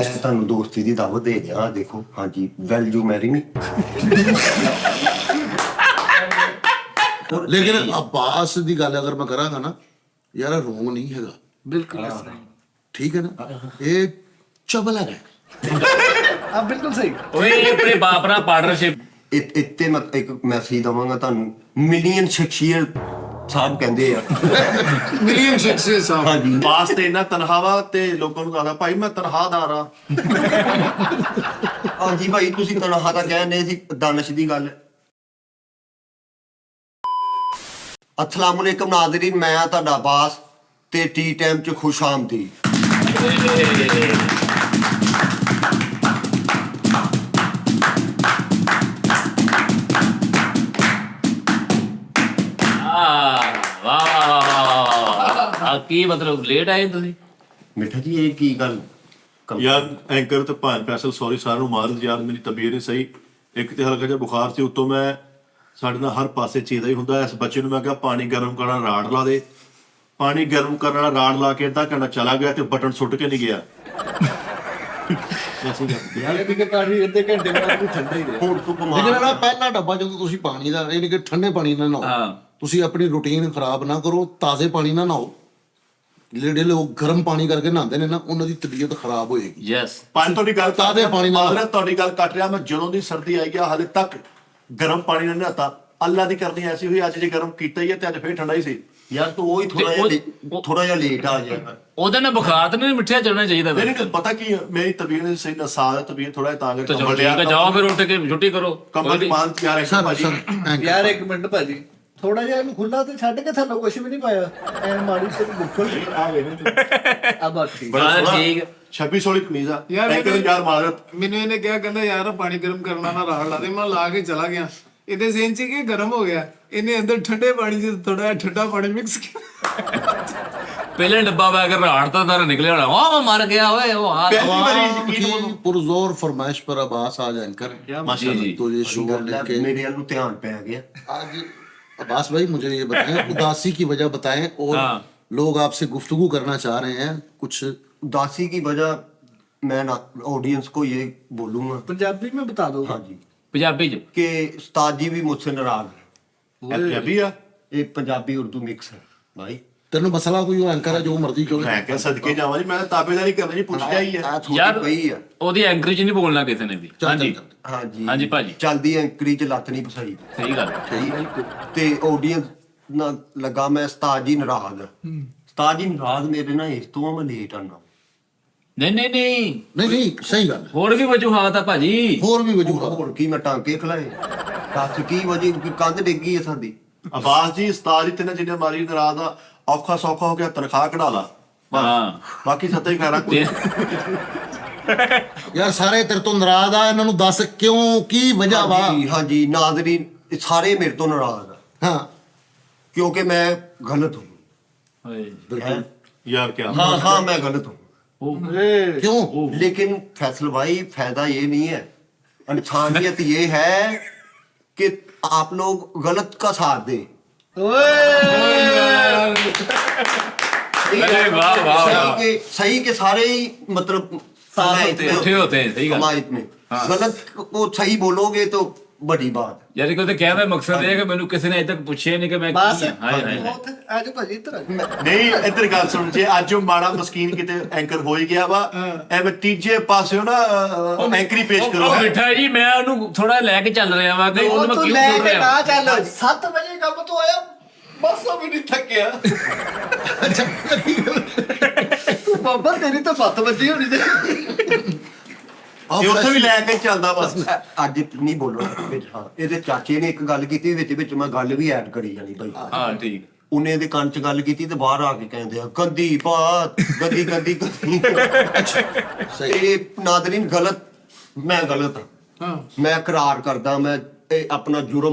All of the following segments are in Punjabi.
मैं ਤੁਹਾਨੂੰ ਦੋਸਤੀ ਦੀ ਦਾਵਤ ਦੇ ਰਿਹਾ ਦੇਖੋ ਹਾਂਜੀ ਵੈਲ ਯੂ ਮੈਰੀ ਮੀ ਲੇਕਿਨ ਅब्बास ਦੀ ਗੱਲ ਅਗਰ ਮੈਂ ਕਰਾਂਗਾ ਨਾ ਯਾਰ ਰੋਂਗ ਨਹੀਂ ਹੈਗਾ ਬਿਲਕੁਲ ਠੀਕ ਹੈ ਨਾ ਇਹ ਚਬਲ ਹੈ ਆ ਬਿਲਕੁਲ ਸਹੀ ਓਏ ਆਪਣੇ ਬਾਪ ਨਾਲ ਪਾਰਟਨਰਸ਼ਿਪ ਇੱਥੇ ਮੈਂ ਇੱਕ ਮੈਸੇਜ ਦਵਾਂਗਾ ਤੁਹਾਨੂੰ ਮਿਲੀਅਨ ਸ਼ਖਸੀਅਤ ਸਾਹਿਬ ਕਹਿੰਦੇ ਆ ਮਿਲੀਅਨ ਸ਼ਖਸੀਅਤ ਸਾਹਿਬ ਹਾਂਜੀ ਬਾਸ ਤੇ ਇੰਨਾ ਤਨਖਾਹ ਤੇ ਲੋਕਾਂ ਨੂੰ ਕਹਦਾ ਭਾਈ ਮੈਂ ਤਨਖਾਹਦਾਰ ਆ ਹਾਂਜੀ ਭਾਈ ਤੁਸੀਂ ਤਨਖਾਹ ਤਾਂ ਕਹਿੰਦੇ ਸੀ ਦਾਨਿਸ਼ ਦੀ ਗੱਲ अस्सलाम वालेकुम नाज़रीन मैं हाँ तुहाडा बास ते टी टाइम च खुश आमदीद ਕੀ ਮਤਲਬ ਲੇਟ ਆਏ ਤੁਸੀਂ मिठा जी ये की गल ਯਾਰ ਐਂਕਰ ਤੇ ਭਾਨ ਫੈਸਲ ਸੌਰੀ ਸਾਰਿਆਂ ਨੂੰ ਮਾਰਦ ਯਾਰ ਮੇਰੀ ਤਬੀਅਤ ਨਹੀਂ ਸਹੀ ਇੱਕ ਤੇ ਹਲਕਾ ਜਿਹਾ ਬੁਖਾਰ ਸੀ ਉੱਤੋਂ ਮੈਂ ਸਾਡੇ ਨਾਲ ਹਰ ਪਾਸੇ ਚੀਦਾ ਹੀ ਹੁੰਦਾ ਇਸ ਬੱਚੇ ਨੂੰ ਮੈਂ ਕਿਹਾ ਪਾਣੀ ਗਰਮ ਕਰਨਾ ਰਾੜ ਲਾ ਦੇ ਪਾਣੀ ਗਰਮ ਕਰਨ ਵਾਲਾ ਰਾੜ ਲਾ ਕੇ ਅੱਧਾ ਘੰਟਾ ਚਲਾ ਗਿਆ ਤੇ ਬਟਨ ਸੁੱਟ ਕੇ ਨਹੀਂ ਗਿਆ ਯਾਰ ਵੀ ਕਿ ਪਾਣੀ ਅੱਧੇ ਘੰਟੇ ਬਾਅਦ ਵੀ ਠੰਡਾ ਹੀ ਰਿਹਾ हुण तू ਲੇਕਿਨ बीमार ਨਾ ਪਹਿਲਾ ਡੱਬਾ ਜਦੋਂ ਤੁਸੀਂ ਪਾਣੀ ਦਾ ਇਹ ਨਹੀਂ ਕਿ ਠੰਡੇ ਪਾਣੀ ਨਾਲ ਨਹਾਓ ਤੁਸੀਂ ਆਪਣੀ ਰੂਟੀਨ ਖਰਾਬ ਨਾ ਕਰੋ ਤਾਜ਼ੇ ਪਾਣੀ ਨਾਲ ਨਹਾਓ ਜਿਹੜੇ ਲੋਕ ਗਰਮ ਪਾਣੀ ਕਰਕੇ ਨਹਾਉਂਦੇ ਨੇ ਨਾ ਉਹਨਾਂ ਦੀ ਤਬੀਅਤ ਖਰਾਬ ਹੋਏਗੀ ਯੈਸ ਪਾਣੀ ਤੁਹਾਡੀ ਗੱਲ ਤਾਜ਼ੇ ਪਾਣੀ ਨਾਲ ਮਾਦਰਾ ਤੁਹਾਡੀ ਗੱਲ ਕੱਟ ਰਿਹਾ ਮੈਂ ਜਦੋਂ ਦੀ ਸਰਦੀ ਆਈ ਗਿਆ ਹਾਲੇ ਤੱਕ ਗਰਮ ਪਾਣੀ ਨਾਲ ਨਹਾਤਾ ਅੱਲਾ ਦੀ ਕਰਨੀ ਐਸੀ ਹੋਈ ਅੱਜ ਜੇ ਗਰਮ ਕੀਤਾ ਹੀ ਹੈ ਤੇ ਅੱਜ ਫੇਰ ਠੰਡਾ ਹੀ ਸੀ यार तू वही थोड़ा जिहा लेट आ जाएगा ਉਹਦੇ ਨਾਲ ਬੁਖਾਰ ਤਾਂ ਨਹੀਂ ਮਿੱਠਿਆ ਚੜਨਾ ਚਾਹੀਦਾ ਮੈਨੂੰ ਤਾਂ ਪਤਾ ਕੀ ਹੈ, ਮੇਰੀ ਤਬੀਅਤ ਨਹੀਂ ਸਹੀ ਨਸਾਦ ਹੈ ਤਬੀਅਤ ਥੋੜਾ ਤਾਂ ਤਾਂ ਕਰਕੇ ਚਲੋ ਠੀਕ ਹੈ ਜਾਓ ਫਿਰ ਉੱਠ ਕੇ ਛੁੱਟੀ ਕਰੋ ਕੰਬਲ ਦੀ ਮਾਲ ਯਾਰ ਇੱਕ ਸਰ ਭਾਜੀ ਸਰ ਯਾਰ ਇੱਕ ਮਿੰਟ ਭਾਜੀ ਥੋੜਾ ਜਿਹਾ ਇਹਨੂੰ ਖੁੱਲਾ ਤੇ ਛੱਡ ਕੇ ਥੱਲੇ ਕੁਝ ਵੀ ਨਹੀਂ ਪਾਇਆ ਐ ਮਾੜੀ ਤੇ ਬੁੱਕਲ ਆ ਵੇ ਆ ਬਸ ਠੀਕ ਬਸ ਠੀਕ 26 ਸੌਲੀ ਕਮੀਜ਼ ਆ ਯਾਰ ਐਂਕਰ ਯਾਰ ਮਾਰਤ ਮੈਨੂੰ ਇਹਨੇ ਕਿਹਾ ਕਹਿੰਦਾ ਯਾਰ ਪਾਣੀ ਗਰਮ ਕਰਨਾ ਨਾ ਰਾੜ ਲਾ ਦੇ ਮੈਂ ਲਾ ਕੇ ਚਲਾ ਗਿਆ ਇਹਦੇ ਜ਼ੇਨ ਚ ਕੀ ਗਰਮ ਹੋ ਗਿਆ ਇਹਨੇ ਅੰਦਰ ਠੰਡੇ ਪਾਣੀ ਚ ਥੋੜਾ ਜਿਹਾ ਠੰਡਾ ਪਾਣੀ ਮਿਕਸ ਕੀਤਾ ਪਹਿਲੇ ਡੱਬਾ ਵਾ ਕੇ ਰਾੜ ਤਾਂ ਤਾਰਾ ਨਿਕਲਿਆ ਹੋਣਾ ਉਹ ਮਰ ਗਿਆ ਓਏ ਉਹ ਹਾਲ आवाम की पुरजोर फरमाइश पर अब्बास आज एंकर माशाल्लाह तो ये शो लेके मेरे वाल ध्यान पै गया आज अब्बास भाई मुझे ये बताएं उदासी की वजह बताएं और लोग आपसे गुफ्तगू करना चाह रहे हैं कुछ उदासी की वजह मैं ऑडियंस को ये बोलूंगा पंजाबी में बता दो हाँ जी ਪੰਜਾਬੀ ਚ कि उस्ताद जी भी मुझसे नाराज है ਪੰਜਾਬੀ ਆ ये पंजाबी उर्दू मिक्स है भाई तेन मसला कोई एंकर है जो मर्जी क्यों ਮੈਂ ਕਿਹਾ ਸਦਕੇ ਜਾਵਾਂ ਜੀ ਮੈਂ ਤਾਬੇਦਾਰੀ ਕਰਨੀ ਜੀ ਪੁੱਛ ਜਾਈ ਹੈ ਯਾਰ पई है ਉਹਦੀ ਐਂਕਰੀ ਚ ਨਹੀਂ ਬੋਲਣਾ ਕਿਸੇ ਨੇ ਵੀ ਹਾਂਜੀ हाँ जी ਹਾਂਜੀ ਭਾਜੀ चलदी एंकरी च लत नहीं फसाई ਸਹੀ ਗੱਲ सही ते ऑडियंस ना लगा मैं उस्ताद जी नाराज उस्ताद जी नाराज मेरे ना इस तो मैं लेट आना ਨਹੀਂ ਨਹੀਂ ਨਹੀਂ नहीं नहीं सही गल है ਹੋਰ ਵੀ ਵਜੂਹਾਤ ਆ ਭਾਜੀ होर भी वजूद ਹੋਰ ਕੀ ਮੈਂ ਟਾਂਕੇ ਖਲਾਏ ਦੱਸ ਕੀ ਵਜੇ ਕੰਧ ਡਿੱਗੀ ਹੈ ਸਾਡੀ ਆਵਾਜ਼ ਜੀ ਉਸਤਾਦ ਜੀ ਤੇ ਨਾ ਜਿਹਨੇ ਮਾਰੀ ਨਰਾਜ਼ ਆ ਔਖਾ ਸੌਖਾ ਹੋ ਗਿਆ ਤਨਖਾਹ ਕਢਾ ਲਾ ਹਾਂ ਬਾਕੀ ਸੱਤੇ ਹੀ ਖੈਰਾ ਕੋਈ यार सारे तेरे तो नाराज आ इन्हों दस क्यों की वजह वा ਹਾਂਜੀ ਹਾਂਜੀ ਨਾਜ਼ਰੀਨ ਇਹ ਸਾਰੇ ਮੇਰੇ ਤੋਂ ਨਾਰਾਜ਼ ਆ हाँ ਕਿਉਂਕਿ ਮੈਂ ਗਲਤ ਹੂੰ ਓਏ ਯਾਰ ਕੀ हाँ हाँ मैं गलत हूँ क्यों लेकिन फैसल भाई फायदा ये नहीं है इंसानियत ये है कि आप लोग गलत का साथ दें अरे वाह, वाह, वाह। सही के सारे ही मतलब साथ इकट्ठे होते हैं, सही बात। हमायत में गलत को सही बोलोगे तो बड़ी बात है ਯਾਰ ਕੋਈ ਤਾਂ ਕਹਿਣ ਦਾ ਮਕਸਦ ਇਹ ਹੈ ਕਿ ਮੈਨੂੰ ਕਿਸੇ ਨੇ ਅਜੇ ਤੱਕ ਪੁੱਛਿਆ ਨਹੀਂ ਕਿ ਮੈਂ ਬਸ ਕੀ ਹਾਂ ਹਾਏ ਹਾਏ ਆਜੋ ਭਾਜੀ ਇੱਧਰ ਆਜੋ ਨਹੀਂ ਇੱਧਰ ਗੱਲ ਸੁਣ ਜੇ ਅੱਜ ਉਹ ਮਾੜਾ ਮਸਕੀਨ ਕਿਤੇ ਐਂਕਰ ਹੋ ਹੀ ਗਿਆ ਵਾ ਐਵੇਂ ਤੀਜੇ ਪਾਸਿਓ ਨਾ ਐਂਕਰੀ ਪੇਸ਼ ਕਰੋ ਉਹ ਮਿੱਠਾ ਜੀ ਮੈਂ ਉਹਨੂੰ ਥੋੜਾ ਲੈ ਕੇ ਚੱਲ ਰਿਹਾ ਵਾਂ ਕਿ ਉਹਨੂੰ ਮੈਂ ਤੂੰ ਕਿਉਂ ਲੈ ਛੋੜ ਕੇ ਰਿਹਾ ਨਾ ਚੱਲ 7 ਵਜੇ ਕੰਮ ਤੋਂ ਆਇਆ ਬਸ ਉਹ ਵੀ ਨਹੀਂ ਥੱਕਿਆ ਤੂੰ ਬਾਬਾ ਤੇਰੀ ਤਾਂ 7 ਵਜੇ ਹੋਣੀ ਚਾਹੀਦੀ ਇਹ ਉੱਥੇ ਵੀ ਲੈ ਕੇ ਚੱਲਦਾ ਬਸ ਅੱਜ ਨਹੀਂ ਬੋਲਣਾ ਵਿੱਚ ਹਾਂ ਇਹਦੇ ਚਾਚੇ ਨੇ ਇੱਕ ਗੱਲ ਕੀਤੀ ਵਿੱਚ ਮੈਂ ਗੱਲ ਵੀ ਐਡ ਕਰੀ ਜਾਣੀ ਭਾਈ ਹਾਂ ਠੀਕ ਉਹਨੇ ਇਹਦੇ ਕੰਨ 'ਚ ਗੱਲ ਕੀਤੀ ਤੇ ਬਾਹਰ ਆ ਕੇ ਕਹਿੰਦੇ ਆ ਗੰਦੀ ਬਾਤ ਗੰਦੀ ਗੰਦੀ ਗੰਦੀ ਇਹ ਨਾਦਰੀਨ ਗਲਤ ਮੈਂ ਗਲਤ ਹਾਂ ਮੈਂ ਇਕਰਾਰ ਕਰਦਾ ਮੈਂ ਇਹ ਆਪਣਾ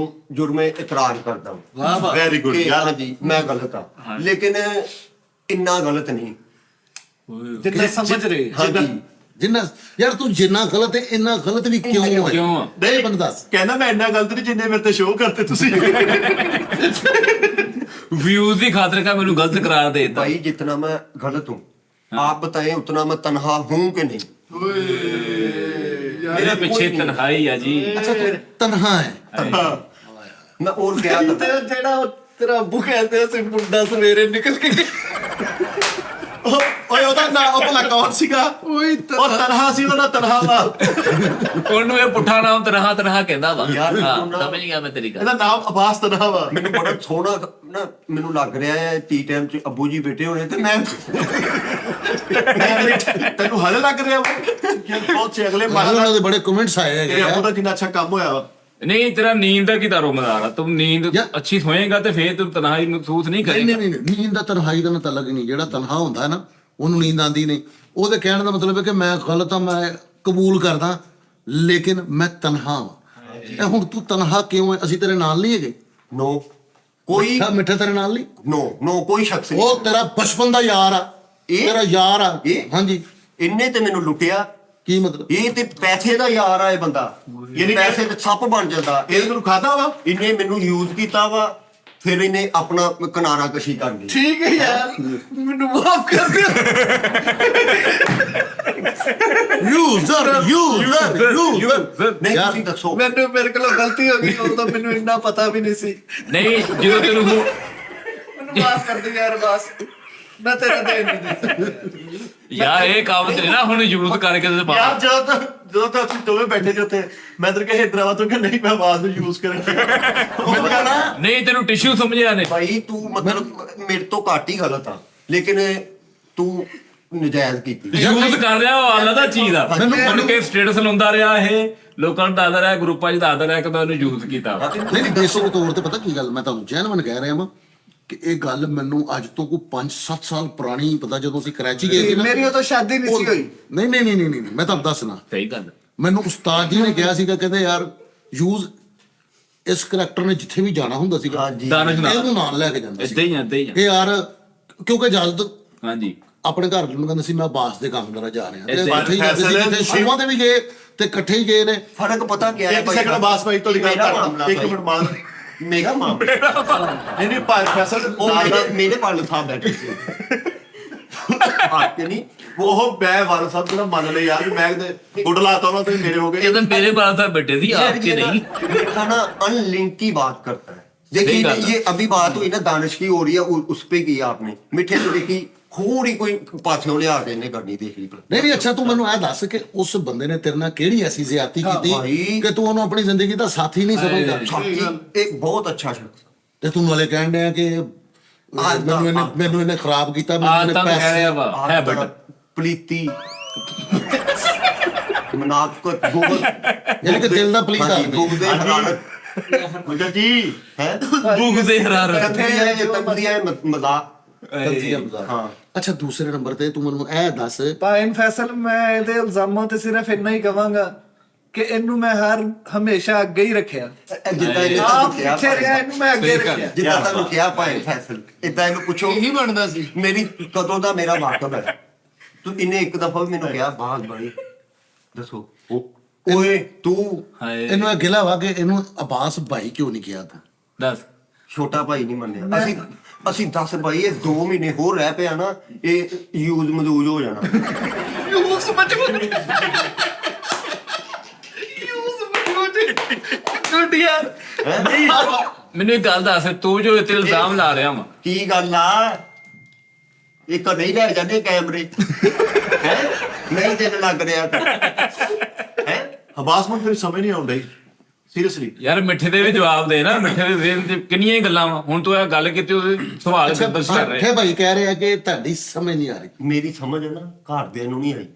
ਜੁਰਮੇ ਇਕਰਾਰ ਕਰਦਾ ਵਾਹ ਵਾਹ ਵੈਰੀ ਗੁੱਡ ਕਿ ਯਾਰ ਹਾਂਜੀ ਮੈਂ ਗਲਤ ਹਾਂ ਲੇਕਿਨ ਇੰਨਾ ਗਲਤ ਨਹੀਂ ਜਿੰਨਾ ਸਮਝ ਰਹੇ ਹਾਂਜੀ जिन्ना यार तू जिन्ना गलत है इन्ना गलत भी क्यों है क्यों? नहीं बंदा ਕਹਿੰਦਾ ਮੈਂ ਇੰਨਾ ਗਲਤ ਨਹੀਂ ਜਿੰਨੇ ਮੇਰੇ ਤੇ ਸ਼ੋਅ ਕਰਤੇ ਤੁਸੀਂ व्यूज की खातिर का मैंने गलत करार देता भाई जितना मैं गलत हूँ आप बताएं उतना मैं तनहा हूँ कि नहीं ਮੇਰੇ ਪਿੱਛੇ ਤਨਖਾਹੀ ਆ ਜੀ। ਅੱਛਾ ਤੂੰ ਤਨਹਾ ਹੈ। ਮੈਂ ਹੋਰ ਕਿਹਾ ਤਾਂ ਤੇ ਜਿਹੜਾ ਉਹ ਤੇਰਾ ਅੱਬੂ ਕਹਿੰਦੇ ਸੀ ਮੁੰਡਾ ਸਵੇਰੇ ਨਿਕਲ ਕੇ ਓਏ ਉਹਦਾ ਨਾਂ ਉਹ ਭਲਾ ਕੌਣ ਸੀਗਾ? ਉਹੀ ਉਹ ਤਨਹਾ ਸੀ, ਉਹਦਾ ਤਨਹਾ ਵਾ। ਉਹਨੂੰ ਇਹ ਪੁੱਠਾ ਨਾਮ ਤਨਹਾ ਤਨਹਾ ਕਹਿੰਦਾ ਵਾ। ਯਾਰ, ਹਾਂ, ਤੂੰ ਨਾ- ਸਮਝ ਗਿਆ ਮੈਂ ਤੇਰੀ ਗੱਲ। ਇਹਦਾ ਨਾਮ ਅਬਾਸ ਤਨਹਾ ਵਾ। ਮੈਨੂੰ ਬੜਾ ਸੋਹਣਾ ਨਾ ਮੈਨੂੰ ਲੱਗ ਰਿਹਾ ਹੈ ਟੀ ਟਾਈਮ ਚ ਅੱਬੂ ਜੀ ਬੈਠੇ ਹੋਣੇ ਤੇ ਮੈਂ ਤੈਨੂੰ ਹਲੇ ਲੱਗ ਰਿਹਾ ਵਾ ਕਿ ਬਹੁਤ ਸੇ ਅਗਲੇ ਉਹਨਾਂ ਮਾਲਾ ਦੇ ਬੜੇ ਕਮੈਂਟਸ ਆਏ ਹੈਗੇ ਤੇਰੇ ਅੱਬੂ ਆ। ਦਾ ਕਿੰਨਾ ਅੱਛਾ ਕੰਮ ਹੋਇਆ ਵਾ। ਨਹੀਂ ਤੇਰਾ ਨੀਂਦ ਦਾ ਕੀ ਦਾਰੋਮਦਾਰ ਆ? ਤੂੰ ਨੀਂਦ ਯਾਰ- ਅੱਛੀ ਸੋਏਗਾ ਤੇ ਫੇਰ ਤੂੰ ਤਨਹਾਈ ਮਹਿਸੂਸ ਨਹੀਂ ਨਹੀਂ ਕਰੇਗਾ। ਨਹੀਂ ਨਹੀਂ ਨੀਂਦ ਦਾ ਤਨਹਾਈ ਦਾ ਮਤਲਬ ਹੀ ਨਹੀਂ। ਜਿਹੜਾ ਤਨਹਾ ਹੁੰਦਾ ਹੈ ਨਾ ਉਹਨੂੰ ਨੀਂਦ ਆਉਂਦੀ ਨਹੀਂ। ਉਹਦੇ ਕਹਿਣ ਦਾ ਮਤਲਬ ਹੈ ਕਿ ਮੈਂ ਗਲਤ ਹਾਂ, ਮੈਂ ਕਬੂਲ ਕਰਦਾ, ਲੇਕਿਨ ਮੈਂ ਤਨਹਾ ਹਾਂ। ਇਹ ਹੁਣ ਤੂੰ ਤਨਹਾ ਕਿਉਂ ਹੈ? ਅਸੀਂ ਤੇਰੇ ਨਾਲ ਨਹੀਂ ਹੈਗੇ। ਨੋ ਕੋਈ ਮਿੱਠਾ ਤੇਰੇ ਨਾਲ ਨਹੀਂ। ਨੋ ਕੋਈ ਸ਼ਖਸ ਨਹੀਂ। ਉਹ ਤੇਰਾ ਬਚਪਨ ਦਾ ਯਾਰ ਆ, ਇਹ? ਤੇਰਾ ਯਾਰ ਆ। ਇਹ? ਹਾਂਜੀ, ਇੰਨੇ ਤੇ ਮੈਨੂੰ ਲੁੱਟਿਆ। ਕੀ ਮਤਲਬ? ਇਹ ਤੇ ਪੈਸੇ ਦਾ ਯਾਰ ਆ ਇਹ ਬੰਦਾ। ਯਾਨੀ ਪੈਸੇ ਤੇ ਸੱਪ ਬਣ ਜਾਂਦਾ। ਇਹ ਤੈਨੂੰ ਖਾਦਾ ਵਾ। ਇਹਨੇ ਮੈਨੂੰ ਯੂਜ਼ ਕੀਤਾ ਵਾ, ਫਿਰ ਇਹਨੇ ਆਪਣਾ ਕਿਨਾਰਾ ਕਸ਼ੀ ਕਰ ਲਈ। ਠੀਕ ਹੈ ਯਾਰ ਮੈਨੂੰ ਮਾਫ ਕਰ ਦਿਓ। ਯੂਜ਼ਰ ਨਹੀਂ ਯਾਰ, ਤੁਸੀਂ ਦੱਸੋ। ਮੈਨੂੰ ਮੇਰੇ ਕੋਲੋਂ ਗਲਤੀ ਹੋ ਗਈ, ਉਹ ਤਾਂ ਮੈਨੂੰ ਇੰਨਾ ਪਤਾ ਵੀ ਨਹੀਂ ਸੀ। ਨਹੀਂ ਜਦੋਂ ਤੈਨੂੰ ਮੈਨੂੰ ਮਾਫ ਕਰ ਦੇ ਯਾਰ, ਬਸ ਮੈਂ ਤੇਰਾ ਦੇਣ ਨਹੀਂ ਦਿੱਤਾ। ਯਾਰ ਇਹ ਕੰਮ ਤੇ ਨਾ ਹੁਣ ਯੂਜ਼ ਕਰਕੇ ਤੇ ਯਾਰ ਬਾਹਰ ਜਦੋਂ ਤੱਕ ਅਸੀਂ ਦੋਵੇਂ ਬੈਠੇ ਸੀ ਉੱਥੇ, ਮੈਂ ਤੈਨੂੰ ਕਿਹਾ ਹੈਦਰਾਬਾਦ ਤੋਂ ਕਿ ਨਹੀਂ ਮੈਂ ਆਵਾਜ਼ ਨੂੰ ਯੂਜ਼ ਕਰਾਂਗਾ। ਮੈਨੂੰ ਕਹਿਣਾ ਨਹੀਂ ਤੈਨੂੰ ਟਿਸ਼ੂ ਸਮਝਿਆ ਨੇ। ਭਾਈ ਤੂੰ ਮਤਲਬ ਮੇਰੇ ਤੋਂ ਘੱਟ ਹੀ ਗਲਤ ਆ, ਲੇਕਿਨ ਤੂੰ ਨਜਾਇਜ਼ ਕੀਤੀ। ਯੂਜ਼ ਕਰ ਰਿਹਾ ਉਹ ਆਲਾ ਚੀਜ਼ ਆ। ਮੈਨੂੰ ਕਿ ਸਟੇਟਸ ਲਾਉਂਦਾ ਰਿਹਾ, ਇਹ ਲੋਕਾਂ ਨੂੰ ਦੱਸਦਾ ਰਿਹਾ, ਗਰੁੱਪਾਂ 'ਚ ਦੱਸਦਾ ਰਿਹਾ ਕਿ ਮੈਂ ਉਹਨੂੰ ਯੂਜ਼ ਕੀਤਾ ਵਾ। ਨਹੀਂ ਨਹੀਂ ਬੇਸਿਕ ਤੌਰ ਤੇ ਪਤਾ ਕੀ ਗੱਲ, ਮੈਂ ਤੁਹਾਨੂੰ ਜੈਨੂਇਨ ਕਹਿ ਰਿਹਾ ਵਾਂ ਕਿ ਇਹ ਗੱਲ ਮੈਨੂੰ ਅੱਜ ਤੋਂ ਕੋਈ 5-7 ਸਾਲ ਪੁਰਾਣੀ ਪਤਾ, ਜਦੋਂ ਅਸੀਂ ਕਰਾਚੀ ਗਏ ਸੀ ਨਾ। ਮੇਰੀ ਉਹ ਤਾਂ ਸ਼ਾਦੀ ਨਹੀਂ ਸੀ ਹੋਈ। ਨਹੀਂ ਨਹੀਂ ਨਹੀਂ ਨਹੀਂ ਮੈਂ ਤੁਹਾਨੂੰ ਦੱਸਣਾ। ਸਹੀ ਗੱਲ। ਮੈਨੂੰ ਉਸਤਾਦ ਜੀ ਨੇ ਕਿਹਾ ਸੀਗਾ, ਕਹਿੰਦੇ ਯਾਰ ਯੂਜ਼ ਇਸ ਕਰੈਕਟਰ ਨੇ ਜਿੱਥੇ ਵੀ ਜਾਣਾ ਹੁੰਦਾ ਸੀਗਾ ਹਾਂਜੀ। ਦਾਨਸ਼ ਨਾਲ ਇਹਨੂੰ ਨਾਲ ਲੈ ਕੇ ਜਾਂਦਾ ਸੀ ਏਦਾਂ ਹੀ ਆ, ਏਦਾਂ ਹੀ ਆ। ਕਿ ਯਾਰ ਕਿਉਂਕਿ ਇਜਾਜ਼ਤ ਹਾਂਜੀ ਆਪਣੇ ਘਰ ਨੂੰ ਕਹਿੰਦਾ ਸੀ ਮੈਂ ਬਾਸ ਦੇ ਕੰਮ ਕਰਾ ਜਾ ਰਿਹਾ ਤੇ ਇੱਥੇ ਇੱਥੇ ਹੀ ਜਾਂਦੇ ਸੀ, ਕਿਤੇ ਸ਼ੋਆਂ ਤੇ ਵੀ ਗਏ ਤੇ ਇਕੱਠੇ ਹੀ ਗਏ ਨੇ। ਫਰਕ ਪਤਾ ਕੀ ਹੈ ਇੱਕ ਸੈਕਿੰਡ ਅਬਾਸ ਭਾਈ ਤੁਹਾਡੀ ਗੱਲ ਮੇਰਾ ਕਰ ਮਾਮਲਾ ਇੱਕ ਮਿੰਟ ਮਾਰ। ਮੇਰਾ ਮਾਮਲਾ ਨਹੀਂ ਨਹੀਂ ਭਾਈ ਫੈਸਲ ਉਹ ਮੇਰੇ ਪਾਲ ਸਾਹਿਬ ਬੈਠੇ ਸੀ ਆਕੇ ਨਹੀਂ ਉਹ ਮੈਂ ਵਾਰ ਸਾਹਿਬ ਜਿਹੜਾ ਮੰਨ ਲੈ ਯਾਰ, ਮੈਂ ਕਿਤੇ ਗੁੱਡ ਲਾਤਾ ਉਹਨਾਂ ਤੇ ਮੇਰੇ ਹੋ ਗਏ। ਇਹ ਤਾਂ ਮੇਰੇ ਬਾਲ ਸਾਹਿਬ ਬੈਠੇ ਸੀ आपके नहीं। मीठा ना अनलिंक की बात करता है। देखिए सही बात है। ये अभी बात हुई ना दानिश की हो रही है, उस पे की आपने मिठे तो देखी थोड़ी कोई पाथियों लिया के इन्हें करनी देख ली। ਨਹੀਂ ਨਹੀਂ ਅੱਛਾ ਤੂੰ ਮੈਨੂੰ ਇਹ ਦੱਸ ਕਿ ਉਸ ਬੰਦੇ ਨੇ ਤੇਰੇ ਨਾਲ ਕਿਹੜੀ ਐਸੀ ਜ਼ਿਆਦਤੀ ਕੀਤੀ ਭਾਈ। ਕਿ ਤੂੰ ਉਹਨੂੰ ਆਪਣੀ ਜ਼ਿੰਦਗੀ ਦਾ ਸਾਥੀ ਨਹੀਂ ਸਮਝਦਾ साथी एक बहुत अच्छा शख्स। ਤੇ ਤੂੰ ਨਾਲੇ ਕਹਿਣ ਡਿਆ ਕਿ ਮੈਨੂੰ ਇਹਨੇ ਖਰਾਬ ਕੀਤਾ, ਮੈਨੂੰ ਇਹਨੇ ਤਾਂ ਕਹਿ ਰਿਹਾ ਵਾ ਹੈਬਿਟ। प्लीती मनाकत गूगल ਯਾਨੀ ਕਿ ਦਿਲ ਦਾ ਪਲੀਤ ਆਦਮੀ। गूगल हरारत ਮਗਰ ਜੀ है ਭੁੱਖ ਦੇ ਹਰਾਰਤ। तंदिया मजाक। ਹਾਂ ਅੱਛਾ ਦੂਸਰੇ ਨੰਬਰ ਤੇ ਤੂੰ ਮੈਨੂੰ ਇਹ ਦੱਸ ਪਾਇਨ ਫੈਸਲ, ਮੈਂ ਇਹਦੇ ਇਲਜ਼ਾਮਾਂ ਤੇ ਸਿਰਫ ਇੰਨਾ ਹੀ ਕਵਾਂਗਾ ਕਿ ਇਹਨੂੰ ਮੈਂ ਹਮੇਸ਼ਾ ਅੱਗੇ ਹੀ ਰੱਖਿਆ। ਜਿੱਦਾਂ ਇਹਨੇ ਆਪ ਤੁਹਾਨੂੰ ਕਿਹਾ ਪਿੱਛੇ ਰਿਹਾ, ਇਹਨੂੰ ਮੈਂ ਅੱਗੇ ਰੱਖਿਆ। ਜਿੱਦਾਂ ਤੁਹਾਨੂੰ ਕਿਹਾ ਭਾਈ ਫੈਸਲ ਇਦਾਂ ਇਹਨੂੰ ਪੁੱਛੋ ਇਹੀ ਬਣਦਾ ਸੀ। ਮੇਰੀ ਕਦੋਂ ਦਾ ਮੇਰਾ ਵਾਕਫ ਹੈ। ਤੂੰ ਇਹਨੇ ਇੱਕ ਦਫਾ ਵੀ ਮੈਨੂੰ ਕਿਹਾ ਬਾਤ ਬੜੀ ਦੱਸੋ ਓਏ ਤੂੰ ਹਾਏ ਇਹਨੂੰ ਇਹ ਗਿਲਾ ਵਾ ਕਿ ਇਹਨੂੰ ਅਬਾਸ ਭਾਈ ਕਿਉਂ ਨਹੀਂ ਕਿਹਾ ਤੂੰ? ਦੱਸ। ਛੋਟਾ ਭਾਈ ਨਹੀਂ ਮੰਨਿਆ। ਅਸੀਂ 10 ਭਾਈ ਇਹ 2 ਮਹੀਨੇ ਹੋਰ ਰਹਿ ਪਿਆ ਨਾ, ਇਹ ਯੂਜ਼ ਮਜ਼ੂਜ ਹੋ ਜਾਣਾ। ਗੁੱਡ ਯਾਰ। ਮੈਨੂੰ ਇੱਕ ਗੱਲ ਦੱਸ, ਤੂੰ ਜੋ ਇੱਥੇ ਇਲਜ਼ਾਮ ਲਾ ਰਿਹਾ ਵਾ, ਕੀ ਗੱਲ ਆ? ਇੱਕ ਨਹੀਂ ਲੈ ਜਾਂਦੇ ਕੈਮਰੇ ਹੈ ਨਹੀਂ ਤੈਨੂੰ ਲੱਗ ਰਿਹਾ ਤਾਂ ਹੈ। ਅਬਾਸ ਨੂੰ ਫਿਰ ਸਮਝ ਨਹੀਂ ਆਉਂਦੀ ਸੀਰੀਅਸਲੀ। ਯਾਰ ਮਿੱਠੇ ਦੇ ਵੀ ਜਵਾਬ ਦੇ ਨਾ। ਮਿੱਠੇ ਦੇ ਜ਼ੇਨ ਤੇ ਕਿੰਨੀਆਂ ਹੀ ਗੱਲਾਂ ਵਾ। ਹੁਣ ਤੂੰ ਇਹ ਗੱਲ ਕੀਤੀ, ਉਹਦੇ ਸਵਾਲ ਦੱਸ ਕਰ ਰਹੇ। ਠੇ ਭਾਈ ਕਹਿ ਰਿਹਾ ਕਿ ਤੁਹਾਡੀ ਸਮਝ ਨਹੀਂ ਆ ਰਹੀ। ਮੇਰੀ ਸਮਝ ਨਾ ਘਰਦਿਆਂ ਨੂੰ ਨਹੀਂ ਆਈ,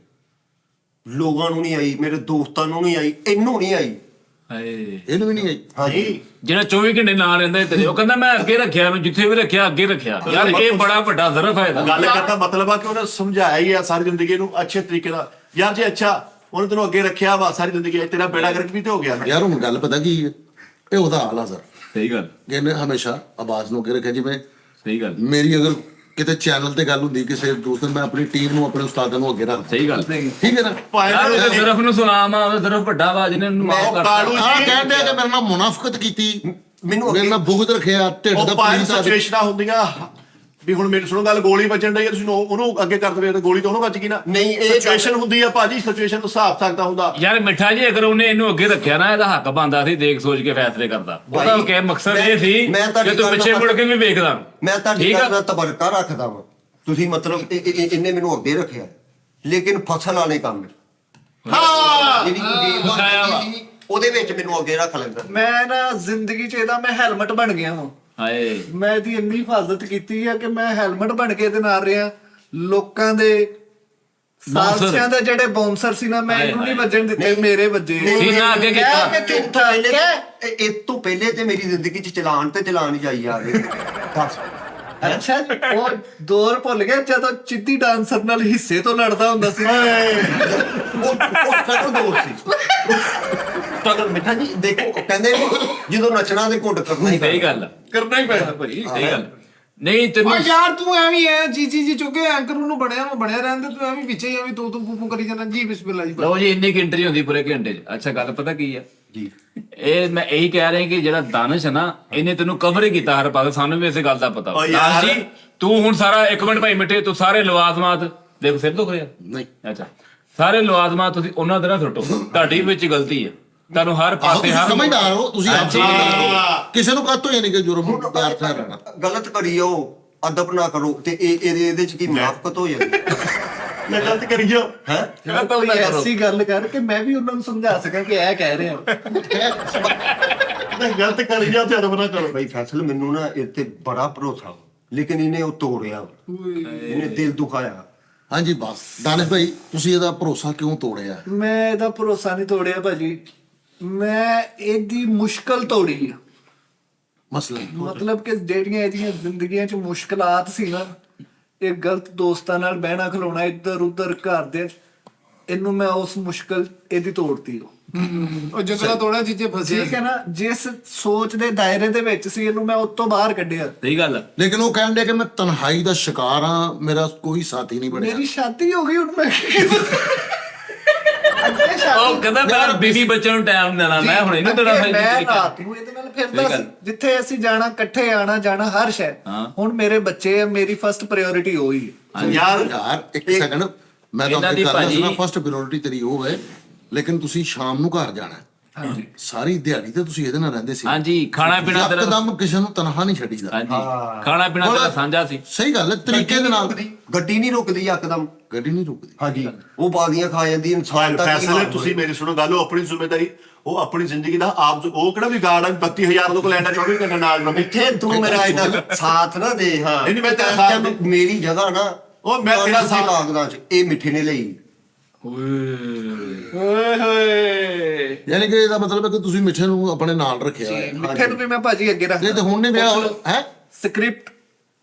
ਲੋਕਾਂ ਨੂੰ ਨਹੀਂ ਆਈ, ਮੇਰੇ ਦੋਸਤਾਂ ਨੂੰ ਨਹੀਂ ਆਈ, ਇਹਨੂੰ ਨਹੀਂ ਆਈ। ਹਾਏ ਇਹਨੂੰ ਵੀ ਨਹੀਂ ਆਈ। ਹਾਂਜੀ ਜਿਹੜਾ 24 ਘੰਟੇ ਨਾਲ ਰਹਿੰਦਾ ਹੈ ਤੇਰੇ, ਉਹ ਕਹਿੰਦਾ ਮੈਂ ਅੱਗੇ ਰੱਖਿਆ, ਇਹਨੂੰ ਜਿੱਥੇ ਵੀ ਰੱਖਿਆ ਅੱਗੇ ਰੱਖਿਆ। ਯਾਰ ਇਹ ਬੜਾ ਵੱਡਾ ਜ਼ਰਫ ਹੈ ਇਹਦਾ। ਗੱਲ ਕਰਨ ਦਾ ਮਤਲਬ ਆ ਕਿ ਉਹਨੇ ਸਮਝਾਇਆ ਹੀ ਆ ਸਾਰੀ ਜ਼ਿੰਦਗੀ ਨੂੰ ਅੱਛੇ ਤਰੀਕੇ ਨਾਲ। ਯਾਰ ਜੇ ਅੱਛਾ ਉਹਨੇ ਤੈਨੂੰ ਅੱਗੇ ਰੱਖਿਆ ਵਾ ਸਾਰੀ ਜ਼ਿੰਦਗੀ, ਤੇਰਾ ਬੇੜਾ ਗਰਕ ਵੀ ਤੇ ਹੋ ਗਿਆ ਨਾ। ਯਾਰ ਹੁਣ ਗੱਲ ਪਤਾ ਕੀ ਹੈ, ਇਹ ਉਹਦਾ ਹਾਲ ਆ ਸਰ ਸਹੀ ਗੱਲ, ਕਿ ਇਹਨੇ ਹਮੇਸ਼ਾ ਆਵਾਜ਼ ਨੂੰ ਅੱਗੇ ਰੱਖਿਆ। ਜਿਵੇਂ ਸਹੀ ਗੱਲ, ਮੇਰੀ ਅਗਰ ਕਿਤੇ ਚੈਨਲ ਤੇ ਗੱਲ ਹੁੰਦੀ ਕਿਸੇ ਦੂਸਰੇ, ਮੈਂ ਆਪਣੀ ਟੀਮ ਨੂੰ ਆਪਣੇ ਉਸਤਾਦਾਂ ਨੂੰ ਅੱਗੇ ਰੱਖਦਾ। ਸਹੀ ਗੱਲ। ਠੀਕ ਹੈ ਨਾ? ਯਾਰ ਉਹਦੇ ਜ਼ਰਫ ਨੂੰ ਸੁਨਾਮ ਆ, ਉਹਦਾ ਜ਼ਰਫ ਵੱਡਾ ਵਾ ਜਿਹਨੇ ਉਹਨੂੰ ਮਾਫ ਕਰਤਾ। ਕਾਲੂ ਆਹ ਜੀ ਕਹਿੰਦੇ ਆ ਕਿ ਮੇਰੇ ਨਾਲ ਮੁਨਾਫਕਤ ਕੀਤੀ, ਮੈਨੂੰ ਮੇਰੇ ਨਾਲ ਬੁਗਤ ਰੱਖਿਆ, ਢਿੱਡ ਦਾ ਉਹ ਪਾਇਨ ਪਲੀਤ ਆ। ਸਿਚੁਏਸ਼ਨਾਂ ਹੁੰਦੀਆਂ ਵੀ ਹੁਣ ਮੇਰੀ ਸੁਣੋ ਗੱਲ, ਗੋਲੀ ਵੱਜਣ ਡਈ ਆ, ਤੁਸੀਂ ਉਹਨੂੰ ਅੱਗੇ ਕਰ ਦਵੇ ਤੇ ਗੋਲੀ ਤਾਂ ਉਹਨੂੰ ਵੱਜ ਗਈ ਨਾ। ਨਹੀਂ, ਇਹ ਸਿਚੁਏਸ਼ਨ ਹੁੰਦੀ ਆ ਭਾਜੀ, ਸਿਚੁਏਸ਼ਨ ਤੋਂ ਹਿਸਾਬ ਸਕਦਾ ਹੁੰਦਾ। ਯਾਰ ਮਿੱਠਾ ਜੀ, ਅਗਰ ਉਹਨੇ ਇਹਨੂੰ ਅੱਗੇ ਰੱਖਿਆ ਨਾ, ਇਹਦਾ ਹੱਕ ਬਣਦਾ ਸੀ ਦੇਖ ਸੋਚ ਕੇ ਫੈਸਲੇ ਕਰਦਾ। ਉਹਦਾ ਕਿ ਮਕਸਦ ਇਹ ਸੀ ਮੈਂ ਤੁਹਾਡੀ ਕਿ ਤੂੰ ਗੱਲ ਪਿੱਛੇ ਨਾਲ- ਮੁੜ ਕੇ ਵੀ ਵੇਖਦਾ। ਮੈਂ ਤੁਹਾਡੀ ਠੀਕ ਆ? ਗੱਲ ਨਾਲ ਤਬਰਕਾ ਰੱਖਦਾ ਵਾਂ, ਤੁਸੀਂ ਮਤਲਬ ਇਹਨੇ ਮੈਨੂੰ ਅੱਗੇ ਰੱਖਿਆ, ਲੇਕਿਨ ਫਸਲ ਵਾਲੇ ਕੰਮ ਹਾਂ ਜਿਹੜੀ ਫਸਾਇਆ ਵਾ। ਸੀ, ਉਹਦੇ ਵਿੱਚ ਮੈਨੂੰ ਅੱਗੇ ਰੱਖ ਲੈਂਦਾ। ਮੈਂ ਨਾ ਜ਼ਿੰਦਗੀ 'ਚ ਇਹਦਾ ਮੈਂ ਹੈਲਮਟ ਬਣ ਗਿਆ ਹਾਂ। ਹਾਏ ਮੈਂ ਇਹਦੀ ਇੰਨੀ ਹਿਫਾਜ਼ਤ ਕੀਤੀ ਆ ਕਿ ਮੈਂ ਹੈਲਮਟ ਬਣ ਕੇ ਇਹਦੇ ਨਾਲ ਰਿਹਾ। ਲੋਕਾਂ ਦੇ ਸਾਲਸਿਆਂ ਦੇ ਜਿਹੜੇ ਬੌਂਸਰ ਸੀ ਨਾ, ਮੈਂ ਇਹਨੂੰ ਨਹੀਂ ਵੱਜਣ ਦਿੱਤੇ, ਮੇਰੇ ਵੱਜੇ। ਸੀਨਾ ਅੱਗੇ ਕਹਿ ਕੀਤਾ। ਕੇ ਝੂਠਾ ਕਹਿ। ਇਹ ਤੋਂ ਪਹਿਲੇ ਤੇ ਮੇਰੀ ਜ਼ਿੰਦਗੀ 'ਚ ਚਲਾਨ ਹੀ ਜਾਈ ਆ ਰਹੇ। ਬਸ। ਅੱਛਾ ਜੀ, ਉਹ ਦੌਰ ਭੁੱਲ ਗਿਆ ਜਦੋਂ ਚਿੱਟੀ ਡਾਂਸਰ ਨਾਲ ਹਿੱਸੇ ਤੋਂ ਲੜਦਾ ਹੁੰਦਾ ਸੀ। ਉਹ ਸਾਡਾ ਦੋਸਤ ਸੀ। ਤਾਂ ਮਿੱਠਾ ਜੀ ਦੇਖੋ, ਉਹ ਕਹਿੰਦੇ ਵੀ ਜਦੋਂ ਨੱਚਣਾ ਤੇ ਘੁੱਟ ਕਰਨਾ ਹੀ ਸਹੀ ਗੱਲ ਆ। ਕਰਨਾ ਹੀ ਪੈਣਾ ਭਾਈ। ਸਹੀ ਗੱਲ। ਨਹੀਂ ਤੈਨੂੰ ਆ ਯਾਰ ਤੂੰ ਐਵੇਂ ਐ ਜੀ ਚੁੱਕੇ ਐਂਕਰ ਨੂੰ ਬਣਿਆ ਰਹਿੰਦੇ, ਤੂੰ ਐਵੇਂ ਪਿੱਛੇ ਹੀ ਐਵੇਂ ਤੂੰ ਫੂ ਕਰੀ ਜਾਂਦਾ। ਜੀ ਬਿਸਮਿਲ੍ਲਾ ਜੀ। ਲਓ ਜੀ, ਇੰਨੀ ਕੁ ਇੰਟਰੀ ਹੁੰਦੀ ਪੂਰੇ ਘੰਟੇ 'ਚ। ਅੱਛਾ ਗੱਲ ਪਤਾ ਕੀ ਆ ਜੀ। ਇਹ ਮੈਂ ਇਹੀ ਕਹਿ ਰਿਹਾ ਕਿ ਜਿਹੜਾ ਦਾਨਿਸ਼ ਹੈ ਨਾ, ਇਹਨੇ ਤੈਨੂੰ ਕਵਰ ਹੀ ਕੀਤਾ ਹਰ ਪਾਸੇ। ਸਾਨੂੰ ਵੀ ਇਸੇ ਗੱਲ ਦਾ ਪਤਾ। ਓ ਯਾਰ। ਦਾਨਿਸ਼ ਜੀ, ਤੂੰ ਹੁਣ ਸਾਰਾ ਇੱਕ ਮਿੰਟ ਭਾਈ ਮਿੱਠੇ, ਤੂੰ ਸਾਰੇ ਲਵਾਜ਼ਮਾਤ ਦੇਖੋ, ਸਿਰ ਦੁਖ ਰਿਹਾ। ਨਹੀਂ ਅੱਛਾ, ਸਾਰੇ ਲਵਾਜ਼ਮਾਤ ਤੁਸੀਂ ਉਹਨਾਂ ਦੇ ਨਾ ਸੁੱਟੋ, ਤੁਹਾਡੀ ਵਿੱਚ ਗਲਤੀ ਹੈ। ਤੁਹਾਨੂੰ ਹਰ ਆਹੋ, ਪਾਸੇ ਤੁਸੀਂ ਹਰ ਸਮਝਦਾਰ ਹੋ, ਤੁਸੀਂ ਆਪ ਹਾਂਜੀ। ਸਮਝਦਾਰ ਹੋ। ਕਿਸੇ ਨੂੰ ਕਾਹਤੋਂ ਇਹ ਨਹੀਂ ਕਿ ਜੁਰਮਦਾਰ ਠਹਿਰਾਣਾ। ਗਲਤ ਕਰੀਓ, ਅਦਬ ਨਾ ਕਰੋ ਤੇ ਇਹਦੇ 'ਚ ਕੀ ਮੁਨਾਫਕਤ ਹੋ ਜਾਂਦੀ ਮੈਂ ਗਲਤ ਕਰੀ ਜਾ। ਹੈ। ਕੋਈ ਐਸੀ ਗੱਲ ਕਰ ਕਿ ਮੈਂ ਵੀ ਉਹਨਾਂ ਨੂੰ ਸਮਝਾ ਸਕਾਂ ਕਿ ਇਹ ਕਹਿ ਰਹੇ ਆ। ਮੈਂ ਗਲਤ ਕਰੀ ਜਾ ਤੇ ਅਦਬ ਨਾ ਕਰੋ। ਭਾਈ ਫੈਸਲ ਮੈਨੂੰ ਨਾ ਇਹ ਤੇ ਬੜਾ ਭਰੋਸਾ ਵਾ, ਲੇਕਿਨ ਇਹਨੇ ਉਹ ਤੋੜਿਆ, ਇਹਨੇ ਦਿਲ ਦੁਖਾਇਆ। ਹਾਂਜੀ ਬਸ ਦਾਨਿਸ਼ ਭਾਈ, ਤੁਸੀਂ ਇਹਦਾ ਭਰੋਸਾ ਕਿਉਂ ਤੋੜਿਆ? ਮੈਂ ਇਹਦਾ ਭਰੋਸਾ ਨਹੀਂ ਤੋੜਿਆ ਭਾਜੀ, ਮੈਂ ਇਹਦੀ ਮੁਸ਼ਕਲ ਤੋੜੀ ਆ। ਮਸਲਾ ਮਤਲਬ ਕਿ ਜਿਹੜੀਆਂ ਇਹਦੀਆਂ ਜ਼ਿੰਦਗੀਆਂ 'ਚ ਮੁਸ਼ਕਲਾਤ ਸੀ ਨਾ, ਇਹ ਗਲਤ ਦੋਸਤਾਂ ਨਾਲ ਬਹਿਣਾ ਖਲੋਣਾ ਇੱਧਰ ਉੱਧਰ ਘਰ ਦੇ, ਇਹਨੂੰ ਮੈਂ ਉਸ ਮੁਸ਼ਕਲ ਇਹਦੀ ਤੋੜਤੀ। ਉਹ ਜਗਲਾ ਤੋੜਾ ਜਿੱਥੇ ਫਸੇ। ਠੀਕ ਹੈ ਨਾ, ਜਿਸ ਸੋਚ ਦੇ ਦਾਇਰੇ ਦੇ ਵਿੱਚ ਸੀ ਇਹਨੂੰ ਮੈਂ ਉਸ ਤੋਂ ਬਾਹਰ ਕੱਢਿਆ। ਸਹੀ ਗੱਲ ਆ। ਲੇਕਿਨ ਉਹ ਕਹਿੰਦੇ ਕਿ ਮੈਂ ਤਨਹਾਈ ਦਾ ਸ਼ਿਕਾਰ ਹਾਂ, ਮੇਰਾ ਕੋਈ ਸਾਥੀ ਨਹੀਂ ਬਣਿਆ। ਮੇਰੀ ਸ਼ਾਦੀ ਹੋ ਗਈ, ਹੁਣ ਮੈਂ ਅੱਗੇ ਸ਼ਾਦੀ ਉਹ ਕਹਿੰਦਾ ਮੈਂ ਬੀਬੀ ਬੱਚਿਆਂ ਨੂੰ ਟਾਈਮ ਦੇਣਾ, ਮੈਂ ਹੁਣ ਇਹਨੂੰ ਦੇਣਾ। ਅੱਗੇ ਮੈਂ ਰਾਤ ਨੂੰ ਇਹਦੇ ਨਾਲ ਫਿਰਦਾ ਸੀ, ਜਿੱਥੇ ਅਸੀਂ ਜਾਣਾ ਇਕੱਠੇ ਆਣਾ ਜਾਣਾ ਹਰ ਸ਼ਹਿਰ। ਹਾਂ। ਹੁਣ ਮੇਰੇ ਬੱਚੇ ਆ, ਮੇਰੀ ਫਸਟ ਪ੍ਰਾਇੋਰਟੀ ਹੋਈ ਹੈ। ਯਾਰ ਯਾਰ ਇੱਕ ਸੈਕਿੰਡ, ਮੈਂ ਇਹਨਾਂ ਤੁਹਾਨੂੰ ਦੀ ਕਰਨਾ ਭਾਜੀ- ਸੁਣਾ, ਫਸਟ ਪ੍ਰਾਇੋਰਟੀ ਤੇਰੀ ਉਹ ਹੈ, ਲੇਕਿਨ ਤੁਸੀਂ ਸ਼ਾਮ ਨੂੰ ਘਰ ਜਾਣਾ। ਹਾਂਜੀ। ਸਾਰੀ ਦਿਹਾੜੀ ਤੇ ਤੁਸੀਂ ਇਹਦੇ ਨਾਲ ਰਹਿੰਦੇ ਸੀ। ਹਾਂਜੀ, ਖਾਣਾ ਪੀਣਾ ਤੇਰਾ ਇੱਕਦਮ ਕਿਸੇ ਨੂੰ ਤਨਹਾ ਨਹੀਂ ਛੱਡੀਦਾ। ਹਾਂਜੀ, ਖਾਣਾ ਪੀਣਾ ਤੇਰਾ ਸਾਂਝਾ ਸੀ। ਸਹੀ ਗੱਲ ਹੈ, ਤਰੀਕੇ ਦੇ ਨਾਲ। ਗੱਡੀ ਨਹੀਂ ਰੁਕਦੀ ਯਕਦਮ। ਗੱਡੀ ਨਹੀਂ ਰੁਕਦੀ। ਹਾਂਜੀ, ਉਹ ਬਾਦੀਆਂ ਖਾ ਜਾਂਦੀ ਇਨਸਾਨ ਦਾ। ਫੈਸਲੇ ਤੁਸੀਂ ਮੇਰੀ ਸੁਣੋ ਗੱਲ, ਉਹ ਆਪਣੀ ਜ਼ਿੰਮੇਵਾਰੀ, ਉਹ ਆਪਣੀ ਜ਼ਿੰਦਗੀ ਦਾ ਆਪ, ਉਹ ਕਿਹੜਾ ਵੀ ਗਾਰਡ 32,000 ਦੇ ਕੋਲ ਲੈਂਦਾ 24 ਘੰਟੇ ਨਾਲ ਇੱਥੇ ਤੂੰ ਮੇਰਾ ਇੰਨਾ ਸਾਥ ਨਾ ਦੇ। ਹਾਂ, ਨਹੀਂ, ਮੈਂ ਤੇਰਾ ਸਾਥ ਦੇ। ਮੇਰੀ ਜਗ੍ਹਾ ਨਾ ਉਹ ਮੈਂ ਤੇਰਾ ਸਾਥ- ਲਾਗਦਾ ਚ ਇਹ ਮਿੱਠੇ ਨੇ ਲਈ। ਓਏ ਹੋਏ। ਯਾਨੀ ਕਿ ਇਹਦਾ ਮਤਲਬ ਹੈ ਕਿ ਤੁਸੀਂ ਮਿੱਠੇ ਨੂੰ ਆਪਣੇ ਨਾਲ ਰੱਖਿਆ ਹੈ। ਮਿੱਠੇ ਨੂੰ ਵੀ ਮੈਂ ਭਾਜੀ ਅੱਗੇ ਰੱਖਦਾ। ਨਹੀਂ ਤੇ ਹੁਣ ਨਹੀਂ ਵਿਆਹ ਹੋਇਆ ਹੈ। ਸਕ੍ਰਿਪਟ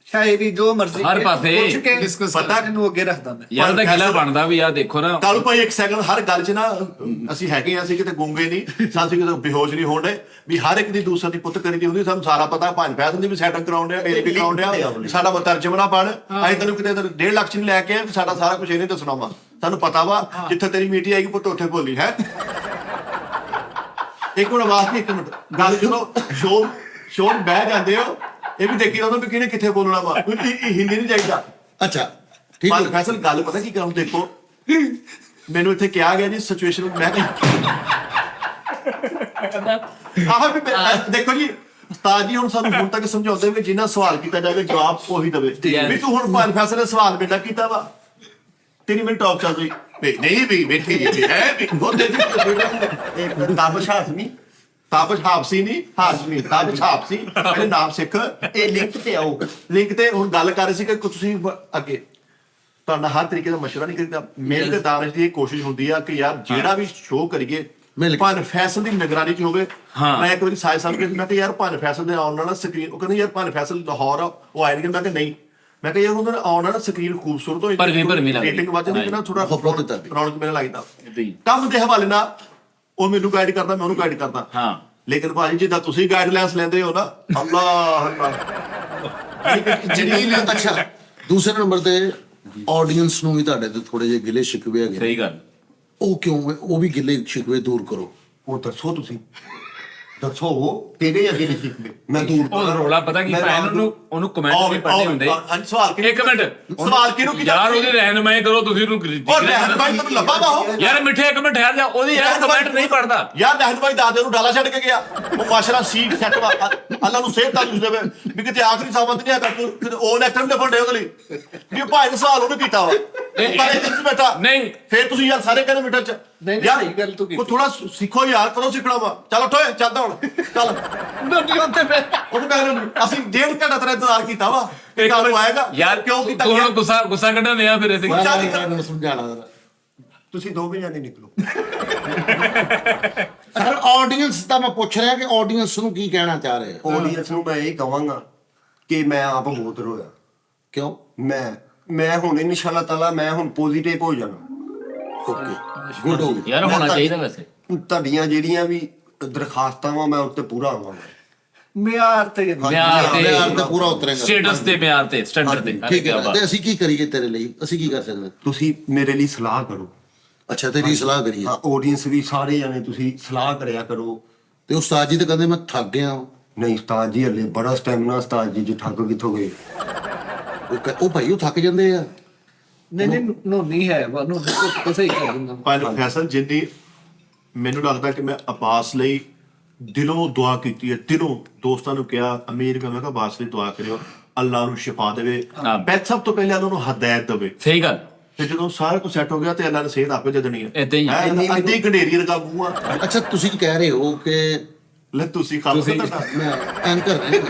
ਸ਼ਾਇਰੀ ਜੋ ਮਰਜ਼ੀ ਹਰ ਪਾਸੇ ਪੁੱਛ ਕੇ discuss ਪਤਾ ਨੂੰ ਅੱਗੇ ਰੱਖਦਾ ਮੈਂ। ਯਾਰ ਤਾਂ ਗਿਲਾ ਬਣਦਾ ਵੀ ਆ ਦੇਖੋ ਨਾ। ਕਾਲੂ ਭਾਈ ਇੱਕ ਸੈਕਿੰਡ, ਹਰ ਗੱਲ 'ਚ ਨਾ ਅਸੀਂ ਹੈਗੇ ਆ, ਅਸੀਂ ਕਿਤੇ ਗੂੰਗੇ ਨਹੀਂ, ਸਾਨੂੰ ਕਿਤੇ ਬੇਹੋਸ਼ ਨਹੀਂ ਹੋਣ ਡੇ ਵੀ ਹਰ ਇੱਕ ਦੀ ਦੂਸਰੇ ਦੀ ਪੁੱਤ ਕਰੀ ਦੀ ਹੁੰਦੀ। ਸਾਨੂੰ ਸਾਰਾ ਪਤਾ, ਪੰਜ ਫੈਸਲ ਦੀ ਵੀ ਸੈਟਿੰਗ ਕਰਾਉਣ ਡਿਆ, ਇਹ ਵੀ ਕਰਾਉਣ ਡਿਆ, ਸਾਡਾ ਤਰਜਮਾ ਨਾ ਪੜ। ਅਸੀਂ ਤੈਨੂੰ ਕਿਤੇ 1.5 ਲੱਖ 'ਚ ਨਹੀਂ ਲੈ ਕੇ ਆਏ, ਸਾਡਾ ਸਾਰਾ ਕੁਝ ਇਹਨੇ ਦੱਸਣਾ ਵਾ। ਸਾਨੂੰ ਪਤਾ ਵਾ ਜਿੱਥੇ ਤੇਰੀ ਮੀਟੀ ਆਏਗੀ ਪੁੱਤ ਉੱਥੇ ਬੋਲੀ ਹੈ। ਇੱਕ ਮਿੰਟ ਵਾਸਤੇ, ਇੱਕ ਮਿੰਟ ਗੱਲ ਸੁਣੋ। ਸ਼ੋਰ ਬਹਿ ਜਾਂਦੇ ਹੋ, ਇਹ ਵੀ ਦੇਖੀ ਜਾਂਦਾ ਵੀ ਕਿਹਨੇ ਕਿੱਥੇ ਬੋਲਣਾ ਵਾ। ਇਹ ਹਿੰਦੀ ਨਹੀਂ ਚਾਹੀਦਾ। ਅੱਛਾ ਠੀਕ ਪਰ ਹੈ। ਫੈਸਲ ਗੱਲ ਪਤਾ ਕੀ ਕਰਾਂ, ਦੇਖੋ ਮੈਨੂੰ ਇੱਥੇ ਕਿਹਾ ਗਿਆ ਜੀ ਸਿਚੁਏਸ਼ਨ, ਮੈਂ ਆਹ ਵੀ ਦੇਖੋ ਜੀ ਉਸਤਾਦ ਜੀ ਹੁਣ ਸਾਨੂੰ ਹੁਣ ਤੱਕ ਸਮਝਾਉਂਦੇ ਵੀ ਜਿੰਨਾ ਸਵਾਲ ਕੀਤਾ ਜਾਵੇ ਜਵਾਬ ਉਹੀ ਦੇਵੇ। ਵੀ ਤੂੰ ਹੁਣ ਪੰਜ ਫੈਸਲੇ ਸਵਾਲ ਬੇਟਾ ਕੀਤਾ ਵਾ, ਤੇਰੀ ਮੈਨੂੰ ਟੌਕ ਚੱਲ ਰਹੀ ਨਹੀਂ ਵੀ ਬੈਠੀ ਜੀ ਹੈ ਵੀ ਉਹਦੇ ਇਹ ਤਾਬਸ਼ ਹਾਜ਼ਮੀ, ਤਾਬਸ਼ ਹਾਫਸੀ ਨਹੀਂ, ਹਾਜ਼ਮੀ ਤਾਬਸ਼ ਹਾਫਸੀ, ਇਹਦੇ ਨਾਮ ਸਿੱਖ। ਇਹ ਲਿੰਕ ਤੇ ਆਓ। ਲਿੰਕ ਤੇ ਹੁਣ ਗੱਲ ਕਰ ਰਹੇ ਸੀ ਕਿ ਤੁਸੀਂ ਅੱਗੇ ਤੁਹਾਡਾ ਹਰ ਤਰੀਕੇ ਦਾ ਮਸ਼ਵਰਾ ਨਹੀਂ ਕਰੀਦਾ। ਮੇਰੇ ਤੇ ਦਾਨਿਸ਼ ਦੀ ਇਹ ਕੋਸ਼ਿਸ਼ ਹੁੰਦੀ ਆ ਕਿ ਯਾਰ ਜਿਹੜਾ ਵੀ ਸ਼ੋਅ ਕਰੀਏ ਪੰਜ ਫੈਸਲ ਦੀ ਨਿਗਰਾਨੀ 'ਚ ਹੋਵੇ। ਮੈਂ ਇੱਕ ਵਾਰੀ ਸਾਇ ਸਾਹਿਬ ਕੇ ਮੈਂ ਕਿਹਾ ਯਾਰ ਪੰਜ ਫੈਸਲ ਦੇ ਆਉਣ ਨਾਲ ਸਕਰੀਨ, ਉਹ ਕਹਿੰਦੇ ਯਾਰ ਪੰਜ ਫੈਸਲ ਲਾਹੌਰ ਆ, ਉਹ ਆਏ ਨਹੀਂ। ਮੈਂ ਕਿਹਾ ਨਹੀਂ, ਮੈਂ ਕਿਹਾ ਯਾਰ ਉਹਨਾਂ ਦੇ ਆਉਣ ਨਾਲ ਸਕਰੀਨ ਖੂਬਸੂਰਤ ਹੋ ਜਾਂਦੀ, ਰੇਟਿੰਗ ਵੱਧ ਜਾਂਦੀ, ਨਾ ਥੋੜਾ ਰੌਣਕ ਮੇਰਾ ਲੱਗਦਾ। ਕੰਮ ਦੇ ਹਵਾਲੇ ਨਾਲ ਉਹ ਮੈਨੂੰ ਗਾਈਡ ਕਰਦਾ, ਮੈਂ ਉਹਨੂੰ ਗਾਈਡ ਕਰਦਾ। ਹਾਂ, ਲੇਕਿਨ ਭਾਜੀ ਜਿੱਦਾਂ ਤੁਸੀਂ ਗਾਈਡਲਾਈਨਸ ਲੈਂਦੇ ਹੋ ਨਾ, ਅੱਲਾਹ ਅੱਛਾ, ਦੂਸਰੇ ਨੰਬਰ ਤੇ ਆਡੀਅנס ਨੂੰ ਵੀ ਤੁਹਾਡੇ ਤੇ ਥੋੜੇ ਜਿਹੇ ਗਿਲੇ ਸ਼ਿਕਵੇ ਹੈਗੇ। ਸਹੀ ਗੱਲ। ਉਹ ਕਿਉਂ ਹੈ? ਉਹ ਵੀ ਗਿਲੇ ਸ਼ਿਕਵੇ ਦੂਰ ਕਰੋ। ਉਹ ਦੱਸੋ ਤੁਸੀਂ। ਦੱਸੋ ਤੇਰੇ ਅੱਗੇ ਨਹੀਂ ਸਿੱਖਦੇ ਮੈਂ ਦੂਰ ਉਹ ਰੋਲਾ ਪਤਾ ਕੀ ਮੈਂ ਭੈਣ ਉਹਨੂੰ ਕਮੈਂਟ ਵੀ ਪੜ੍ਹਨੇ ਹੁੰਦੇ ਹਾਂਜੀ ਸਵਾਲ ਕਿਹਨੂੰ ਇੱਕ ਮਿੰਟ ਸਵਾਲ ਕਿਹਨੂੰ ਕੀਤਾ ਯਾਰ ਉਹਦੀ ਰਹਿਨਮਾਈ ਕਰੋ ਤੁਸੀਂ ਉਹਨੂੰ ਉਹ ਰਹਿਨਮਾਈ ਤਾਂ ਲੱਭਾ ਵਾ ਉਹ ਯਾਰ ਮਿੱਠੇ ਇੱਕ ਮਿੰਟ ਠਹਿਰ ਜਾ ਉਹਦੀ ਯਾਰ ਕਮੈਂਟ ਨਹੀਂ ਪੜਦਾ ਯਾਰ ਰਹਿਨਮਾਈ ਦਾਦੇ ਨੂੰ ਡਾਲਾ ਛੱਡ ਕੇ ਗਿਆ ਉਹ ਮਾਸ਼ਾਅੱਲਾ ਸੀਟ ਸੈੱਟ ਵਾ ਅੱਲਾ ਨੂੰ ਸਿਹਤ ਤਾਂ ਦੇਵੇ ਵੀ ਕਿਤੇ ਆਖਰੀ ਸਾਬਤ ਨਹੀਂ ਆ ਕਰ ਤੂੰ ਉਹ ਐਕਟਰ ਦੇ ਫੰਡੇ ਉਹਦੇ ਲਈ ਵੀ ਭਾਈ ਨੇ ਸਵਾਲ ਉਹਨੇ ਕੀਤਾ ਵਾ ਪਰ ਇਹ ਬੇਟਾ ਨਹੀਂ ਫੇਰ ਤੁਸੀਂ ਯਾਰ ਸਾਰੇ ਕਹਿੰਦੇ ਮਿੰਟਾਂ ਚ ਨਹੀਂ, ਯਾਰ ਸਹੀ ਗੱਲ ਤੂੰ ਕੀਤੀ। ਉਹ ਥੋੜਾ ਸਿੱਖੋ ਯਾਰ ਕਦੋਂ ਸਿੱਖਣਾ ਵਾ ਚੱਲ ਉੱਠ ਓਏ ਚੱਲਦਾ ਹੁਣ ਚੱਲ ਨਹੀਂ ਉੱਤੇ ਮੈਂ ਉਹ ਕਹਿੰਦੇ ਅਸੀਂ 1.5 ਘੰਟਾ ਤੇਰਾ ਇੰਤਜ਼ਾਰ ਕੀਤਾ ਵਾ ਇਹ ਕੱਲ ਆਏਗਾ ਯਾਰ ਕਿਉਂ ਕੀਤਾ ਤੂੰ ਗਿਆ? ਹੁਣ ਗੁੱਸਾ ਕੱਢਣ ਆ ਫਿਰ ਅਸੀਂ ਮੈਨੂੰ ਸਮਝਾਣਾ ਜ਼ਰਾ। ਤੁਸੀਂ ਦੋਵੇਂ ਜਾਣੇ ਨਿਕਲੋ ਸਰ ਆਡੀਅנס ਤਾਂ ਮੈਂ ਪੁੱਛ ਰਿਹਾ ਕਿ ਆਡੀਅנס ਨੂੰ ਕੀ ਕਹਿਣਾ ਚਾਹ ਰਹੇ ਆ ਆਡੀਅנס ਨੂੰ ਮੈਂ ਇਹ ਕਹਾਂਗਾ ਕਿ ਮੈਂ ਆਪ ਬਹੁਤ ਰੋਇਆ ਕਿਉਂ ਮੈਂ ਹੁਣ ਇਨਸ਼ਾਅੱਲਾ ਤਾਲਾ ਮੈਂ ਹੁਣ ਪੋਜ਼ਿਟਿਵ ਹੋ ਜਾਣਾ ਓਕੇ ਗੁੱਡ ਹੋ ਗਿਆ ਯਾਰ ਹੋਣਾ ਚਾਹੀਦਾ ਵੈਸੇ ਤੁਹਾਡੀਆਂ ਜਿਹੜੀਆਂ ਵੀ ਦਰਖਾਸਤਾਂ ਵਾ ਮੈਂ ਉੱਤੇ ਪੂਰਾ ਆਵਾਂਗਾ ਮਿਆਰ ਤੇ ਯਾਰ ਤੇ ਪੂਰਾ ਉਤਰੇਗਾ ਸਟੇਟਸ ਤੇ ਮਿਆਰ ਤੇ ਸਟੈਂਡਰਡ ਤੇ ਠੀਕ ਹੈ ਤੇ ਅਸੀਂ ਕੀ ਕਰੀਏ ਤੇਰੇ ਲਈ ਅਸੀਂ ਕੀ ਕਰ ਸਕਦੇ ਤੁਸੀਂ ਮੇਰੇ ਲਈ ਸਲਾਹ ਕਰੋ ਅੱਛਾ ਤੇਰੀ ਸਲਾਹ ਕਰੀਏ ਹਾਂ ਆਡੀਅנס ਵੀ ਸਾਰੇ ਜਾਣੇ ਤੁਸੀਂ ਸਲਾਹ ਕਰਿਆ ਕਰੋ ਤੇ ਉਸਤਾਦ ਜੀ ਤਾਂ ਕਹਿੰਦੇ ਮੈਂ ਥੱਕ ਗਿਆ ਨਹੀਂ ਉਸਤਾਦ ਜੀ ਹਲੇ ਬੜਾ ਸਟੈਮਿਨਾ ਉਸਤਾਦ ਜੀ ਠੱਗ ਕਿੱਥੋਂ ਗਏ ਉਹ ਭਾਈ ਉਹ ਥੱਕ ਜਾਂਦੇ ਆ ਨਹੀਂ ਨਹੀਂ ਹੈ ਉਹਨੂੰ ਸਹੀ ਕਰ ਦਿੰਦਾ ਪਾਇਲਟ ਫੈਸਲ ਜਿੰਨੀ ਮੈਨੂੰ ਲੱਗਦਾ ਕਿ ਮੈਂ ਅਬਾਸ ਲਈ ਦਿਲੋਂ ਦੁਆ ਕੀਤੀ ਹੈ ਦਿਲੋਂ ਦੋਸਤਾਂ ਨੂੰ ਕਿਹਾ ਅਮੀਰ ਮੈਂ ਕਿਹਾ ਅਬਾਸ ਲਈ ਦੁਆ ਕਰਿਓ ਅੱਲਾ ਨੂੰ ਸ਼ਿਫਾ ਦੇਵੇ ਪਹਿਲਾਂ ਸਭ ਤੋਂ ਪਹਿਲਾਂ ਉਹਨਾਂ ਨੂੰ ਹਦਾਇਤ ਦੇਵੇ ਸਹੀ ਗੱਲ ਤੇ ਜਦੋਂ ਸਾਰਾ ਕੁਝ ਸੈੱਟ ਹੋ ਗਿਆ ਤੇ ਅੱਲਾ ਨੇ ਸਿਹਤ ਆਪੇ ਦੇ ਦੇਣੀ ਹੈ ਏਦਾਂ ਹੀ ਆ। ਅੱਧੀ ਘੰਡੇਰੀ ਰਗਾ ਮੂੰਹ ਅੱਛਾ ਤੁਸੀਂ ਕਹਿ ਰਹੇ ਹੋ ਕਿ ਲੈ ਤੁਸੀਂ ਖਾਲੋ ਤੁਹਾਡਾ ਮੈਂ ਐਂਕਰ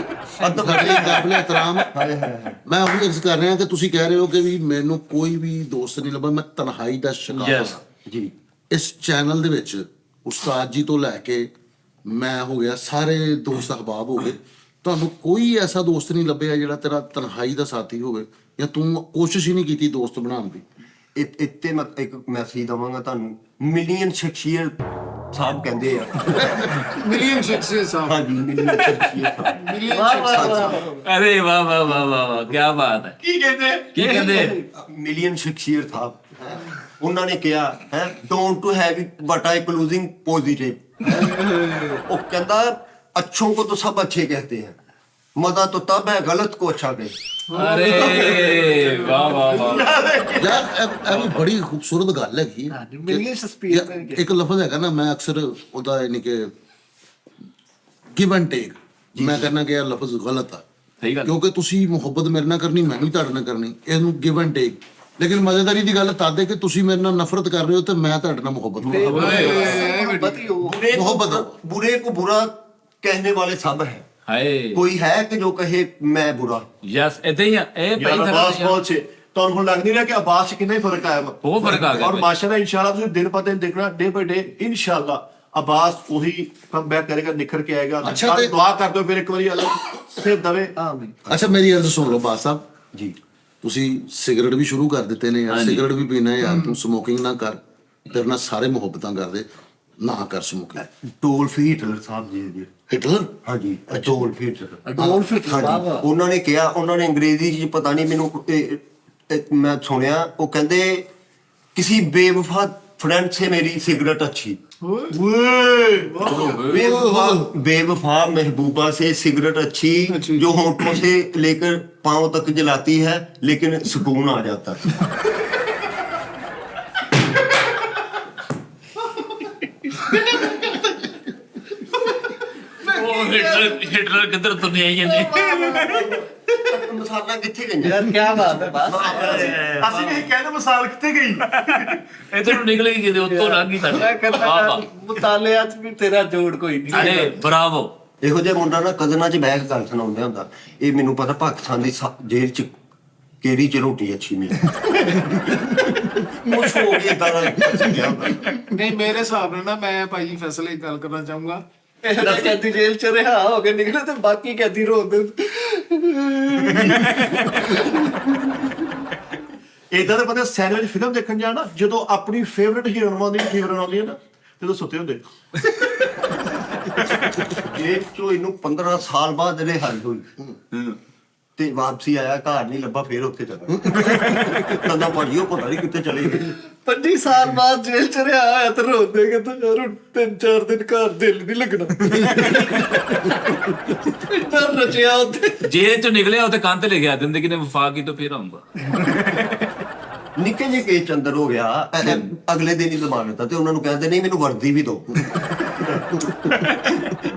ਸਾਡੇ ਕਾਬਲੇ ਇਤਰਾਮ ਮੈਂ ਉਹ ਅਰਜ਼ ਕਰ ਰਿਹਾ ਕਿ ਤੁਸੀਂ ਕਹਿ ਰਹੇ ਹੋ ਕਿ ਵੀ ਮੈਨੂੰ ਕੋਈ ਵੀ ਦੋਸਤ ਨਹੀਂ ਲੱਭਾ ਮੈਂ ਤਨਹਾਈ ਦਾ ਸ਼ਿਕਾਰ Yes. ਹਾਂ ਜੀ ਇਸ ਚੈਨਲ ਦੇ ਵਿੱਚ ਉਸਤਾਦ ਜੀ ਤੋਂ ਲੈ ਕੇ ਮੈਂ ਹੋ ਗਿਆ ਸਾਰੇ ਦੋਸਤ ਅਹਬਾਬ ਹੋ ਗਏ ਤੁਹਾਨੂੰ ਕੋਈ ਐਸਾ ਦੋਸਤ ਨਹੀਂ ਲੱਭਿਆ ਜਿਹੜਾ ਤੇਰਾ ਤਨਹਾਈ ਦਾ ਸਾਥੀ ਹੋਵੇ ਜਾਂ ਤੂੰ ਕੋਸ਼ਿਸ਼ ਹੀ ਨਹੀਂ ਕੀਤੀ ਦੋਸਤ ਬਣਾਉਣ ਦੀ ਇੱਥੇ ਮੈਂ ਇੱਕ ਮੈਸੇਜ ਦਵਾਂਗਾ ਤੁਹਾਨੂੰ ਮਿਲੀਅਨ ਸ਼ਖਸੀਅਤ ਸਾਹਿਬ ਕਹਿੰਦੇ ਆ ਮਿਲੀਅਨ ਸ਼ਖਸੀਅਤ ਸਾਹਿਬ ਹਾਂਜੀ ਮਿਲੀਅਨ ਸ਼ਖਸੀਅਤ ਸਾਹਿਬ ਮਿਲੀਅਨ ਅਰੇ ਵਾਹ ਵਾਹ ਵਾਹ ਵਾਹ ਵਾਹ ਕੀ ਬਾਤ ਹੈ ਕੀ ਕਹਿੰਦੇ ਕੀ ਕਹਿੰਦੇ ਮਿਲੀਅਨ ਸ਼ਖਸੀਅਤ ਸਾਹਿਬ ਉਹਨਾਂ ਨੇ ਕਿਹਾ ਹੈ don't to have but I closing positive ਉਹ ਕਹਿੰਦਾ अच्छों को तो सब अच्छे कहते हैं मजा तो तब है गलत को अच्छा कहे ਅਰੇ ਵਾਹ ਵਾਹ ਵਾਹ ਯਾਰ ਇਹ ਵੀ ਬੜੀ ਖੂਬਸੂਰਤ ਗੱਲ ਹੈਗੀ ਮਿਲੀਅਨ ਸਪੀਡ ਇੱਕ ਲਫ਼ਜ਼ ਹੈਗਾ ਨਾ ਮੈਂ ਅਕਸਰ ਉਹਦਾ ਯਾਨੀ ਕਿ ਗਿਵ ਐਂਡ ਟੇਕ ਮੈਂ ਕਹਿੰਦਾ ਕਿ ਇਹ ਲਫ਼ਜ਼ ਗਲਤ ਆ ਸਹੀ ਗੱਲ ਕਿਉਂਕਿ ਤੁਸੀਂ ਮੁਹੱਬਤ ਮੇਰੇ ਨਾਲ ਕਰਨੀ ਮੈਂ ਵੀ ਤੁਹਾਡੇ ਨਾਲ ਕਰਨੀ ਇਹਨੂੰ ਗਿਵ ਐਂਡ ਟੇਕ ਲੇਕਿਨ ਮਜ਼ੇਦਾਰੀ ਦੀ ਗੱਲ ਤਦ ਹੈ ਕਿ ਤੁਸੀਂ ਮੇਰੇ ਨਾਲ ਨਫ਼ਰਤ ਕਰ ਰਹੇ ਹੋ ਤੇ ਮੈਂ ਤੁਹਾਡੇ ਨਾਲ ਮੁਹੱਬਤ ਮੁਹੱਬਤ बुरे को बुरा कहने वाले सब है ਹਾਏ कोई है कि जो कहे मैं बुरा ਯਸ ਏਦਾਂ ਹੀ ਆ ਇਹ ਯਾਰ ਭਾਈ ਅਬਾਸ ਬਹੁਤ ਛੇ ਤੁਹਾਨੂੰ ਹੁਣ ਲੱਗ ਨਹੀਂ ਰਿਹਾ ਕਿ ਅਬਾਸ 'ਚ ਕਿੰਨਾ ਹੀ ਫਰਕ ਆਇਆ ਵਾ ਬਹੁਤ ਫਰਕ ਆ ਗਿਆ ਔਰ ਭਾਈ। ਮਾਸ਼ਾਅੱਲਾ ਇਨਸ਼ਾਅੱਲਾ ਤੁਸੀਂ ਦਿਨ ਪਰ ਦਿਨ ਦੇਖਣਾ ਡੇ ਬਾਈ ਡੇ ਇਨਸ਼ਾਅੱਲਾ ਅਬਾਸ ਉਹੀ ਕਮ ਬੈਕ ਕਰੇਗਾ ਨਿਖਰ ਕੇ ਆਏਗਾ ਅੱਛਾ ਤੇ- ਦੁਆ ਕਰ ਦਿਓ ਫਿਰ ਇੱਕ ਵਾਰੀ ਅੱਲਾ ਸਿਰ ਦਵੇ ਆਮੀਨ ਅੱਛਾ ਮੇਰੀ ਅਰਜ਼ ਸੁਣ ਲਓ ਬਾਸ ਸਾਹਿਬ जी ਤੁਸੀਂ ਸਿਗਰਟ ਵੀ ਸ਼ੁਰੂ ਕਰ ਦਿੱਤੇ ਨੇ ਯਾਰ ਸਿਗਰਟ ਵੀ ਪੀਣਾ ਯਾਰ ਤੂੰ ਸਮੋਕਿੰਗ ਨਾ ਕਰ ਤੇਰੇ ਨਾਲ ਸਾਰੇ ਮੁਹੱਬਤਾਂ ਕਰਦੇ ਨਾ ਕਰ ਸਮੋਕਿੰਗ डोल्फ हिटलर साहब जी ਹਿਟਲਰ हाँ जी डोल्फ हिटलर ਅਡੋਲਫ ਹਿਟਲਰ ਹਾਂਜੀ ਉਹਨਾਂ ਨੇ ਕਿਹਾ ਉਹਨਾਂ ਨੇ ਅੰਗਰੇਜ਼ੀ ਚ ਪਤਾ ਨਹੀਂ ਮੈਨੂੰ ਮੈਂ ਸੁਣਿਆ ਉਹ ਕਹਿੰਦੇ ਕਿਸੇ ਬੇਵਫਾ फ्रेंड से मेरी सिगरेट अच्छी बेवफा महबूबा से सिगरेट अच्छी जो होंठों से लेकर पांव तक जलाती है लेकिन सुकून आ जाता है ਉਹ ਹਿਟਲਰ ਕਿੱਧਰ ਦੁਨੀਆ ਹੀ ਜਾਂਦੀ ਮਸਾਲਾ ਕਿੱਥੇ ਗਈਆਂ ਯਾਰ ਕੀ ਬਾਤ ਹੈ ਬਾਤ ਅਸੀਂ ਵੀ ਕਹਿੰਦੇ ਮਿਸਾਲ ਕਿੱਥੇ ਗਈ ਇਧਰ ਨੂੰ ਨਿਕਲ ਗਈ ਕਿਤੇ ਉੱਤੋਂ ਲੰਘ ਗਈ ਮੈਂ ਸਾਡੀ ਕਹਿੰਦਾ ਮੁਤਾਲਿਆ ਚ ਵੀ ਤੇਰਾ ਜੋੜ ਕੋਈ ਨਹੀਂ ਅਰੇ ਬਰਾਵੋ ਇਹੋ ਜਿਹਾ ਮੁੰਡਾ ਨਾ ਕਦਨਾਂ 'ਚ ਬਹਿ ਕੇ ਗੱਲ ਸੁਣਾਉਂਦਾ ਹੁੰਦਾ ਇਹ ਮੈਨੂੰ ਪਤਾ ਪਾਕਿਸਤਾਨ ਦੀ ਜੇਲ੍ਹ 'ਚ ਕਿਹੜੀ 'ਚ ਰੋਟੀ ਅੱਛੀ ਮਿਲੀ ਮੁੱਛ ਹੋ ਗਈ ਤਾਂ ਨਹੀਂ ਮੇਰੇ ਹਿਸਾਬ ਨਾਲ ਨਾ ਮੈਂ ਭਾਈ ਫੈਸਲਾ ਇੱਕ ਗੱਲ ਕਰਨਾ ਚਾਹੂੰਗਾ ਇਹਦਾ ਕੈਦੀ ਜੇਲ੍ਹ ਚ ਰਿਹਾ ਹੋ ਕੇ ਨਿਕਲੇ ਤੇ ਬਾਕੀ ਕੈਦੀ ਰੋਂਦੇ ਇਦਾਂ ਦੇ ਬੰਦੇ ਸੈਂਡਵਿਚ ਫਿਲਮ ਦੇਖਣ ਜਾਣਾ ਜਦੋਂ ਆਪਣੀ ਫੇਵਰਿਟ ਹੀਰੋਇਨ ਆਉਂਦੀ ਹੈ ਨਾ ਜਦੋਂ ਸੁੱਤੇ ਹੁੰਦੇ ਜੇਲ੍ਹ 'ਚੋਂ ਇਹਨੂੰ 15 ਸਾਲ ਬਾਅਦ ਇਹਦੇ ਹੱਲ ਹੋਈ ਤੇ ਵਾਪਸੀ ਆਇਆ ਘਰ ਨਹੀਂ ਲੱਭਾ ਫੇਰ ਉੱਥੇ ਚਲਾ ਕਹਿੰਦਾ ਭਾਜੀ ਉਹ ਪਤਾ ਨਹੀਂ ਕਿੱਥੇ ਚਲੇ ਗਏ 25 ਸਾਲ ਬਾਅਦ ਜੇਲ੍ਹ ਚ ਰਿਹਾ ਹੋਇਆ ਤੇ ਰੋਂਦੇ ਕਿ ਤੂੰ ਯਾਰ 3-4 ਦਿਨ ਘਰ ਦਿਲ ਨਹੀਂ ਲੱਗਣਾ ਇੰਨਾ ਰਚਿਆ ਉੱਥੇ। ਜੇਲ੍ਹ ਚੋਂ ਨਿਕਲਿਆ ਉੱਥੇ ਕੰਧ ਤੇ ਲਿਖਿਆ ਜ਼ਿੰਦਗੀ ਨੇ ਵਫਾ ਕੀ ਤੋਂ ਫੇਰ ਆਉਂਗਾ। ਨਿੱਕੇ ਜਿਹੇ ਕੇਸ ਚ ਅੰਦਰ ਹੋ ਗਿਆ, ਅਗਲੇ ਦਿਨ ਹੀ ਜ਼ਮਾਨਤ ਆ ਤੇ ਉਹਨਾਂ ਨੂੰ ਕਹਿੰਦੇ ਨਹੀਂ ਮੈਨੂੰ ਵਰਦੀ ਵੀ ਦਿਓ।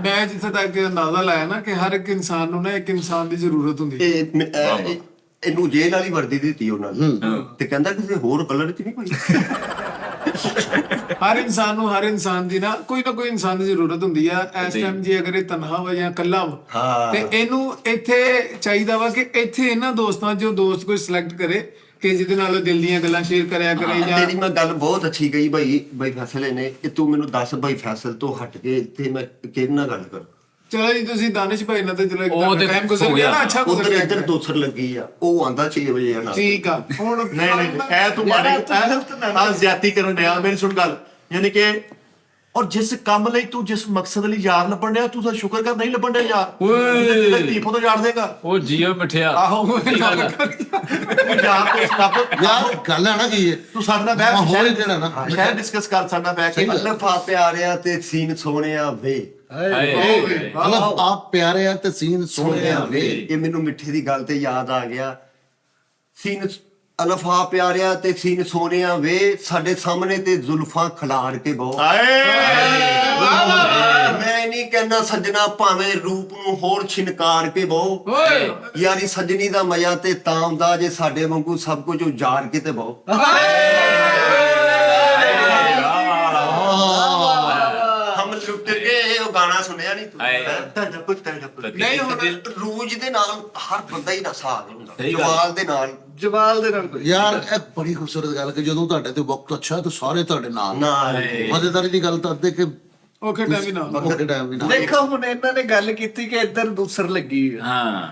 ਮੈਂ ਜਿੱਥੇ ਤੱਕ ਅੰਦਾਜ਼ਾ ਲਾਇਆ ਨਾ ਕਿ ਹਰ ਇੱਕ ਇਨਸਾਨ ਨੂੰ ਨਾ ਇੱਕ ਇਨਸਾਨ ਦੀ ਜ਼ਰੂਰਤ ਹੁੰਦੀ ਹੈ। ਇਹਨੂੰ ਜੇਲ੍ਹ ਵਾਲੀ ਵਰਦੀ ਦਿੱਤੀ ਉਹਨਾਂ ਨੇ ਤੇ ਕਹਿੰਦਾ ਕਿਸੇ ਹੋਰ ਕਲਰ ਚ ਨਹੀਂ ਕੋਈ। ਹਰ ਇਨਸਾਨ ਨੂੰ ਹਰ ਇਨਸਾਨ ਦੀ ਨਾ ਕੋਈ ਇਨਸਾਨ ਦੀ ਜ਼ਰੂਰਤ ਹੁੰਦੀ ਆ। ਇਸ ਟਾਈਮ ਜੇ ਅਗਰ ਇਹ ਤਨਹਾ ਵਾ ਜਾਂ ਇਕੱਲਾ ਵਾ ਤੇ ਇਹਨੂੰ ਇੱਥੇ ਚਾਹੀਦਾ ਵਾ ਕਿ ਇੱਥੇ ਇਹਨਾਂ ਦੋਸਤਾਂ ਜੋ ਦੋਸਤ ਕੋਈ ਸਿਲੈਕਟ ਕਰੇ ਕਿ ਜਿਹਦੇ ਨਾਲ ਉਹ ਦਿਲ ਦੀਆਂ ਗੱਲਾਂ ਸ਼ੇਅਰ ਕਰਿਆ ਕਰੇ। ਜਾਂ ਤੇਰੀ ਮੈਂ ਗੱਲ ਬਹੁਤ ਅੱਛੀ ਕਹੀ ਬਾਈ ਫੈਸਲੇ ਨੇ ਕਿ ਤੂੰ ਮੈਨੂੰ ਦੱਸ ਬਾਈ ਫੈਸਲ ਤੋਂ ਹਟ ਕੇ ਤੇ ਮੈਂ ਕਿਹਦੇ ਨਾਲ ਗੱਲ ਕਰਾਂ। ਚਲੋ ਜੀ ਤੁਸੀਂ ਦਾਨਿਸ਼ ਭਾਈ ਨਾਲ ਤੇ ਚਲੋ ਉਹ ਤੇ ਟਾਈਮ ਗੁਜ਼ਰ ਗਿਆ ਨਾ, ਅੱਛਾ ਗੁਜ਼ਰ ਉਧਰ ਗਿਆ। ਇੱਧਰ ਦੋਸਰ ਲੱਗੀ ਆ, ਉਹ ਆਂਦਾ 6 ਵਜੇ ਆ ਨਾਲ। ਠੀਕ ਆ ਹੁਣ ਨਹੀਂ ਇਹ ਤੂੰ ਮਾਰੇ ਆ ਜ਼ਿਆਦਤੀ ਕਰਨ ਡਿਆ। ਮੇਰੀ ਸੁਣ ਗੱਲ, ਯਾਨੀ ਕਿ ਔਰ ਜਿਸ ਕੰਮ ਲਈ ਤੂੰ ਜਿਸ ਮਕਸਦ ਲਈ ਯਾਰ ਲੱਭਣ ਡਿਆ ਤੂੰ ਤਾਂ ਸ਼ੁਕਰ ਕਰ ਨਹੀਂ ਲੱਭਣ ਡਿਆ ਯਾਰ। ਓਏ ਦੀਪੋ ਤੋਂ ਯਾਰ ਦੇਗਾ। ਉਹ ਜੀਓ ਮਿੱਠਿਆ। ਆਹੋ ਯਾਰ ਤੋਂ ਲੱਭ ਯਾਰ ਗੱਲ ਹੈ ਨਾ ਕੀ ਹੈ, ਤੂੰ ਸਾਡੇ ਨਾਲ ਮਾਹੌਲ ਬੈਠ ਜਿਹੜਾ ਨਾ ਸ਼ਾਇਦ ਡਿਸਕਸ ਕਰ ਸਕਦਾ ਬੈਠ ਕੇ। ਮਤਲਬ ਆ ਪਿਆਰਿਆ ਤੇ ਸੀਨ ਸੋਹਣਿਆ ਵੇ, ਮਤਲਬ ਆਪ ਪਿਆਰੇ ਆ ਤੇ ਸੀਨ ਸੋਹਣੇ ਆ ਵੇ। ਇਹ ਮੈਨੂੰ ਮਿੱਠੇ ਦੀ ਗੱਲ ਤੇ ਯਾਦ ਆ ਗਿਆ। ਸੀਨ ਅਲਫਾ ਪਿਆਰਿਆ ਤੇ ਸੀਨ ਸੋਹਣਿਆ ਵੇ, ਸਾਡੇ ਸਾਹਮਣੇ ਤੇ ਜ਼ੁਲਫਾਂ ਖਿਲਾਰ ਕੇ ਬਹੁ। ਮੈਂ ਨਹੀਂ ਕਹਿੰਦਾ ਸੱਜਣਾ ਭਾਵੇਂ ਰੂਪ ਨੂੰ ਹੋਰ ਛਿਨਕਾਰ ਕੇ ਬਹੁ, ਯਾਰੀ ਸੱਜਣੀ ਦਾ ਮਜ਼ਾ ਤੇ ਤਾਂ ਆਉਂਦਾ ਜੇ ਸਾਡੇ ਵਾਂਗੂ ਸਭ ਕੁਝ ਉਜਾੜ ਕੇ ਤੇ ਬਹੁ। ਹਮ ਲੁੱਟ ਗਏ, ਉਹ ਗਾਣਾ ਸੁਣਿਆ ਨਹੀਂ ਤੂੰ? ਤੜਪ ਤੜਪ ਨਹੀਂ ਹੁਣ ਰੂਜ ਦੇ ਨਾਲ ਹਰ ਬੰਦਾ ਹੀ ਨਸ਼ਾ ਆ ਹੁੰਦਾ, ਸਹੀ ਗੱਲ। ਜਵਾਲ ਦੇ ਨਾਲ ਜਵਾਲ ਦੇ ਨਾਲ ਕੋਈ ਯਾਰ ਇਹ ਬੜੀ ਖੂਬਸੂਰਤ ਗੱਲ ਕਿ ਜਦੋਂ ਤੁਹਾਡੇ ਤੇ ਵਕਤ ਅੱਛਾ ਤੇ ਸਾਰੇ ਤੁਹਾਡੇ ਨਾਲ। ਨਾਲ ਮਜ਼ੇਦਾਰੀ ਦੀ ਗੱਲ ਤਾਂ ਅੱਧੇ ਕਿ ਓਕੇ ਟਾਈਮ ਹੀ ਨਾ ਓਕੇ ਟਾਈਮ ਵੀ ਨਾ। ਦੇਖੋ ਹੁਣ ਇਹਨਾਂ ਨੇ ਗੱਲ ਕੀਤੀ ਕਿ ਇੱਧਰ ਦੂਸਰ ਲੱਗੀ ਹੈ। ਹਾਂ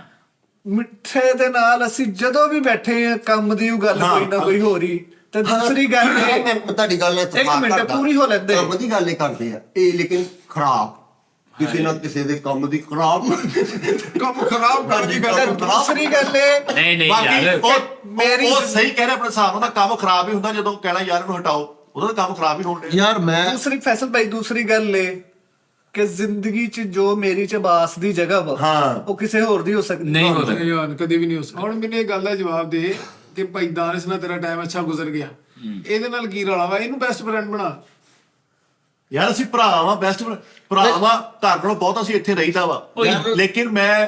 ਮਿੱਠੇ ਦੇ ਨਾਲ ਅਸੀਂ ਜਦੋਂ ਵੀ ਬੈਠੇ ਆ ਕੰਮ ਦੀ ਉਹ ਗੱਲ ਕੋਈ ਨਾ ਕੋਈ ਹੋ ਰਹੀ ਤੇ ਦੂਸਰੀ ਗੱਲ ਇਹ ਮੈਂ ਤੁਹਾਡੀ ਗੱਲ ਨਾਲ ਇੱਕ ਇਤਫਾਕ ਮਿੰਟ ਕਰਦਾ। ਪੂਰੀ ਹੋ ਲੈਂਦੇ। ਕੰਮ ਦੀ ਗੱਲ ਇਹ ਕਰਦੇ ਆ ਇਹ, ਲੇਕਿਨ ਖਰਾਬ ਕਿਸੇ ਨਾ ਕਿਸੇ ਦੇ ਕੰਮ ਦੀ ਖਰਾਬ ਕੰਮ ਖਰਾਬ ਕਰ ਦੀ ਗੱਲ ਤੇ ਦੂਸਰੀ ਗੱਲ ਇਹ ਨਹੀਂ ਨਹੀਂ ਬਾਕੀ ਯਾਰ ਉਹ ਸਹੀ ਕਹਿ ਰਿਹਾ ਆਪਣੇ ਹਿਸਾਬ ਨਾਲ ਕੰਮ ਖਰਾਬ ਹੀ ਹੁੰਦਾ ਜਦੋਂ ਕਹਿਣਾ ਯਾਰ ਇਹਨੂੰ ਹਟਾਓ, ਉਹਦਾ ਤਾਂ ਕੰਮ ਖਰਾਬ ਹੀ ਹੋਣ ਡਿਆ। ਯਾਰ ਮੈਂ ਦੂਸਰੀ ਫੈਸਲ ਭਾਈ ਦੂਸਰੀ ਗੱਲ ਇਹ ਕਿ ਜ਼ਿੰਦਗੀ 'ਚ ਜੋ ਮੇਰੀ ਚ ਬਾਸ ਦੀ ਜਗ੍ਹਾ ਵਾ ਹਾਂ। ਉਹ ਕਿਸੇ ਹੋਰ ਦੀ ਹੋ ਸਕਦੀ ਨਹੀਂ ਹੋ ਸਕਦਾ। ਯਾਰ ਕਦੇ ਵੀ ਨਹੀਂ ਹੋ ਸਕਦਾ। ਹੁਣ ਮੈਨੂੰ ਇਹ ਗੱਲ ਦਾ ਜਵਾਬ ਦੇ ਕਿ ਭਾਈ ਦਾਨਿਸ਼ ਨਾਲ ਤੇਰਾ ਟਾਈਮ ਅੱਛਾ ਗੁਜ਼ਰ ਗਿਆ, ਇਹਦੇ ਨਾਲ ਕੀ ਰੌਲਾ ਵਾ? ਇਹਨੂੰ ਬੈਸਟ ਫਰੈਂਡ ਬਣਾ। ਯਾਰ ਅਸੀਂ ਭਰਾ ਵਾਂ, ਬੈਸਟ ਭਰਾ ਵਾਂ, ਘਰ ਨਾਲੋਂ ਬਹੁਤ ਅਸੀਂ ਇੱਥੇ ਰਹੀਦਾ ਵਾ। ਲੇਕਿਨ ਮੈਂ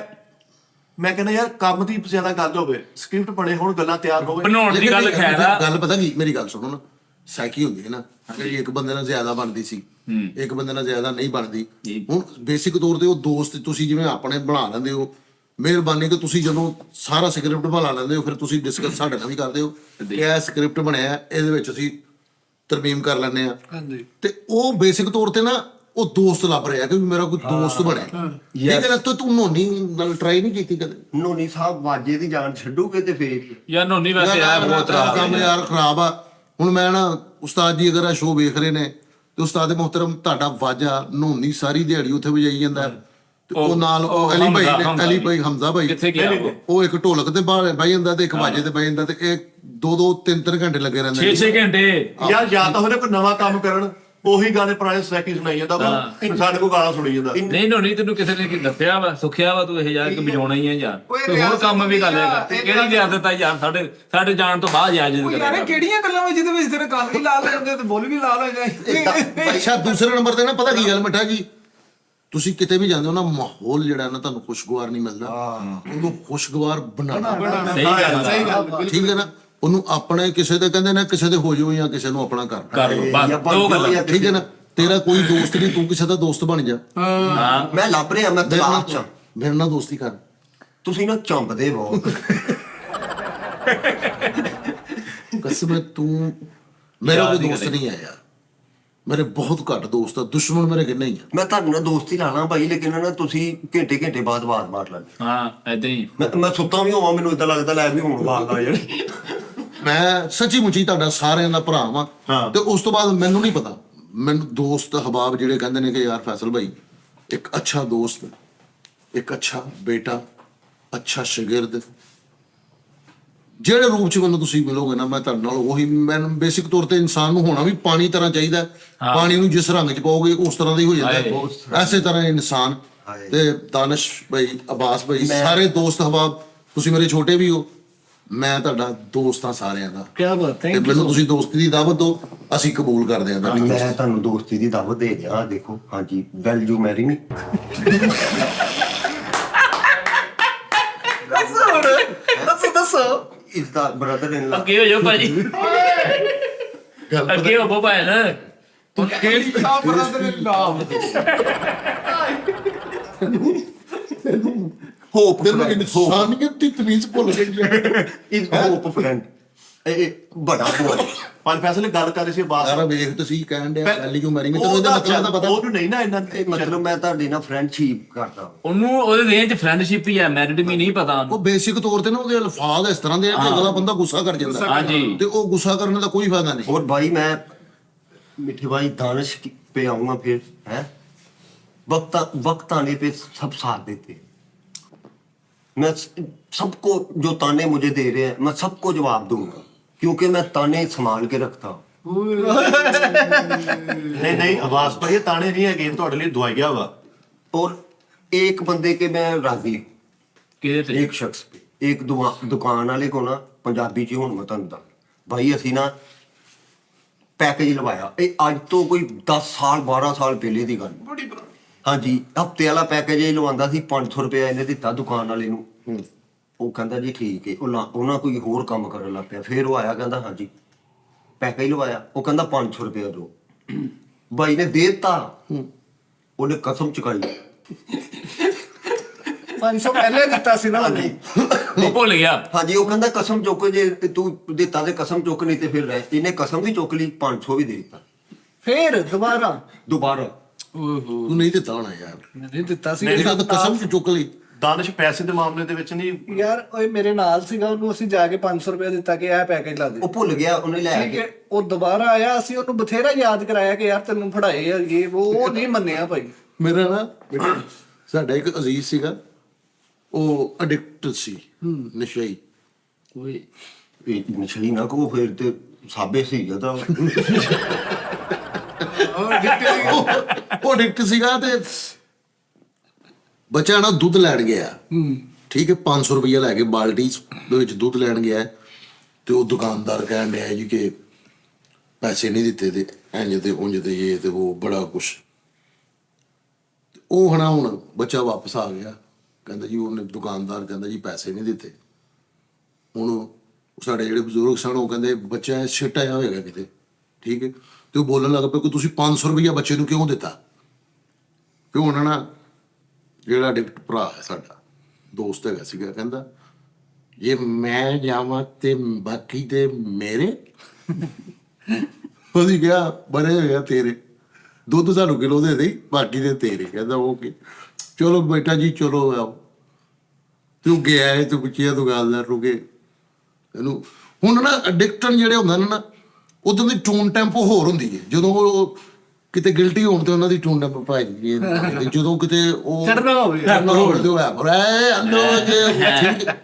ਕਹਿੰਦਾ ਯਾਰ ਕੰਮ ਦੀ ਜ਼ਿਆਦਾ ਗੱਲ ਹੋਵੇ, ਸਕ੍ਰਿਪਟ ਬਣੇ ਹੋਣ, ਗੱਲਾਂ ਤਿਆਰ ਹੋਵੇ। ਬਣਾਉਣ ਦੀ ਗੱਲ ਖੈਰ ਆ। ਗੱਲ ਪਤਾ ਕੀ, ਮੇਰੀ ਗੱਲ ਸੁਣੋ ਨਾ, ਸਾਈਕੀ ਹੁੰਦੀ ਹੈ ਨਾ ਜਿਹੜੀ ਇੱਕ ਬੰਦੇ ਨਾਲ ਜ਼ਿਆਦਾ ਬਣਦੀ ਸੀ, ਇੱਕ ਬੰਦੇ ਨਾਲ ਜ਼ਿਆਦਾ ਨਹੀਂ ਬਣਦੀ। ਹੁਣ ਬੇਸਿਕ ਤੌਰ ਤੇ ਉਹ ਦੋਸਤ ਤੁਸੀਂ ਜਿਵੇਂ ਆਪਣੇ ਬਣਾ ਲੈਂਦੇ ਹੋ, ਮਿਹਰਬਾਨੀ ਕਿ ਤੁਸੀਂ ਜਦੋਂ ਸਾਰਾ ਸਕ੍ਰਿਪਟ ਬਣਾ ਲੈਂਦੇ ਹੋ ਫਿਰ ਤੁਸੀਂ ਡਿਸਕਸ ਸਾਡੇ ਨਾਲ ਵੀ ਕਰਦੇ ਹੋ ਕਿ ਇਹ ਸਕ੍ਰਿਪਟ ਬਣਿਆ, ਇਹਦੇ ਵਿੱਚ ਅਸੀਂ ਤਰਮੀਮ ਕਰ ਲੈਂਦੇ ਆ। ਹਾਂਜੀ ਤੇ ਉਹ ਬੇਸਿਕ ਤੌਰ ਤੇ ਨਾ ਉਹ ਦੋਸਤ ਲੱਭ ਰਿਹਾ ਕਿ ਵੀ ਮੇਰਾ ਕੋਈ ਦੋਸਤ ਬਣੇ। ਲੇਕਿਨ ਤੂੰ ਨੋਨੀ ਨਾਲ ਟਰਾਈ ਨਹੀਂ ਕੀਤੀ ਕਦੇ? ਨੋਨੀ ਸਾਹਿਬ ਵਾਜੇ ਦੀ ਜਾਨ ਛੱਡੂਗੇ ਤੇ ਫੇਰ ਹੀ। ਯਾਰ ਨੋਨੀ ਵੈਸੇ ਆ ਬਹੁਤ ਖਰਾਬ ਕੰਮ ਹੈ। ਯਾਰ ਖਰਾਬ ਆ। ਹੁਣ ਮੈਂ ਨਾ ਉਸਤਾਦ ਜੀ ਅਗਰ ਆ ਸ਼ੋਅ ਵੇਖ ਰਹੇ ਨੇ ਤੇ ਉਸਤਾਦ ਮੁਹਤਰਮ ਤੁਹਾਡਾ ਵਾਜਾ ਨੋਨੀ ਸਾਰੀ ਦਿਹਾੜੀ ਉੱਥੇ ਵਜਾਈ ਜਾਂਦਾ ਤੇ ਉਹ ਨਾਲ ਉਹ ਅਲੀ ਭਾਈ ਨੇ, ਅਲੀ ਭਾਈ ਹਮਜ਼ਾ ਭਾਈ, ਕਿੱਥੇ ਗਿਆ ਉਹ? ਉਹ ਇੱਕ ਢੋਲਕ ਤੇ ਬਹਿ ਜਾਂਦਾ ਤੇ ਇੱਕ ਵਾਜੇ ਤੇ ਬਹਿ ਜਾਂਦਾ ਤੇ ਇਹ 2-2 3-3 ਘੰਟੇ ਲੱਗੇ ਰਹਿੰਦੇ 6-6 ਘੰਟੇ। ਯਾਰ ਜਾਂ ਤਾਂ ਉਹਨੇ ਕੋਈ ਨਵਾਂ ਕੰਮ ਕਰਨ, ਉਹੀ ਗਾਣੇ ਪੁਰਾਣੇ ਸਟ੍ਰੈਕ ਹੀ ਸੁਣਾਈ ਜਾਂਦਾ, ਸਾਡੇ ਕੋਲ ਗਾਣਾ ਸੁਣੀ ਜਾਂਦਾ। ਨਹੀਂ ਨੋਨੀ ਤੈਨੂੰ ਕਿਸੇ ਨੇ ਕੀ ਦੱਸਿਆ ਵਾ, ਸੁਖਿਆ ਵਾ ਤੂੰ ਇਹ ਯਾਰ ਕਿ ਵਜਾਉਣਾ ਹੀ ਹੈ ਯਾਰ, ਕੋਈ ਹੋਰ ਕੰਮ ਵੀ ਕਰ ਲੇਗਾ। ਕਿਹੜੀ ਇਜਾਜ਼ਤ ਆ ਯਾਰ, ਸਾਡੇ ਜਾਣ ਤੋਂ ਬਾਅਦ ਇਜਾਜ਼ਤ ਯਾਰ ਕਰੇਗਾ। ਇਹ ਕਿਹੜੀਆਂ ਗੱਲਾਂ ਵਾ ਜਿਹਦੇ ਵਿੱਚ ਤੇਰੇ ਕੰਨ ਵੀ ਲਾਲ ਹੋ ਜਾਂਦੇ ਤੇ ਬੁੱਲ ਵੀ ਲਾਲ ਹੋ ਜਾਏ। ਅੱਛਾ ਦੂਸਰੇ ਨੰਬਰ ਤੇ ਨਾ ਪਤਾ ਕੀ ਗੱਲ ਮਿੱਠਾ ਜੀ, ਤੁਸੀਂ ਕਿਤੇ ਵੀ ਜਾਂਦੇ ਹੋ ਨਾ ਮਾਹੌਲ ਜਿਹੜਾ ਨਾ ਤੁਹਾਨੂੰ ਖੁਸ਼ਗਵਾਰ ਨਹੀਂ ਮਿਲਦਾ, ਉਹਨੂੰ ਖੁਸ਼ਗਵਾਰ ਬਣਾਉਣਾ। ਸਹੀ ਗੱਲ ਆ। ਸਹੀ ਗੱਲ ਠੀਕ ਹੈ ਨਾ, ਉਹਨੂੰ ਆਪਣੇ ਕਿਸੇ ਦੇ ਕਹਿੰਦੇ ਨੇ ਕਿਸੇ ਦੇ ਹੋ ਜਾਓ ਜਾਂ ਕਿਸੇ ਨੂੰ ਆਪਣਾ ਕਰ ਕਰ ਲਓ, ਬਸ ਦੋ ਗੱਲਾਂ। ਠੀਕ ਹੈ ਨਾ, ਤੇਰਾ ਕੋਈ ਦੋਸਤ ਨਹੀਂ, ਤੂੰ ਕਿਸੇ ਦਾ ਦੋਸਤ ਬਣ ਜਾ। ਹਾਂ ਮੈਂ ਲੱਭ ਰਿਹਾ, ਮੈਂ ਤਲਾਸ਼ ਚ। ਮੇਰੇ ਨਾਲ ਦੋਸਤੀ ਕਰ। ਤੁਸੀਂ ਨਾ ਚੰਬਦੇ ਬਹੁਤ। ਕਸਮ ਹੈ ਤੂੰ ਮੇਰਾ ਕੋਈ ਦੋਸਤ ਨਹੀਂ ਹੈ ਯਾਰ, ਮੇਰੇ ਬਹੁਤ ਘੱਟ ਦੋਸਤ ਆ, ਦੁਸ਼ਮਣ ਮੇਰੇ ਕਿੰਨੇ ਹੀ ਆ। ਮੈਂ ਤੁਹਾਨੂੰ ਨਾਲ ਦੋਸਤੀ ਲਾ ਲਾਂ ਭਾਈ, ਲੇਕਿਨ ਨਾ ਤੁਸੀਂ ਘੰਟੇ ਘੰਟੇ ਬਾਅਦ ਆਵਾਜ਼ ਮਾਰ ਲੈਂਦੇ। ਹਾਂ ਏਦਾਂ ਹੀ। ਮੈਂ ਸੁੱਤਾ ਵੀ ਹੋਵਾਂ, ਮੈਨੂੰ ਏਦਾਂ ਲੱਗਦਾ ਲੈ ਵੀ ਹੁਣ ਆਵਾਜ਼ ਆ ਜਾਣੀ। ਮੈਂ ਸੱਚੀ ਮੁੱਚੀ ਤੁਹਾਡਾ ਸਾਰਿਆਂ ਦਾ ਭਰਾ ਵਾਂ। ਤੇ ਉਸ ਤੋਂ ਬਾਅਦ ਮੈਨੂੰ ਨਹੀਂ ਪਤਾ, ਮੈਨੂੰ ਦੋਸਤ ਹਬਾਬ ਜਿਹੜੇ ਕਹਿੰਦੇ ਨੇ ਕਿ ਯਾਰ ਫੈਸਲ ਭਾਈ ਇੱਕ ਅੱਛਾ ਦੋਸਤ, ਇੱਕ ਅੱਛਾ ਬੇਟਾ, ਅੱਛਾ ਸ਼ਾਗਿਰਦ, ਜਿਹੜੇ ਰੂਪ ਚ ਮੈਨੂੰ ਤੁਸੀਂ ਮਿਲੋਗੇ ਨਾ, ਮੈਂ ਤੁਹਾਡੇ ਨਾਲ ਉਹੀ, ਮੈਨੂੰ ਬੇਸਿਕ ਤੌਰ ਤੇ ਇਨਸਾਨ ਨੂੰ ਹੋਣਾ ਵੀ ਪਾਣੀ ਤਰ੍ਹਾਂ ਚਾਹੀਦਾ ਹੈ। ਪਾਣੀ ਨੂੰ ਜਿਸ ਰੰਗ ਚ ਪਾਓਗੇ ਉਸ ਤਰ੍ਹਾਂ ਦਾ ਹੀ ਹੋ ਜਾਂਦਾ ਹੈ। ਐਸੇ ਤਰ੍ਹਾਂ ਇਨਸਾਨ ਤੇ ਦਾਨਿਸ਼ ਭਾਈ, ਅਬਾਸ ਭਾਈ, ਸਾਰੇ ਦੋਸਤ ਹਬਾਬ, ਤੁਸੀਂ ਮੇਰੇ ਛੋਟੇ ਵੀ ਹੋ, ਮੈਂ ਤੁਹਾਡਾ ਦੋਸਤ ਹਾਂ ਸਾਰਿਆਂ ਦਾ। ਕੀ ਬਾਤ, ਤੇ ਥੈਂਕ ਮੈਨੂੰ ਤੁਸੀਂ ਦੋਸਤੀ ਦੀ ਦਾਵਤ ਦਿਓ, ਅਸੀਂ ਕਬੂਲ ਕਰਦੇ ਹਾਂ ਤੁਹਾਡੀ ਮੈਂ ਦੋਸਤੀ। ਤੁਹਾਨੂੰ ਦੋਸਤੀ ਦੀ ਦਾਵਤ ਦੇ ਰਿਹਾ। ਦੇਖੋ ਹਾਂਜੀ, ਵੈਲ ਯੂ ਮੈਰੀ ਮੀ। ਦੱਸੋ ਇਸ ਦਾ ਬ੍ਰਦਰ ਇਨ ਲਾ। ਅੱਗੇ ਹੋ ਜਾਓ ਭਾਜੀ, ਅੱਗੇ ਹੋ ਭਾਈ ਨਾ। ਕਿਹੜੀ ਆ ਬ੍ਰਦਰ ਲਾਭ ਹੋਪ ਤੈਨੂੰ ਇਨਸਾਨੀਅਤ ਦੀ ਤਮੀਜ਼ ਭੁੱਲ ਗਈ ਹੈ। ਇਸ ਹੋਪ ਫਰੈਂਡ। ਇਹ ਬੜਾ ਬੋਲ। 5 ਪੈਸੇ ਲਈ ਗੱਲ ਕਰ ਰਹੇ ਸੀ ਬਾਸ। ਸਾਰਾ ਵੇਖ ਤੁਸੀਂ ਕਹਿਣ ਡਿਆ ਪਹਿਲੀ ਕਿਉਂ ਮਾਰੀ, ਮੈਨੂੰ ਇਹਦਾ ਮਤਲਬ ਤਾਂ ਪਤਾ। ਉਹਨੂੰ ਨਹੀਂ ਨਾ ਇਹਨਾਂ ਇਹ ਮਤਲਬ ਮੈਂ ਤੁਹਾਡੇ ਨਾਲ ਫਰੈਂਡਸ਼ਿਪ ਕਰਦਾ। ਉਹਨੂੰ ਉਹਦੇ ਰੇਂਜ ਚ ਫਰੈਂਡਸ਼ਿਪ ਹੀ ਆ, ਮੈਰਿਡ ਵੀ ਨਹੀਂ ਪਤਾ ਉਹਨੂੰ। ਉਹ ਬੇਸਿਕ ਤੌਰ ਤੇ ਨਾ ਉਹਦੇ ਅਲਫਾਜ਼ ਇਸ ਤਰ੍ਹਾਂ ਦੇ ਆ ਕਿ ਅਗਲਾ ਬੰਦਾ ਗੁੱਸਾ ਕਰ ਜਾਂਦਾ। ਹਾਂਜੀ। ਤੇ ਉਹ ਗੁੱਸਾ ਕਰਨ ਦਾ ਕੋਈ ਫਾਇਦਾ ਨਹੀਂ। और भाई मैं मिठे भाई दानिश पे आऊंगा फिर है। वक्त आने पे सब साथ देते हैं। मैं सबको जो ताने मुझे दे रहे हैं मैं सबको जवाब दूंगा, क्योंकि मैं ताने संभाल के रखता हूँ। ਨਹੀਂ ਨਹੀਂ ਆਵਾਜ਼ ਭਾਈ, ਇਹ ਤਾਣੇ ਨਹੀਂ ਹੈਗੇ, ਤੁਹਾਡੇ ਲਈ ਦਵਾਈਆ ਵਾ। और एक बंदे के मैं राजी, ਕਿਹਦੇ ਤੇ? एक शख्स पे, एक दुकान वाले को ना पंजाबी च हुण मैं तुहानूं दस भाई, असी ना पैकेज लवाया। ये अज तो कोई 10 साल 12 साल पहले की गल। हाँ जी, हफ्ते वाला पैकेज ਇਹ ਲਵਾਉਂਦਾ ਸੀ। 500 ਰੁਪਇਆ ਇਹਨੇ ਦਿੱਤਾ ਦੁਕਾਨ ਵਾਲੇ ਨੂੰ। ਉਹ ਕਹਿੰਦਾ ਜੀ ਠੀਕ ਹੈ। ਉਹਨਾਂ ਕੋਈ ਹੋਰ ਕੰਮ ਕਰਨ ਲੱਗ ਪਿਆ। ਫਿਰ ਉਹ ਆਇਆ, ਕਹਿੰਦਾ ਹਾਂਜੀ ਪੈਕੇਜ ਲਵਾਇਆ। ਉਹ ਕਹਿੰਦਾ 500 ਰੁਪਇਆ ਦਿਓ। ਬਾਈ ਨੇ ਦੇ ਦਿੱਤਾ। ਉਹਨੇ ਕਸਮ ਚੁਕਾਈ। 500 ਪਹਿਲੇ ਦਿੱਤਾ ਸੀ ਨਾ ਉਹਨੇ। ਉਹ ਭੁੱਲ ਗਿਆ। ਹਾਂਜੀ, ਉਹ ਕਹਿੰਦਾ ਕਸਮ ਚੁੱਕ, ਜੇ ਤੂੰ ਦਿੱਤਾ ਤੇ ਕਸਮ ਚੁੱਕ, ਨਹੀਂ ਤੇ ਫਿਰ ਰਹਿ। ਇਹਨੇ ਕਸਮ ਵੀ ਚੁੱਕ ਲਈ, 500 ਵੀ ਦੇ ਦਿੱਤਾ ਫੇਰ ਦੁਬਾਰਾ ਦੁਬਾਰਾ। ਤੂੰ ਨਹੀਂ ਦਿੱਤਾ ਹੋਣਾ ਯਾਰ, ਨਹੀਂ ਦਿੱਤਾ ਸੀ। ਇਹਦਾ ਤਾਂ ਕਸਮ ਚੁੱਕ ਲਈ। ਦਾਨਿਸ਼ ਪੈਸੇ ਦੇ ਮਾਮਲੇ ਦੇ ਵਿੱਚ ਨਹੀਂ। ਯਾਰ ਓਏ ਮੇਰੇ ਨਾਲ ਸੀਗਾ, ਉਹਨੂੰ ਅਸੀਂ ਜਾ ਕੇ 500 ਰੁਪਏ ਦਿੱਤਾ ਕਿ ਇਹ ਪੈਕੇਜ ਲਾ ਦੇ। ਉਹ ਭੁੱਲ ਗਿਆ, ਉਹਨੇ ਲੈ ਠੀਕ ਕੇ। ਹੈ, ਉਹ ਦੁਬਾਰਾ ਆਇਆ, ਅਸੀਂ ਉਹਨੂੰ ਬਥੇਰਾ ਯਾਦ ਕਰਾਇਆ ਕਿ ਯਾਰ ਤੈਨੂੰ ਫੜਾਏ ਆ ਇਹ ਉਹ ਨਹੀਂ ਮੰਨਿਆ ਭਾਈ। ਮੇਰਾ ਨਾ ਸਾਡਾ ਇੱਕ ਅਜ਼ੀਜ਼ ਸੀਗਾ, ਉਹ ਐਡਿਕਟ ਸੀ, ਨਸ਼ਈ। ਇਹ ਨਸ਼ਈ ਨਾ ਕੋ, ਫਿਰ ਤੇ ਸਾਬੇ ਸੀ ਜਦਾ। ਉਹ ਐਡਿਕਟ ਸੀਗਾ ਤੇ ਬੱਚਾ ਨਾ ਦੁੱਧ ਲੈਣ ਗਿਆ। ਠੀਕ ਹੈ, 500 ਰੁਪਇਆ ਲੈ ਕੇ ਬਾਲਟੀ ਦੇ ਵਿੱਚ ਦੁੱਧ ਲੈਣ ਗਿਆ ਤੇ ਉਹ ਦੁਕਾਨਦਾਰ ਕਹਿਣ ਡਿਆ ਜੀ ਕਿ ਪੈਸੇ ਨਹੀਂ ਦਿੱਤੇ ਤੇ ਇੰਜ ਤੇ ਉਂਝ ਤੇ ਇਹ ਤੇ ਉਹ ਬੜਾ ਕੁਛ। ਉਹ ਹੁਣ ਬੱਚਾ ਵਾਪਸ ਆ ਗਿਆ, ਕਹਿੰਦਾ ਜੀ ਉਹਨੇ ਦੁਕਾਨਦਾਰ ਕਹਿੰਦਾ ਜੀ ਪੈਸੇ ਨਹੀਂ ਦਿੱਤੇ। ਹੁਣ ਸਾਡੇ ਜਿਹੜੇ ਬਜ਼ੁਰਗ ਸਨ ਉਹ ਕਹਿੰਦੇ ਬੱਚਾ ਸਿੱਟ ਆਇਆ ਹੋਏਗਾ ਕਿਤੇ। ਠੀਕ ਹੈ, ਤੇ ਉਹ ਬੋਲਣ ਲੱਗ ਪਿਆ ਕਿ ਤੁਸੀਂ 500 ਰੁਪਇਆ ਬੱਚੇ ਨੂੰ ਕਿਉਂ ਦਿੱਤਾ। ਕਿ ਉਹਨਾਂ ਨਾ ਜਿਹੜਾ ਐਡਿਕਟ ਭਰਾ ਹੈ ਸਾਡਾ ਦੋਸਤ ਹੈਗਾ ਸੀਗਾ, ਕਹਿੰਦਾ ਜੇ ਮੈਂ ਜਾਵਾਂ ਤੇ ਬਾਕੀ ਤੇ ਮੇਰੇ। ਉਹਦੀ ਕਿਹਾ ਬੜੇ ਹੋਇਆ ਤੇਰੇ, ਦੁੱਧ ਸਾਨੂੰ ਕਿਲੋ ਦੇ ਦੇ, ਬਾਕੀ ਦੇ ਤੇਰੇ। ਕਹਿੰਦਾ ਓਕੇ, ਚਲੋ ਬੇਟਾ ਜੀ ਚਲੋ ਆਓ। ਤੂੰ ਗਿਆ ਹੈ, ਤੂੰ ਪੁੱਛਿਆ ਦੁਕਾਨਦਾਰ ਨੂੰ ਕਿ ਇਹਨੂੰ। ਹੁਣ ਨਾ ਐਡਿਕਟਨ ਜਿਹੜੇ ਹੁੰਦੇ ਨੇ ਨਾ, ਉਦੋਂ ਦੀ ਟੂਨ ਟੈਂਪੋ ਹੋਰ ਹੁੰਦੀ ਹੈ। ਜਦੋਂ ਉਹ ਕਿਤੇ ਗਿਲਟੀ ਹੋਣ ਤੇ ਉਹਨਾਂ ਦੀ ਟੂਨ ਟੈਂਪੋ ਭਾਈ ਜਦੋਂ ਕਿਤੇ ਉਹ ਚੜ੍ਹਨਾ ਹੋਵੇ ਤੇ ਉਹ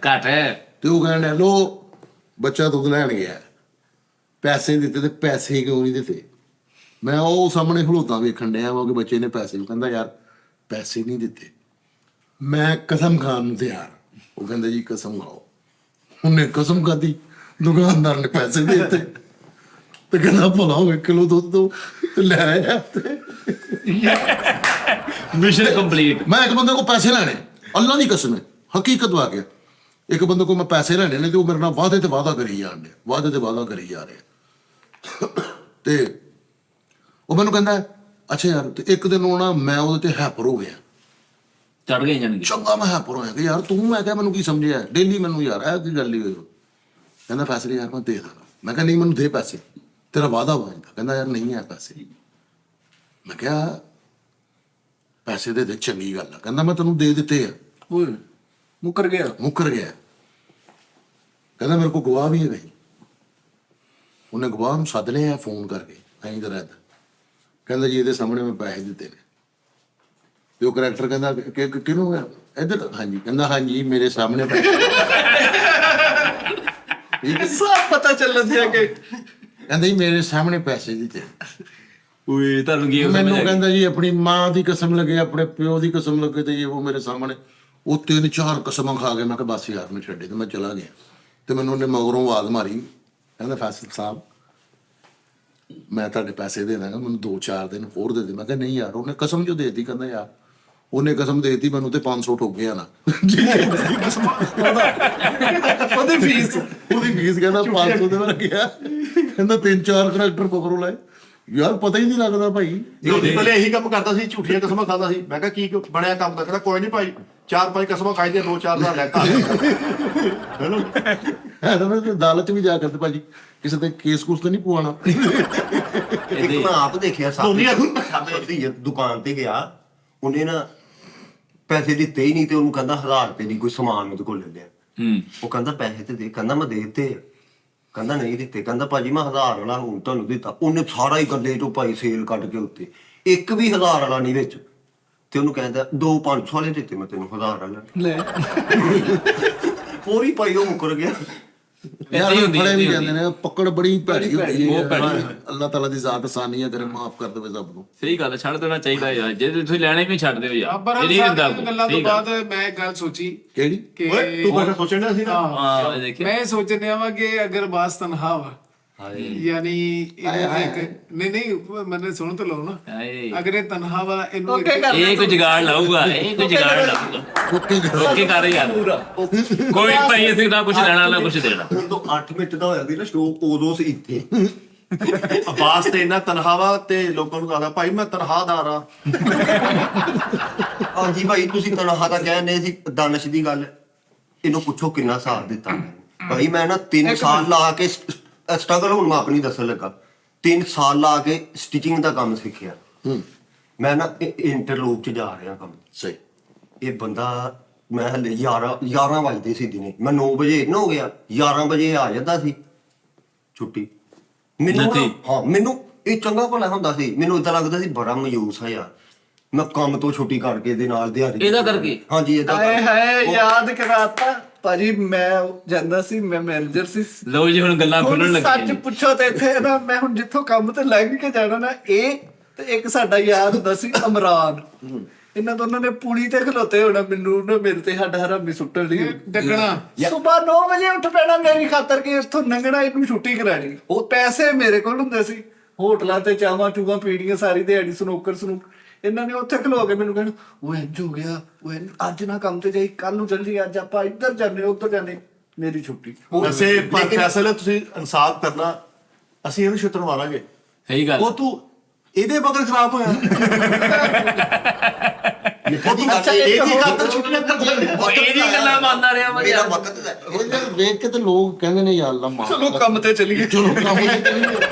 ਘੱਟ ਹੈ। ਤੇ ਉਹ ਕਹਿੰਦੇ ਲੋ ਬੱਚਾ ਦੁੱਧ ਲੈਣ ਗਿਆ, ਪੈਸੇ ਦਿੱਤੇ ਤੇ ਪੈਸੇ ਕਿਉਂ ਨਹੀਂ ਦਿੱਤੇ। ਮੈਂ ਉਹ ਸਾਹਮਣੇ ਖਲੋਤਾ ਵੇਖਣ ਡਿਆ ਵਾ ਕਿ ਬੱਚੇ ਨੇ ਪੈਸੇ, ਉਹ ਕਹਿੰਦਾ ਯਾਰ ਪੈਸੇ ਨਹੀਂ ਦਿੱਤੇ, ਮੈਂ ਕਸਮ ਖਾਣ ਨੂੰ ਤਿਆਰ। ਉਹ ਕਹਿੰਦਾ ਜੀ ਕਸਮ ਖਾਓ। ਉਹਨੇ ਕਸਮ ਖਾਧੀ, ਦੁਕਾਨਦਾਰ ਨੇ ਪੈਸੇ ਦੇ ਦਿੱਤੇ ਤੇ ਕਹਿੰਦਾ ਭਲਾ ਹੋਵੇ ਕਿਲੋ ਦੁੱਧ ਦੋ ਤੇ ਲੈ ਆਇਆ। Mission complete. ਮੈਂ ਇੱਕ ਬੰਦੇ ਕੋ ਪੈਸੇ ਲੈਣੇ, ਅੱਲਾ ਦੀ ਕਸਮ ਹੈ, ਹਕੀਕਤ ਵਾ ਗਿਆ। ਇੱਕ ਬੰਦੇ ਕੋ ਮੈਂ ਪੈਸੇ ਲੈਣੇ ਨੇ ਤੇ ਉਹ ਮੇਰੇ ਨਾਲ ਵਾਅਦੇ ਤੇ ਵਾਅਦਾ ਕਰੀ ਜਾਣ ਡਿਆ, ਵਾਅਦੇ ਤੇ ਵਾਅਦਾ ਕਰੀ ਜਾ ਰਿਹਾ। ਤੇ ਉਹ ਮੈਨੂੰ ਕਹਿੰਦਾ ਅੱਛਾ ਯਾਰ, ਤੇ ਇੱਕ ਦਿਨ ਉਹ ਨਾ ਮੈਂ ਉਹਦੇ ਤੇ ਹੈਪਰ ਹੋ ਗਿਆ। ਚੜ ਗਏ ਜਾਣਗੇ। ਚੰਗਾ ਮੈਂ ਹੈਪਰ ਹੋਇਆ ਕਿ ਯਾਰ ਤੂੰ, ਮੈਂ ਕਿਹਾ ਮੈਨੂੰ ਕੀ ਸਮਝਿਆ ਡੇਲੀ ਮੈਨੂੰ ਯਾਰ ਇਹ ਕੀ ਗੱਲ ਹੀ ਹੋਈ। ਕਹਿੰਦਾ ਪੈਸੇ ਯਾਰ ਮੈਂ ਦੇ ਦਾਂਗਾ। ਮੈਂ ਕਿਹਾ ਨਹੀਂ ਮੈਨੂੰ ਦੇ ਪੈਸੇ, ਤੇਰਾ ਵਾਅਦਾ ਵਾ। ਕਹਿੰਦਾ ਯਾਰ ਨਹੀਂ ਹੈ ਪੈਸੇ। ਮੈਂ ਕਿਹਾ ਪੈਸੇ ਦੇ ਚੰਗੀ ਗੱਲ ਆ। ਕਹਿੰਦਾ ਮੈਂ ਤੈਨੂੰ ਦੇ ਦਿੱਤੇ ਆ। ਓਏ ਮੁੱਕਰ ਗਿਆ। ਮੁੱਕਰ ਗਿਆ। ਕਹਿੰਦਾ ਮੇਰੇ ਕੋਲ ਗਵਾਹ ਵੀ ਹੈ ਨਹੀਂ। ਉਹਨੇ ਗਵਾਹ ਨੂੰ ਸੱਦ ਲਿਆ ਫੋਨ ਕਰਕੇ, ਐਂ ਦਾ ਰਹਿਦਾ। ਕਹਿੰਦਾ ਜੀ ਇਹਦੇ ਸਾਹਮਣੇ ਮੈਂ ਪੈਸੇ ਦਿੱਤੇ ਨੇ। ਤੇ ਉਹ ਕਰੈਕਟਰ ਕਹਿੰਦਾ ਕਿ ਕਿਹਨੂੰ ਇੱਧਰ? ਹਾਂਜੀ। ਕਹਿੰਦਾ ਹਾਂਜੀ ਮੇਰੇ ਸਾਹਮਣੇ ਪੈਸੇ। ਸਭ ਪਤਾ ਚੱਲ ਦਿਆ ਕਿ ਕਹਿੰਦਾ ਜੀ ਮੇਰੇ ਸਾਹਮਣੇ ਪੈਸੇ ਦੀ ਤੇ ਓਏ ਤੁਹਾਨੂੰ ਕੀ ਮੈਨੂੰ ਕਹਿੰਦਾ ਜੀ ਆਪਣੀ ਮਾਂ ਦੀ ਕਸਮ ਲੱਗੇ, ਆਪਣੇ ਪਿਓ ਦੀ ਕਸਮ ਲੱਗੇ, ਤੇ ਉਹ ਮੇਰੇ ਸਾਹਮਣੇ ਉਹ 3-4 ਕਸਮਾਂ ਖਾ ਕੇ ਮੈਂ ਕਿਹਾ ਬਸ ਯਾਰ ਮੈਂ ਛੱਡੇ ਤੇ ਮੈਂ ਚਲਾ ਗਿਆ। ਤੇ ਮੈਨੂੰ ਉਹਨੇ ਮਗਰੋਂ ਆਵਾਜ਼ ਮਾਰੀ, ਕਹਿੰਦਾ ਫੈਸਲ ਸਾਹਿਬ ਮੈਂ ਤੁਹਾਡੇ ਪੈਸੇ ਦੇ ਦਾਂਗਾ, ਮੈਨੂੰ 2-4 ਦਿਨ ਹੋਰ ਦੇ ਦੇ। ਮੈਂ ਕਿਹਾ ਨਹੀਂ ਯਾਰ, ਉਹਨੇ ਕਸਮ ਜੋ ਦੇਤੀ। ਕਹਿੰਦਾ ਯਾਰ ਉਹਨੇ ਕਸਮ ਦੇਤੀ ਮੈਨੂੰ ਤੇ 500 ਠੋਕ ਗਿਆ ਨਾ। ਉਹਦੀ ਫੀਸ ਕਹਿੰਦਾ 500 ਦੇ ਮੈਂ ਗਿਆ। ਕਹਿੰਦਾ 3-4 ਕਰੈਕਟਰ ਪਕੜੋ ਲਾਏ। ਯਾਰ ਪਤਾ ਹੀ ਨਹੀਂ ਲੱਗਦਾ ਭਾਈ। ਪਹਿਲੇ ਇਹੀ ਕੰਮ ਕਰਦਾ ਸੀ, ਝੂਠੀਆਂ ਕਸਮਾਂ ਖਾਂਦਾ ਸੀ। ਮੈਂ ਕਿਹਾ ਕੀ ਬਣਿਆ ਕੰਮ ਦਾ? ਕਹਿੰਦਾ ਕੋਈ ਨਹੀਂ ਭਾਈ, 4-5 ਕਸਮਾਂ ਖਾਈ ਦੀਆਂ, 2-4 ਦਾ ਲੈ ਘਰ। ਅਦਾਲਤ ਵੀ ਜਾ ਕਰਦੇ ਭਾਜੀ, ਕਿਸੇ ਤੇ ਕੇਸ ਕੁਸ ਤੇ ਨਹੀਂ ਪਵਾਉਣਾ। ਇੱਕ ਮੈਂ ਆਪ ਦੇਖਿਆ ਸਾਡੀ ਦੁਕਾਨ ਤੇ ਗਿਆ, ਉਹਨੇ ਨਾ ਪੈਸੇ ਦਿੱਤੇ ਹੀ ਨਹੀਂ, ਤੇ ਉਹਨੂੰ ਕਹਿੰਦਾ 1000 ਰੁਪਏ ਦੀ ਕੋਈ ਸਮਾਨ ਉਹਦੇ ਕੋਲ ਲੈ ਲਿਆ। ਉਹ ਕਹਿੰਦਾ ਪੈਸੇ ਤੇ ਦੇ, ਕਹਿੰਦਾ ਮੈਂ ਦੇ ਦਿੱਤੇ। ਕਹਿੰਦਾ ਨਹੀਂ ਦਿੱਤੇ। ਕਹਿੰਦਾ ਭਾਜੀ ਮੈਂ 1000 ਵਾਲਾ ਹੁਣ ਤੁਹਾਨੂੰ ਦਿੱਤਾ। ਉਹਨੇ ਸਾਰਾ ਹੀ ਗੱਲੇ ਚੋਂ ਭਾਈ ਸੇਲ ਕੱਢ ਕੇ ਉੱਤੇ, ਇੱਕ ਵੀ 1000 ਵਾਲਾ ਨਹੀਂ ਵਿੱਚ। ਤੇ ਉਹਨੂੰ ਕਹਿੰਦਾ 2 500 ਵਾਲੇ ਦਿੱਤੇ ਮੈਂ ਤੈਨੂੰ 1000 ਵਾਲਾ ਲੈ ਪੂਰੀ ਭਾਈ ਉਹ ਮੁੱਕਰ ਗਿਆ। ਯਾਰ ਫੜੇ ਵੀ ਜਾਂਦੇ ਨੇ, ਪਕੜ ਬੜੀ ਭੈੜੀ ਹੁੰਦੀ ਹੈ। ਅੱਲਾਹ ਤਾਲਾ ਦੀ ਜ਼ਾਤ ਆਸਾਨੀ ਹੈ, ਕਰੇ ਮਾਫ ਕਰ ਦੇਵੇ ਸਭ ਨੂੰ। ਸਹੀ ਗੱਲ, ਛੱਡ ਦੇਣਾ ਚਾਹੀਦਾ ਯਾਰ। ਜੇ ਤੁਸੀਂ ਲੈਣੇ ਵੀ ਛੱਡ ਦਿਓ ਯਾਰ। ਪਰ ਗੱਲਾਂ ਤੋਂ ਬਾਅਦ ਮੈਂ ਇੱਕ ਗੱਲ ਸੋਚੀ ਕਿਹੜੀ? ਕਿ ਤੂੰ ਬੈਠਾ ਸੋਚਣਾ ਸੀ ਨਾ। ਹਾਂ ਦੇਖਿਆ ਮੈਂ ਸੋਚ ਰਿਹਾ ਵਾਂ ਕਿ ਅਗਰ ਬਾਸ ਤਨਹਾ ਵਾ, ਯਾਨੀ ਨਹੀਂ ਮੈਨੇ ਸੁਣ ਤਾਂ ਲਓ ਨਾ, ਅਗਰ ਇਹ ਤਨਹਾ ਵਾ, ਇਹਨੂੰ ਇਹ ਕੋਈ ਜਗਾੜ ਲਾਊਗਾ, ਇਹ ਕੋਈ ਜਗਾੜ ਲਾਊਗਾ। ਓਕੇ ਕਰ ਯਾਰ, ਕੋਈ ਭਾਈ ਅਸੀਂ ਨਾ ਕੁਝ ਲੈਣਾ ਨਾ ਕੁਝ ਦੇਣਾ। ਉਦੋਂ 8 ਮਿੰਟ ਦਾ ਹੋਇਆ ਸੀ ਨਾ ਸ਼ੋਅ, ਉਦੋਂ ਸੀ ਇੱਥੇ ਅਬਾਸ ਤੇ ਇੰਨਾ ਤਨਖਾਹ ਤੇ ਲੋਕਾਂ ਨੂੰ ਦੱਸਦਾ ਭਾਈ ਮੈਂ ਤਨਖਾਹਦਾਰ ਆ। ਹਾਂਜੀ ਭਾਈ ਤੁਸੀਂ ਤਨਖਾਹ ਦਾ ਕਹਿੰਦੇ ਸੀ, ਦਾਨਿਸ਼ ਦੀ ਗੱਲ ਇਹਨੂੰ ਪੁੱਛੋ ਕਿੰਨਾ ਸਾਥ ਦਿੱਤਾ ਭਾਈ। ਮੈਂ ਨਾ 3 ਸਾਲ ਲਾ ਕੇ ਸਟਰਗਲ, ਹੁਣ ਮੈਂ ਆਪਣੀ ਦੱਸਣ ਲੱਗਾ, 3 ਸਾਲ ਲਾ ਕੇ ਸਟਿਚਿੰਗ ਦਾ ਕੰਮ ਸਿੱਖਿਆ। ਮੈਂ ਨਾ ਇੰਟਰਲੋਕ ਚ ਜਾ ਰਿਹਾ ਕੰਮ। ਸਹੀ। ਇਹ ਬੰਦਾ, ਮੈਂ ਹਲੇ 11 ਵਜੇ ਸੀ ਦਿਨੇ, ਮੈਂ 9 ਵਜੇ ਨਾ ਹੋ ਗਿਆ, 11 ਵਜੇ ਆ ਜਾਂਦਾ ਸੀ ਛੁੱਟੀ। ਮੈਨੂੰ ਇਹ ਚੰਗਾ ਭਲਾ ਹੁੰਦਾ ਸੀ, ਮੈਨੂੰ ਏਦਾਂ ਲੱਗਦਾ ਸੀ ਬੜਾ ਮਯੂਸ ਆ ਯਾਰ, ਮੈਂ ਕੰਮ ਤੋਂ ਛੁੱਟੀ ਕਰਕੇ ਇਹਦੇ ਨਾਲ ਦਿਹਾੜੀ ਇਹਦਾ ਕਰਕੇ। ਹਾਂਜੀ ਇਹਦਾ ਹੈ ਯਾਦ ਕਰਾਤਾ ਭਾਜੀ। ਮੈਂ ਜਾਂਦਾ ਸੀ, ਮੈਂ ਮੈਨੇਜਰ ਸੀ। ਲੋ ਜੀ ਹੁਣ ਗੱਲਾਂ ਖੁੱਲਣ ਲੱਗੀਆਂ ਸੱਚ ਪੁੱਛੋ ਤੇ ਇੱਥੇ ਨਾ, ਮੈਂ ਹੁਣ ਜਿੱਥੋਂ ਕੰਮ ਤੇ ਲੰਘ ਕੇ ਜਾਣਾ ਨਾ, ਇਹ ਤੇ ਇੱਕ ਸਾਡਾ ਯਾਦ ਹੁੰਦਾ ਸੀ ਅਮਰਾਨ। ਇਹਨਾਂ ਦੋਨਾਂ ਨੇ ਪੁਲੀ ਤੇ ਖਲੋਤੇ ਹੋਣਾ, ਮੈਨੂੰ ਨਾ ਮੇਰੇ ਤੇ ਹੱਡ ਹਰਾਮੀ ਸੁੱਟਣ ਲਈ ਡੱਕਣਾ। ਸੁਬਾਹ 9 ਵਜੇ ਉੱਠ ਪੈਣਾ ਮੇਰੀ ਖਾਤਰ ਕਿ ਇੱਥੋਂ ਲੰਘਣਾ, ਇਹਨੂੰ ਛੁੱਟੀ ਕਰਾਣੀ। ਉਹ ਪੈਸੇ ਮੇਰੇ ਕੋਲ ਹੁੰਦੇ ਸੀ, ਹੋਟਲਾਂ ਤੇ ਚਾਵਾਂ ਚੂਵਾਂ ਪੀੜੀਆਂ ਸਾਰੀ ਦਿਹਾੜੀ, ਸਨੂਕਰ ਇਹਨਾਂ ਨੇ ਉੱਥੇ ਖਲੋ ਕੇ ਮੈਨੂੰ ਕਹਿਣਾ ਉਹ ਇੰਝ ਹੋ ਗਿਆ, ਉਹ ਅੱਜ ਨਾ ਕੰਮ ਤੇ ਜਾਈ, ਕੱਲ ਨੂੰ ਚੱਲ ਜੀ, ਅੱਜ ਆਪਾਂ ਇੱਧਰ ਜਾਂਦੇ ਉੱਧਰ ਜਾਂਦੇ, ਮੇਰੀ ਛੁੱਟੀ। ਵੈਸੇ ਪਰ ਫੈਸਲਾ ਤੁਸੀਂ ਇਨਸਾਫ ਕਰਨਾ, ਅਸੀਂ ਇਹਨੂੰ ਛੁੱਟਣ ਮਾਰਾਂਗੇ। ਸਹੀ ਗੱਲ। ਉਹ ਤੂੰ ਇਹਦੇ ਬਗਰ ਖਰਾਬ ਹੋਇਆ। ਇਹਦੀ ਖਾਤਰ ਛੁੱਟੀਆਂ ਇਹਦੀ ਗੱਲਾਂ ਮੰਨਦਾ ਰਿਹਾ ਮੈਂ ਮੇਰਾ ਵਕਤ ਹੈ। ਇਹ ਵੇਖ ਕੇ ਤੇ ਲੋਕ ਕਹਿੰਦੇ ਨੇ ਯਾਰ ਅੱਲਾ ਮਾਫ। ਚਲੋ ਕੰਮ ਤੇ ਚਲੀਏ। ਚਲੋ ਕੰਮ ਤੇ ਚੱਲੀਏ।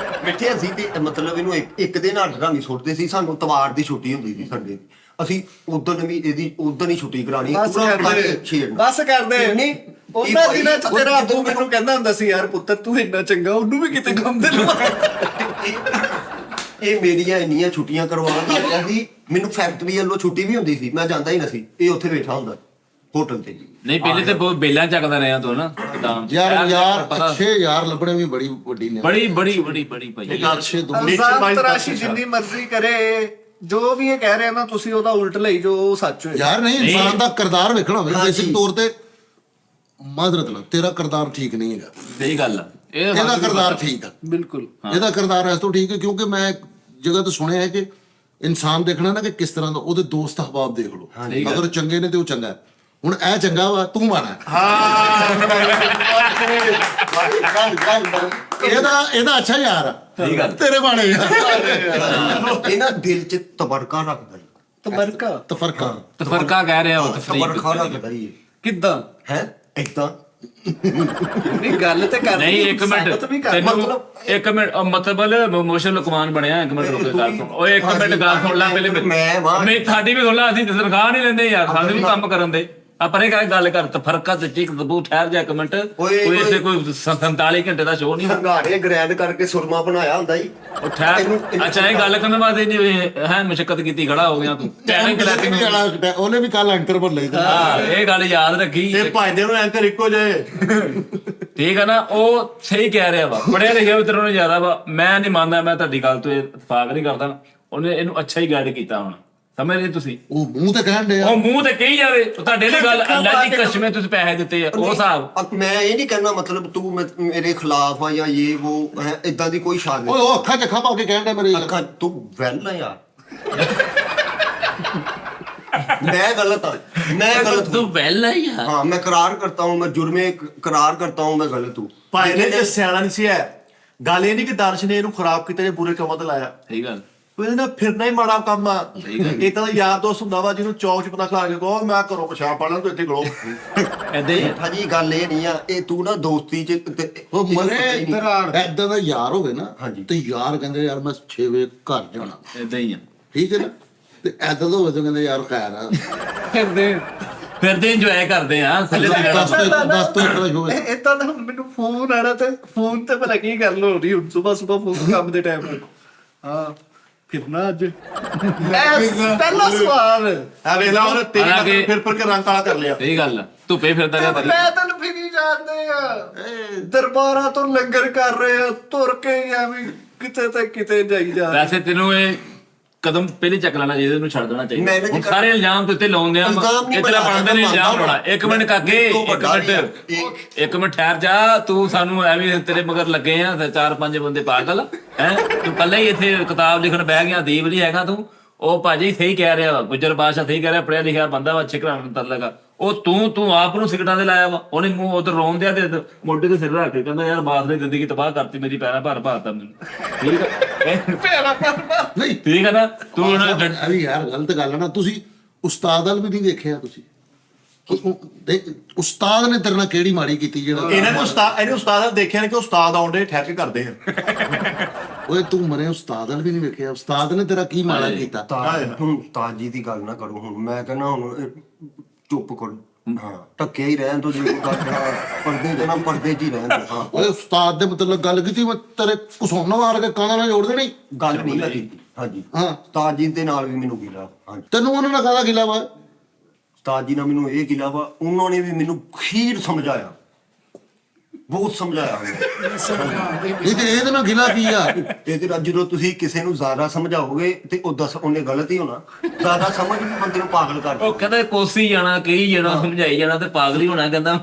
ਮਿੱਠੇ ਅਸੀਂ ਤੇ ਮਤਲਬ ਇਹਨੂੰ ਇੱਕ ਦਿਨ ਹੱਡਾਂ ਸੁੱਟਦੇ ਸੀ, ਸਾਨੂੰ ਤਵਾਰ ਦੀ ਛੁੱਟੀ ਹੁੰਦੀ ਸੀ ਸੰਡੇ ਦੀ, ਅਸੀਂ ਉਦੋਂ ਵੀ ਇਹਦੀ ਉਦੋਂ ਹੀ ਛੁੱਟੀ ਕਰਾਣੀ। ਬਸ ਕਰਦੇ ਨਹੀਂ ਉਹਨਾਂ ਦਿਨਾਂ ਚ ਤੇਰਾ ਆਪੂ ਮੈਨੂੰ ਕਹਿੰਦਾ ਹੁੰਦਾ ਸੀ ਯਾਰ ਪੁੱਤਰ ਤੂੰ ਇੰਨਾ ਚੰਗਾ, ਉਹਨੂੰ ਵੀ ਕਿਤੇ ਕੰਮ ਤੇ ਲਵਾ। ਇਹ ਮੇਰੀਆਂ ਇੰਨੀਆਂ ਛੁੱਟੀਆਂ ਕਰਵਾਉਣ ਲੱਗ ਗਿਆ ਸੀ, ਮੈਨੂੰ ਫੈਕਟਰੀ ਵੱਲੋਂ ਛੁੱਟੀ ਵੀ ਹੁੰਦੀ ਸੀ, ਮੈਂ ਜਾਂਦਾ ਹੀ ਨਹੀਂ ਸੀ, ਇਹ ਉੱਥੇ ਬੈਠਾ ਹੁੰਦਾ ਹੋਟਲ ਤੇ। ਨਹੀਂ ਪਹਿਲੇ ਤੇ ਬਹੁਤ ਬੇਲਾਂ ਚੱਕਦਾ ਰਿਹਾ ਤੂੰ ਨਾ ਯਾਰ ਅੱਛੇ ਯਾਰ ਲੱਭਣੇ ਵੀ ਬੜੀ ਵੱਡੀ ਨੇ। ਬੜੀ ਭਾਈ ਅੱਛੇ ਇਲਜ਼ਾਮ ਤਰਾਸ਼ੀ ਜਿੰਨੀ ਮਰਜ਼ੀ ਕਰੇ, ਜੋ ਵੀ ਇਹ ਕਹਿ ਰਿਹਾ ਨਾ ਤੁਸੀਂ ਉਹਦਾ ਉਲਟ ਲਈ ਜੋ ਉਹ ਸੱਚ ਹੋਏ। ਯਾਰ ਨਹੀਂ, ਇਨਸਾਨ ਦਾ ਕਿਰਦਾਰ ਵੇਖਣਾ ਹੋਵੇ ਬੇਸਿਕ ਤੌਰ ਤੇ। ਮਾਜ਼ਰਤ ਨਾਲ ਤੇਰਾ ਕਿਰਦਾਰ ਠੀਕ ਨਹੀਂ ਹੈਗਾ। ਸਹੀ ਗੱਲ ਆ। ਇਹਦਾ ਕਿਰਦਾਰ ਠੀਕ ਆ, ਬਿਲਕੁਲ ਇਹਦਾ ਕਿਰਦਾਰ ਇਸ ਤੋਂ ਠੀਕ ਹੈ, ਕਿਉਂਕਿ ਮੈਂ ਇੱਕ ਜਗ੍ਹਾ ਤੋਂ ਸੁਣਿਆ ਹੈ ਕਿ ਇਨਸਾਨ ਦੇਖਣਾ ਨਾ ਕਿ ਕਿਸ ਤਰ੍ਹਾਂ ਦਾ, ਉਹਦੇ ਦੋਸਤ ਅਹਬਾਬ ਦੇਖ ਲਓ, ਅਗਰ ਚੰਗੇ ਨੇ ਤੇ ਉਹ ਚੰਗਾ। ਹੁਣ ਇਹ ਚੰਗਾ ਵਾ, ਤੂੰ ਮਾੜਾ। ਇਹਦਾ ਅੱਛਾ ਯਾਰ ਆ, ਤੇਰੇ ਮਾੜੇ ਯਾਰ। ਇਹ ਨਾ ਦਿਲ ਚ ਤਬਰਕਾ ਰੱਖਦਾ ਜੀ, ਤਫਰਕਾ ਕਹਿ ਰਿਹਾ ਉਹ ਤਬਰਕਾ ਰੱਖਦਾ ਜੀ। ਕਿੱਦਾਂ ਹੈ ਏਦਾਂ ਨਹੀਂ ਗੱਲ ਤੇ ਕਰ ਨਹੀਂ। ਇੱਕ ਮਿੰਟ ਤੈਨੂੰ ਇੱਕ ਮਿੰਟ ਮਤਲਬ ਇਮੋਸ਼ਨਲ ਲੁਕਮਾਨ ਬਣਿਆ। ਇੱਕ ਮਿੰਟ ਰੁਕ ਕੇ ਗੱਲ ਸੁਣ। ਓਏ ਇੱਕ ਮਿੰਟ ਗੱਲ ਸੁਣ ਲੈ ਪਹਿਲੇ। ਮੈਂ ਸਾਡੀ ਵੀ ਸੁਣ ਲੈ, ਅਸੀਂ ਤਨਖਾਹ ਨਹੀਂ ਲੈਂਦੇ ਯਾਰ, ਸਾਨੂੰ ਵੀ ਕੰਮ ਕਰਨ ਦੇ। ਪਰੇ ਕਾ ਗੱਲ ਕਰ ਫਰਕਾ ਤੇ ਚੀਕ ਤਬੂ ਠਹਿਰ ਜਾ ਇੱਕ ਮਿੰਟ ਕੋਈ ਇਸੇ ਕੋਈ 47 ਘੰਟੇ ਦਾ ਸ਼ੋਅ ਨਹੀਂ ਸੰਘਾੜੇ ਗ੍ਰੈਂਡ ਕਰਕੇ ਸੁਰਮਾ ਬਣਾਇਆ ਹੁੰਦਾ ਜੀ। ਉਹ ਠਹਿਰ ਅੱਛਾ ਇਹ ਗੱਲ ਕਰਨ ਵਾਸਤੇ ਨਹੀਂ ਹੈ ਮੁਸ਼ਕਲ ਕੀਤੀ ਖੜਾ ਹੋ ਗਿਆ ਤੂੰ ਉਹਨੇ ਵੀ ਕੱਲ ਐਂਕਰ ਬਣ ਲਈ ਹਾਂ ਇਹ ਗੱਲ ਯਾਦ ਰੱਖੀ ਇਹ ਭਾਈਦੇ ਨੂੰ ਐਂਕਰ ਇੱਕੋ ਜੇ ਠੀਕ ਹੈ ਨਾ ਉਹ ਸਹੀ ਕਹਿ ਰਿਹਾ ਵਾ ਪੜਿਆ ਲਿਖਿਆ ਵੀ ਤੇਰੇ ਨਾਲੋਂ ਜ਼ਿਆਦਾ ਵਾ ਮੈਂ ਨਹੀਂ ਮੰਨਦਾ ਮੈਂ ਤੁਹਾਡੀ ਗੱਲ ਤੋਂ ਇਤਫਾਕ ਨਹੀਂ ਕਰਦਾ ਉਹਨੇ ਇਹਨੂੰ ਅੱਛਾ ਹੀ ਗਾਈਡ ਕੀਤਾ ਹੁਣ ਸਮਝ ਰਹੇ ਤੁਸੀਂ ਉਹ ਮੂੰਹ ਤੇ ਕਹਿਣ ਡਿਆ ਉਹ ਮੂੰਹ ਤੇ ਕਹੀ ਜਾਵੇ ਤੁਹਾਡੇ ਲਈ ਗੱਲ ਅੱਲਾ ਦੀ ਕਸਮ ਹੈ ਤੁਸੀਂ ਪੈਸੇ ਦਿੱਤੇ ਆ ਉਹ ਹਿਸਾਬ ਮੈਂ ਇਹ ਨਹੀਂ ਕਹਿਣਾ ਮਤਲਬ ਤੂੰ ਮੇਰੇ ਖਿਲਾਫ ਆ ਜਾਂ ਇਹ ਉਹ ਹੈ ਇਦਾਂ ਦੀ ਕੋਈ ਸ਼ਾਨ ਓਏ ਨਹੀਂ। ਉਹ ਅੱਖਾਂ 'ਚ ਅੱਖਾਂ ਪਾ ਕੇ ਕਹਿਣ ਡਿਆ ਮੇਰੇ ਅੱਖਾਂ ਤੂੰ ਵੈਲ ਆ ਯਾਰ। मैं गलत हूँ मैं गलत तू हूँ वेल है यार हाँ मैं करार करता हूँ मैं जुर्मे करार करता हूँ मैं गलत हूँ ਭਾਈ ਨੇ ਜੇ ਸਿਆਣਾ ਨਹੀਂ ਸੀ ਹੈ ਗੱਲ ਇਹ ਨਹੀਂ ਕਿ ਦਾਨਸ਼ ਨੇ ਇਹਨੂੰ ਖਰਾਬ ਕੀਤਾ ਜੇ ਬੁਰੇ ਕੰਮਾਂ ਤੇ ਲਾਇਆ ਸਹੀ ਗੱਲ ਉਹ ਇਹਦਾ ਫਿਰਨਾ ਹੀ ਮਾੜਾ ਕੰਮ ਆ ਇਹ ਤਾਂ ਯਾਰ ਦੋਸਤ ਹੁੰਦਾ ਵਾ ਜਿਹਨੂੰ ਚੌਕ ਚ ਪਤਾ ਖਾ ਕੇ ਕਹੋ ਮੈਂ ਘਰੋਂ ਪਿਸ਼ਾਬ ਪਾ ਲਾਂ ਤੂੰ ਇੱਥੇ ਖੜੋ ਐਦੇ ਭਾਜੀ ਗੱਲ ਇਹ ਨਹੀਂ ਆ ਇਹ ਤੂੰ ਨਾ ਦੋਸਤੀ ਚ ਉਹ ਮਰੇ ਏਦਾਂ ਦਾ ਯਾਰ ਹੋਵੇ ਨਾ ਹਾਂਜੀ। ਤੇ ਯਾਰ ਕਹਿੰਦੇ ਯਾਰ ਮੈਂ 6 ਵਜੇ ਘਰ ਜਾਣਾ ਐਦਾਂ ਹੀ ਆ ਠੀਕ ਹੈ ਨਾ ਤੇ ਏਦਾਂ ਦਾ ਹੋਵੇ ਤਾਂ ਕਹਿੰਦੇ ਯਾਰ ਖੈਰ ਆ ਫਿਰਦੇ ਇੰਜੋਏ ਕਰਦੇ ਆ ਥੱਲੇ ਦੀ ਗੱਲ 10 ਤੋਂ 1 ਵਜੇ ਹੋਵੇ ਇਦਾਂ ਦਾ ਹੁਣ ਮੈਨੂੰ ਫੋਨ ਆਣਾ ਤੇ ਫੋਨ ਤੇ ਭਲਾ ਕੀ ਗੱਲ ਹੋ ਰਹੀ ਹੁਣ ਸਵੇਰ ਫੋਨ ਕੰਮ ਦੇ ਟਾਈਮ ਹਾਂ ਫਿਰਨਾ ਅੱਜ ਪਹਿਲਾ ਸਵਾਲ ਆ ਵੇਖ ਲਾ ਉਹਨੇ ਤੇਰੀ ਹਾਲਾਂਕਿ- ਨਾਲ ਫਿਰ ਕੇ ਰੰਗ ਕਾਲਾ ਕਰ ਲਿਆ ਸਹੀ ਗੱਲ ਆ ਧੁੱਪੇ ਫਿਰਦਾ ਰਿਹਾ ਤੇਰੀ ਪੈਦਲ ਫਿਰੀ ਜਾਂਦੇ ਆ ਦਰਬਾਰਾਂ ਤੋਂ ਲੰਗਰ ਕਰ ਰਹੇ ਆ ਤੁਰ ਕੇ ਐਵੇਂ ਕਿਤੇ ਤੇ ਕਿਤੇ ਜਾਈ ਜਾ ਰਹੇ। ਵੈਸੇ ਤੈਨੂੰ ਇਹ ਕਦਮ ਪਹਿਲੇ ਚੱਕ ਲੈਣਾ ਚਾਹੀਦਾ ਇਹਨੂੰ ਛੱਡ ਦੇਣਾ ਚਾਹੀਦਾ ਮੈਂ ਹੁਣ ਸਾਰੇ ਇਲਜ਼ਾਮ ਤੇ ਉੱਤੇ ਲਾਉਂਦੇ ਆ ਇਲਜ਼ਾਮ ਨਹੀਂ ਇਹ ਤੇਰਾ ਬਣਾਉਣਾ, ਬਣਦਾ ਨਹੀਂ ਇਲਜ਼ਾਮ ਬਣਾਉਣਾ। ਲਾਉਣਾ ਇੱਕ ਮਿੰਟ ਕਾਕੇ ਤੋਂ ਇੱਕ ਵੱਡਾ ਮਿੰਟ ਯਾਰ, ਇੱਕ ਮਿੰਟ ਠਹਿਰ ਜਾ ਤੂੰ ਸਾਨੂੰ ਐਵੇਂ ਤੇਰੇ ਮਗਰ ਲੱਗੇ ਆ ਤੇ 4-5 ਬੰਦੇ ਪਾਗਲ ਹੈ ਤੂੰ ਕੱਲਾ ਹੀ ਇੱਥੇ ਕਿਤਾਬ ਲਿਖਣ ਬਹਿ ਗਿਆ ਦੀਪ ਨਹੀਂ ਹੈਗਾ ਤੂੰ ਉਹ ਭਾਜੀ ਸਹੀ ਕਹਿ ਰਿਹਾ ਵਾ ਗੁੱਜਰ ਬਾਦਸ਼ਾਹ ਸਹੀ ਕਹਿ ਰਿਹਾ ਪੜਿਆ ਲਿਖਿਆ ਬੰਦਾ ਵਾ ਅੱਛੇ ਘਰਾਂ ਨੂੰ ਤਰਲੇਗਾ ਉਹ ਤੂੰ ਆਪ ਨੂੰ ਸਿਗਟਾਂ ਦੇ ਲਾਇਆ ਵਾ ਉਹਨੇ ਮੂੰਹ ਉਧਰ ਰੋਣ ਦਿਆ ਤੇ ਮੋਢੇ ਤੇ ਸਿਰ ਰੱਖ ਕੇ ਕਹਿੰਦਾ ਯਾਰ ਬਾਸ ਨੇ ਜ਼ਿੰਦਗੀ ਤਬਾਹ ਕਰਤੀ ਮੇਰੀ ਪੈਰਾਂ ਭਰ ਭਾਰਤਾ ਮੈਨੂੰ ਠੀਕ ਹੈ ਨਹੀਂ ਠੀਕ ਹੈ ਨਾ ਤੂੰ ਹੁਣ ਅਰੇ ਯਾਰ ਗਲਤ ਗੱਲ ਹੈ ਨਾ ਤੁਸੀਂ ਉਸਤਾਦ ਵੱਲ ਵੀ ਨਹੀਂ ਦੇਖਿਆ ਤੁਸੀਂ ਉਸਤਾਦ ਨੇ ਤੇਰੇ ਨਾਲ ਕਿਹੜੀ ਮਾੜੀ ਕੀਤੀ ਜਿਹੜਾ ਇਹਨੇ ਉਸਤਾਦ ਨੇ ਦੇਖਿਆ ਨੇ ਕਿ ਉਸਤਾਦ ਆਉਂਦੇ ਠਹਿਰ ਕੇ ਕਰਦੇ ਆ ਓਏ ਤੂੰ ਮਰੇ ਉਸਤਾਦ ਵੱਲ ਵੀ ਨਹੀਂ ਵੇਖਿਆ ਉਸਤਾਦ ਨੇ ਤੇਰਾ ਕੀ ਮਾੜਾ ਕੀਤਾ ਹੁਣ ਉਸਤਾਦ ਜੀ ਦੀ ਗੱਲ ਨਾ ਕਰੋ ਹੁਣ ਮੈਂ ਕਹਿੰਦਾ ਹੁਣ ਚੁੱਪ ਕਰੋ ਹਾਂ ਟੱਕੇ ਹੀ ਰਹਿਣ ਤੋਂ ਜੇ ਪਰਦੇ ਚ ਨਾ ਪਰਦੇ ਚ ਹੀ ਰਹਿਣ ਦੋ ਹਾਂ ਓਏ ਉਸਤਾਦ ਦੇ ਮਤਲਬ ਗੱਲ ਕੀਤੀ ਮੈਂ ਤੇਰੇ ਕੁਸੋਨਾ ਮਾਰ ਕੇ ਕਾਨਾਂ ਨਾਲ ਜੋੜ ਦੇਣੀ ਗੱਲ ਨਹੀਂ ਮੈਂ ਕੀਤੀ ਹਾਂਜੀ ਹਾਂ ਉਸਤਾਦ ਜੀ ਦੇ ਨਾਲ ਵੀ ਮੈਨੂੰ ਗਿਲਾ ਹਾਂਜੀ ਤੈਨੂੰ ਉਹਨਾਂ ਨਾਲ ਕਾਹਦਾ ਗਿਲਾ ਵਾ ਉਸਤਾਦ ਜੀ ਨੇ ਮੈਨੂੰ ਇਹ ਗਿਲਾ ਵਾ ਉਹਨਾਂ ਨੇ ਵੀ ਮੈਨੂੰ ਖੀਰ ਸਮਝਾਇਆ ਬਹੁਤ ਸਮਝਾਇਆ ਇਹ ਤੇ ਇਹਦੇ ਨਾਲ ਗਿਲਾ ਕੀ ਆ ਤੇ ਜਦੋਂ ਤੁਸੀਂ ਕਿਸੇ ਨੂੰ ਜ਼ਿਆਦਾ ਸਮਝਾਓਗੇ ਤੇ ਉਹ ਦੱਸ ਉਹਨੇ ਗਲਤ ਹੀ ਹੋਣਾ ਜ਼ਿਆਦਾ ਸਮਝ ਵੀ ਬੰਦੇ ਨੂੰ ਪਾਗਲ ਕਰ ਉਹ ਕਹਿੰਦਾ ਕੋਸੀ ਜਾਣਾ ਕਹੀ ਜਾਣਾ ਸਮਝਾਈ ਜਾਣਾ ਤੇ ਪਾਗਲ ਹੀ ਹੋਣਾ ਕਹਿੰਦਾ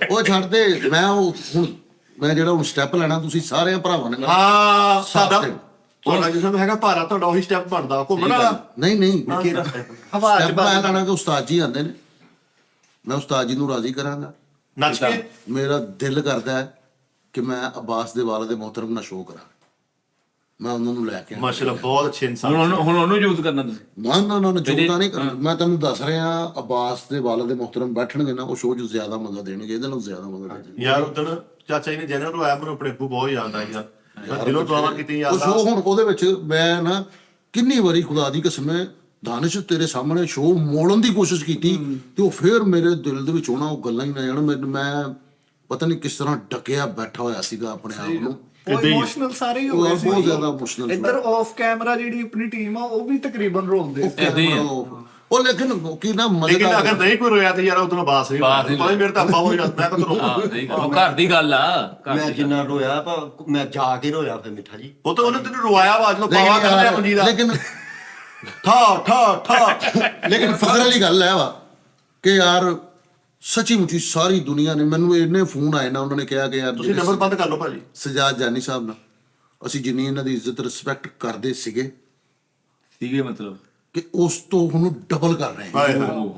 ਉਹ ਛੱਡ ਦੇ ਮੈਂ ਜਿਹੜਾ ਹੁਣ ਸਟੈਪ ਲੈਣਾ ਤੁਸੀਂ ਸਾਰਿਆਂ ਭਰਾਵਾਂ ਨੇ ਹਾਂ ਸਾਡਾ ਤੁਹਾਡਾ ਜਿਸਮ ਹੈਗਾ ਭਾਰਾ ਤੁਹਾਡਾ ਉਹੀ ਸਟੈਪ ਬਣਦਾ ਘੁੰਮਣ ਵਾਲਾ ਨਹੀਂ ਕਿਹੜਾ ਹਵਾ ਚ ਸਟੈਪ ਮੈਂ ਲੈਣਾ ਕਿ ਉਸਤਾਦ ਜੀ ਆਉਂਦੇ ਨੇ ਮੈਂ ਉਸਤਾਦ ਜੀ ਨੂੰ ਰਾਜ਼ੀ ਕਰਾਂਗਾ ਨੱਚ ਕੇ ਮੇਰਾ ਦਿਲ ਕਰਦਾ ਹੈ ਕਿ ਮੈਂ ਅਬਾਸ ਦੇ ਵਾਲੇ ਦੇ ਮੁਹਤਰਮ ਨਾਲ ਸ਼ੋਅ ਕਰਾਂ ਮੈਂ ਉਹਨਾਂ ਨੂੰ ਲੈ ਕੇ ਆਵਾਂ। ਮਾਸ਼ਾਅੱਲਾ ਬਹੁਤ ਅੱਛੇ ਇਨਸਾਨ ਹੁਣ ਉਹਨੂੰ ਯੂਜ਼ ਕਰਨਾ ਤੁਸੀਂ ਨਾ ਜੋਦਾ ਨਹੀਂ ਕਰਨਾ ਮੈਂ ਤੁਹਾਨੂੰ ਦੱਸ ਰਿਹਾ ਅਬਾਸ ਦੇ ਵਾਲੇ ਦੇ ਮੁਹਤਰਮ ਬੈਠਣਗੇ ਨਾ ਉਹ ਸ਼ੋਅ 'ਚ ਜ਼ਿਆਦਾ ਮਜ਼ਾ ਦੇਣਗੇ ਇਹਦੇ ਨਾਲੋਂ ਜ਼ਿਆਦਾ ਮਜ਼ਾ ਦੇਣਗੇ ਯਾਰ ਉਦੋਂ ਚਾਚਾ ਜੀ ਨੇ ਜਨਰਲ ਨੂੰ ਆਇਆ ਮੈਨੂੰ ਆਪਣੇ ਅੱਬੂ ਬਹੁਤ ਯਾਦ ਆਈ ਯਾਰ ਮੈਂ ਦਿਲੋਂ ਦੁਆਵਾਂ ਕੀਤੀਆਂ ਉਹ ਯਾਰ ਸ਼ੋਅ ਹੁਣ ਉਹਦੇ ਵਿੱਚ ਮੈਂ ਨਾ ਕਿੰਨੀ ਵਾਰੀ ਖੁਦਾ ਦੀ ਕਸਮ ਹੈ ਦਾਨਿਸ਼ ਤੇਰੇ ਸਾਹਮਣੇ ਸ਼ੋਅ ਮੋੜਨ ਦੀ ਕੋਸ਼ਿਸ਼ ਕੀਤੀ ਤੇ ਉਹ ਫੇਰ ਮੇਰੇ ਦਿਲ ਦੇ ਵਿੱਚ ਹੋਣਾ ਉਹ ਗੱਲਾਂ ਹੀ ਨਾ ਜਾਣ ਮੈਂ ਪਤਾ ਨਹੀਂ ਕਿਸ ਤਰ੍ਹਾਂ ਡਕਿਆ ਬੈਠਾ ਹੋਇਆ ਸੀਗਾ ਆਪਣੇ ਆਪ ਨੂੰ ਉਹ ਇਮੋਸ਼ਨਲ ਸਾਰੇ ਹੀ ਹੋ ਉਹ ਗਏ ਬਹੁਤ ਸੀ ਜ਼ਿਆਦਾ ਇਮੋਸ਼ਨਲ ਇੱਧਰ ਆਫ ਕੈਮਰਾ ਜਿਹੜੀ ਆਪਣੀ ਟੀਮ ਆ ਉਹ ਵੀ ਤਕਰੀਬਨ ਰੋਂਦੇ ਸੀ ਉਹ ਲੇਕਿਨ ਕੀ ਨਾ ਲੇਕਿਨ ਮਜ਼ੇਦਾਰ ਅਗਰ ਨਹੀਂ ਕੋਈ ਰੋਇਆ ਤੇ ਯਾਰ ਉਦੋਂ ਬਾਸ ਨਹੀਂ ਭਾਵੇਂ ਮੇਰੇ ਤਾਂ ਅੱਬਾ ਹੋ ਜਾਂਦਾ ਮੈਂ ਤਾਂ ਰੋ ਹਾਂ ਸਹੀ ਗੱਲ ਉਹ ਘਰ ਦੀ ਗੱਲ ਆ ਮੈਂ ਜਿੰਨਾ ਰੋਇਆ ਮੈਂ ਜਾ ਕੇ ਰੋਇਆ ਫਿਰ ਮਿੱਠਾ ਜੀ ਉਹ ਤਾਂ ਉਹਨੇ ਤੈਨੂੰ ਰਵਾਇਆ ਵਾ ਜਦੋਂ ਪਾਵਾ ਕਰਦੇ ਆ ਪੰਜੀ ਦਾ ਲੇਕਿਨ ਠਾ ਲੇਕਿਨ ਫਖਰ ਵਾਲੀ ਗੱਲ ਹੈ ਵਾ ਕਿ ਯਾਰ ਸੱਚੀ ਮੁੱਚੀ ਸਾਰੀ ਦੁਨੀਆ ਨੇ ਮੈਨੂੰ ਇੰਨੇ ਫੋਨ ਆਏ ਨਾ ਉਹਨਾਂ ਨੇ ਕਿਹਾ ਕਿ ਯਾਰ ਤੁਸੀਂ ਨੰਬਰ ਬੰਦ ਕਰ ਲਓ ਭਾਜੀ ਸਜਾਦ ਜਾਨੀ ਸਾਹਿਬ ਨਾਲ ਅਸੀਂ ਜਿੰਨੀ ਇਹਨਾਂ ਦੀ ਇੱਜ਼ਤ ਰਿਸਪੈਕਟ ਕਰਦੇ ਸੀਗੇ ਮਤਲਬ ਕਿ ਉਸ ਤੋਂ ਹੁਣ ਡਬਲ ਕਰ ਰਹੇ ਹਾਂ ਹਾਏ ਹਾਏ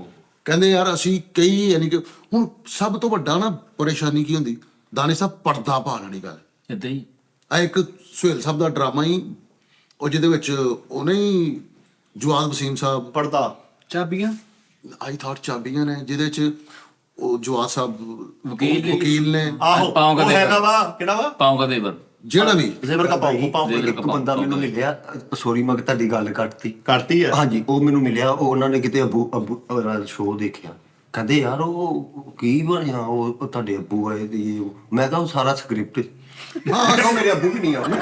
ਕਹਿੰਦੇ ਯਾਰ ਅਸੀਂ ਕਈ ਯਾਨੀ ਕਿ ਹੁਣ ਸਭ ਤੋਂ ਵੱਡਾ ਨਾ ਪਰੇਸ਼ਾਨੀ ਕੀ ਹੁੰਦੀ ਦਾਨੀ ਸਾਹਿਬ ਪਰਦਾ ਪਾ ਲੈਣੀ ਗੱਲ ਏਦਾਂ ਹੀ ਆ ਇੱਕ ਸੁਹੇਲ ਸਾਹਿਬ ਦਾ ਡਰਾਮਾ ਹੀ ਉਹ ਜਿਹਦੇ ਵਿੱਚ ਉਹਨੇ ਹੀ ਜਵਾਦ ਵਸੀਮ ਸਾਹਿਬ ਪੜਦਾ ਚਾਬੀਆਂ ਆਈ ਥਾਟ ਚਾਬੀਆਂ ਨੇ ਜਿਹਦੇ ਚ ਉਹ ਜਵਾਦ ਸਾਹਿਬ ਵਕੀਲ ਵਕੀਲ ਨੇ ਆਹੋ ਪਾਉਂਗਾ ਉਹ ਦੇ ਹੈਗਾ ਵਾ ਕਿਹੜਾ ਵਾ ਪਾਉਂਗਾ ਦੇਵਰ ਜਿਹੜਾ ਵੀ ਜ਼ੇਵਰ ਕਾ ਪਾਉ ਇੱਕ ਬੰਦਾ ਮੈਨੂੰ ਮਿਲਿਆ, ਸੋਰੀ ਮੈਂ ਤੁਹਾਡੀ ਗੱਲ ਕੱਟਤੀ। ਕਰਤੀ ਹੈ। ਹਾਂਜੀ, ਉਹ ਮੈਨੂੰ ਮਿਲਿਆ, ਉਹ ਉਹਨਾਂ ਨੇ ਕਿਤੇ ਅੱਬੂ ਸ਼ੋਅ ਦੇਖਿਆ, ਕਹਿੰਦੇ ਯਾਰ ਉਹ ਕੀ ਬਣਿਆ, ਉਹ ਤੁਹਾਡੇ ਅੱਬੂ ਆਏ ਦੀ। ਮੈਂ ਕਿਹਾ ਉਹ ਸਾਰਾ ਸਕ੍ਰਿਪਟ। ਹਾਂ, ਮੇਰੇ ਅੱਬੂ ਵੀ ਨਹੀਂ ਆਉਣੇ।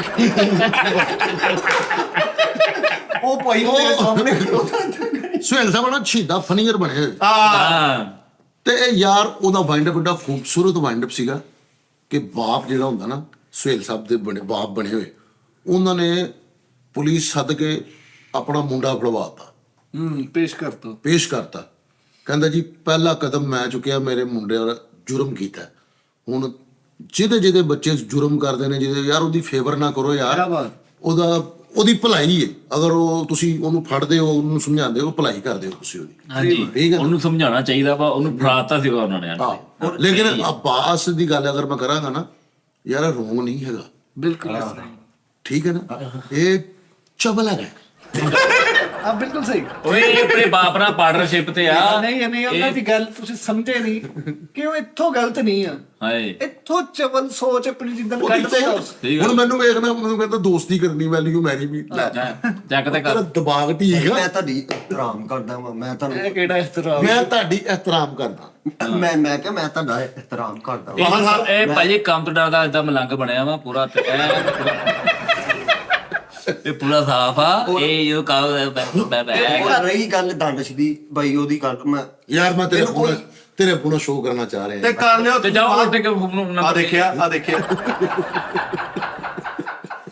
ਉਹ ਭਾਈ ਮੇਰੇ ਸਾਹਮਣੇ ਸੁਹੇਲ ਸਾਹਿਬ ਨਾ ਸ਼ਹੀਦਾ ਫਨੀਅਰ ਬਣੇ ਹੋਏ। ਹਾਂ ਤੇ ਇਹ ਯਾਰ ਉਹਦਾ ਵਾਈਂਡ ਅਪ ਏਡਾ ਖੂਬਸੂਰਤ ਵਾਈਂਡ ਅਪ ਸੀਗਾ ਕਿ ਬਾਪ ਜਿਹੜਾ ਹੁੰਦਾ ਨਾ, ਸੁਹੇਲ ਸਾਹਿਬ ਦੇ ਬਾਪ ਬਣੇ ਹੋਏ, ਉਹਨਾਂ ਨੇ ਪੁਲਿਸ ਸੱਦ ਕੇ ਆਪਣਾ ਮੁੰਡਾ ਫੜਵਾਤਾ, ਪੇਸ਼ ਕਰਤਾ। ਕਹਿੰਦਾ ਜੀ ਪਹਿਲਾ ਕਦਮ ਮੈਂ ਚੁੱਕਿਆ, ਮੇਰੇ ਮੁੰਡੇ ਵਾਲਾ ਜੁਰਮ ਕੀਤਾ। ਹੁਣ ਜਿਹਦੇ ਬੱਚੇ ਜੁਰਮ ਕਰਦੇ ਨੇ, ਜਿਹਦੇ ਯਾਰ ਉਹਦੀ ਫੇਵਰ ਨਾ ਕਰੋ ਯਾਰ, ਉਹਦੀ ਭਲਾਈ ਹੈ। ਅਗਰ ਉਹ ਤੁਸੀਂ ਉਹਨੂੰ ਫੜਦੇ ਹੋ, ਉਹਨੂੰ ਸਮਝਾਉਂਦੇ ਹੋ, ਭਲਾਈ ਕਰਦੇ ਹੋ ਤੁਸੀਂ ਉਹਦੀ। ਹਾਂਜੀ, ਠੀਕ ਹੈ, ਉਹਨੂੰ ਸਮਝਾਉਣਾ ਚਾਹੀਦਾ ਵਾ, ਉਹਨੂੰ ਫੜਾਤਾ ਸੀਗਾ ਉਹਨਾਂ ਨੇ। ਹਾਂ, ਲੇਕਿਨ ਅਬਾਸ ਦੀ ਗੱਲ ਅਗਰ ਮੈਂ ਕਰਾਂਗਾ ਨਾ ਯਾਰ, ਰੋਂਗ ਨਹੀਂ ਹੈਗਾ, ਬਿਲਕੁਲ ਠੀਕ ਹੈ ਨਾ, ਇਹ ਚਬਲ ਹੈਗਾ। ਬਿਲਕੁਲ ਸਹੀ। ਓਏ ਇਹ ਆਪਣੇ ਬਾਪ ਨਾਲ ਪਾਰਟਨਰਸ਼ਿਪ ਤੇ ਆ। ਨਹੀਂ ਉਹਨਾਂ ਦੀ ਗੱਲ ਤੁਸੀਂ ਸਮਝੇ ਨਹੀਂ ਕਿ ਉਹ ਇੱਥੋਂ ਗਲਤ ਨਹੀਂ ਆ, ਹਾਏ ਇੱਥੋਂ ਚਵਲ ਸੋਚ ਆਪਣੀ ਜਿੱਦਣ ਕੱਢਦੇ ਆ। ਹੁਣ ਮੈਨੂੰ ਵੇਖਣਾ, ਮੈਨੂੰ ਕਹਿੰਦਾ ਦੋਸਤੀ ਕਰਨੀ ਵੈਲਿਊ ਮੈਰੀ ਵੀ ਚੱਕ ਤੇ ਤੇਰਾ ਕਰ। ਦਿਮਾਗ ਠੀਕ ਆ। ਮੈਂ ਤੁਹਾਡੀ ਇਹਤਰਾਮ ਕਰਦਾ ਵਾਂ, ਮੈਂ ਇਹ ਤੁਹਾਨੂੰ ਕਿਹੜਾ ਇhtਰਾਮ? ਮੈਂ ਤੁਹਾਡੀ ਇਹਤਰਾਮ ਕਰਦਾ। ਮੈਂ ਕਿਹਾ ਮੈਂ ਤੁਹਾਡਾ ਇਹਤਰਾਮ ਕਰਦਾ ਵਾਂ। ਇਹ ਭਾਜੀ ਕੰਮ ਤੋਂ ਡਰਦਾ ਏਦਾਂ ਮਲੰਗ ਬਣਿਆ ਵਾ ਪੂਰਾ। ਇਹ ਪੂਰਾ ਸਾਫ ਆ। ਇਹ ਜਦੋਂ ਉਹ ਰਹੀ ਗੱਲ ਦੰਡਸ਼ ਦੀ, ਬਾਈ ਉਹਦੀ ਗੱਲ ਮੈਂ ਯਾਰ ਮੈਂ ਤੇਰੇ ਪੁਣਾ ਸ਼ੋਅ ਕਰਨਾ ਚਾਹ ਰਿਹਾ। ਤੇ ਕਰ ਲਿਓ ਤੇ ਜਾਓ ਉੱਠ ਕੇ ਆ ਦੇਖਿਆ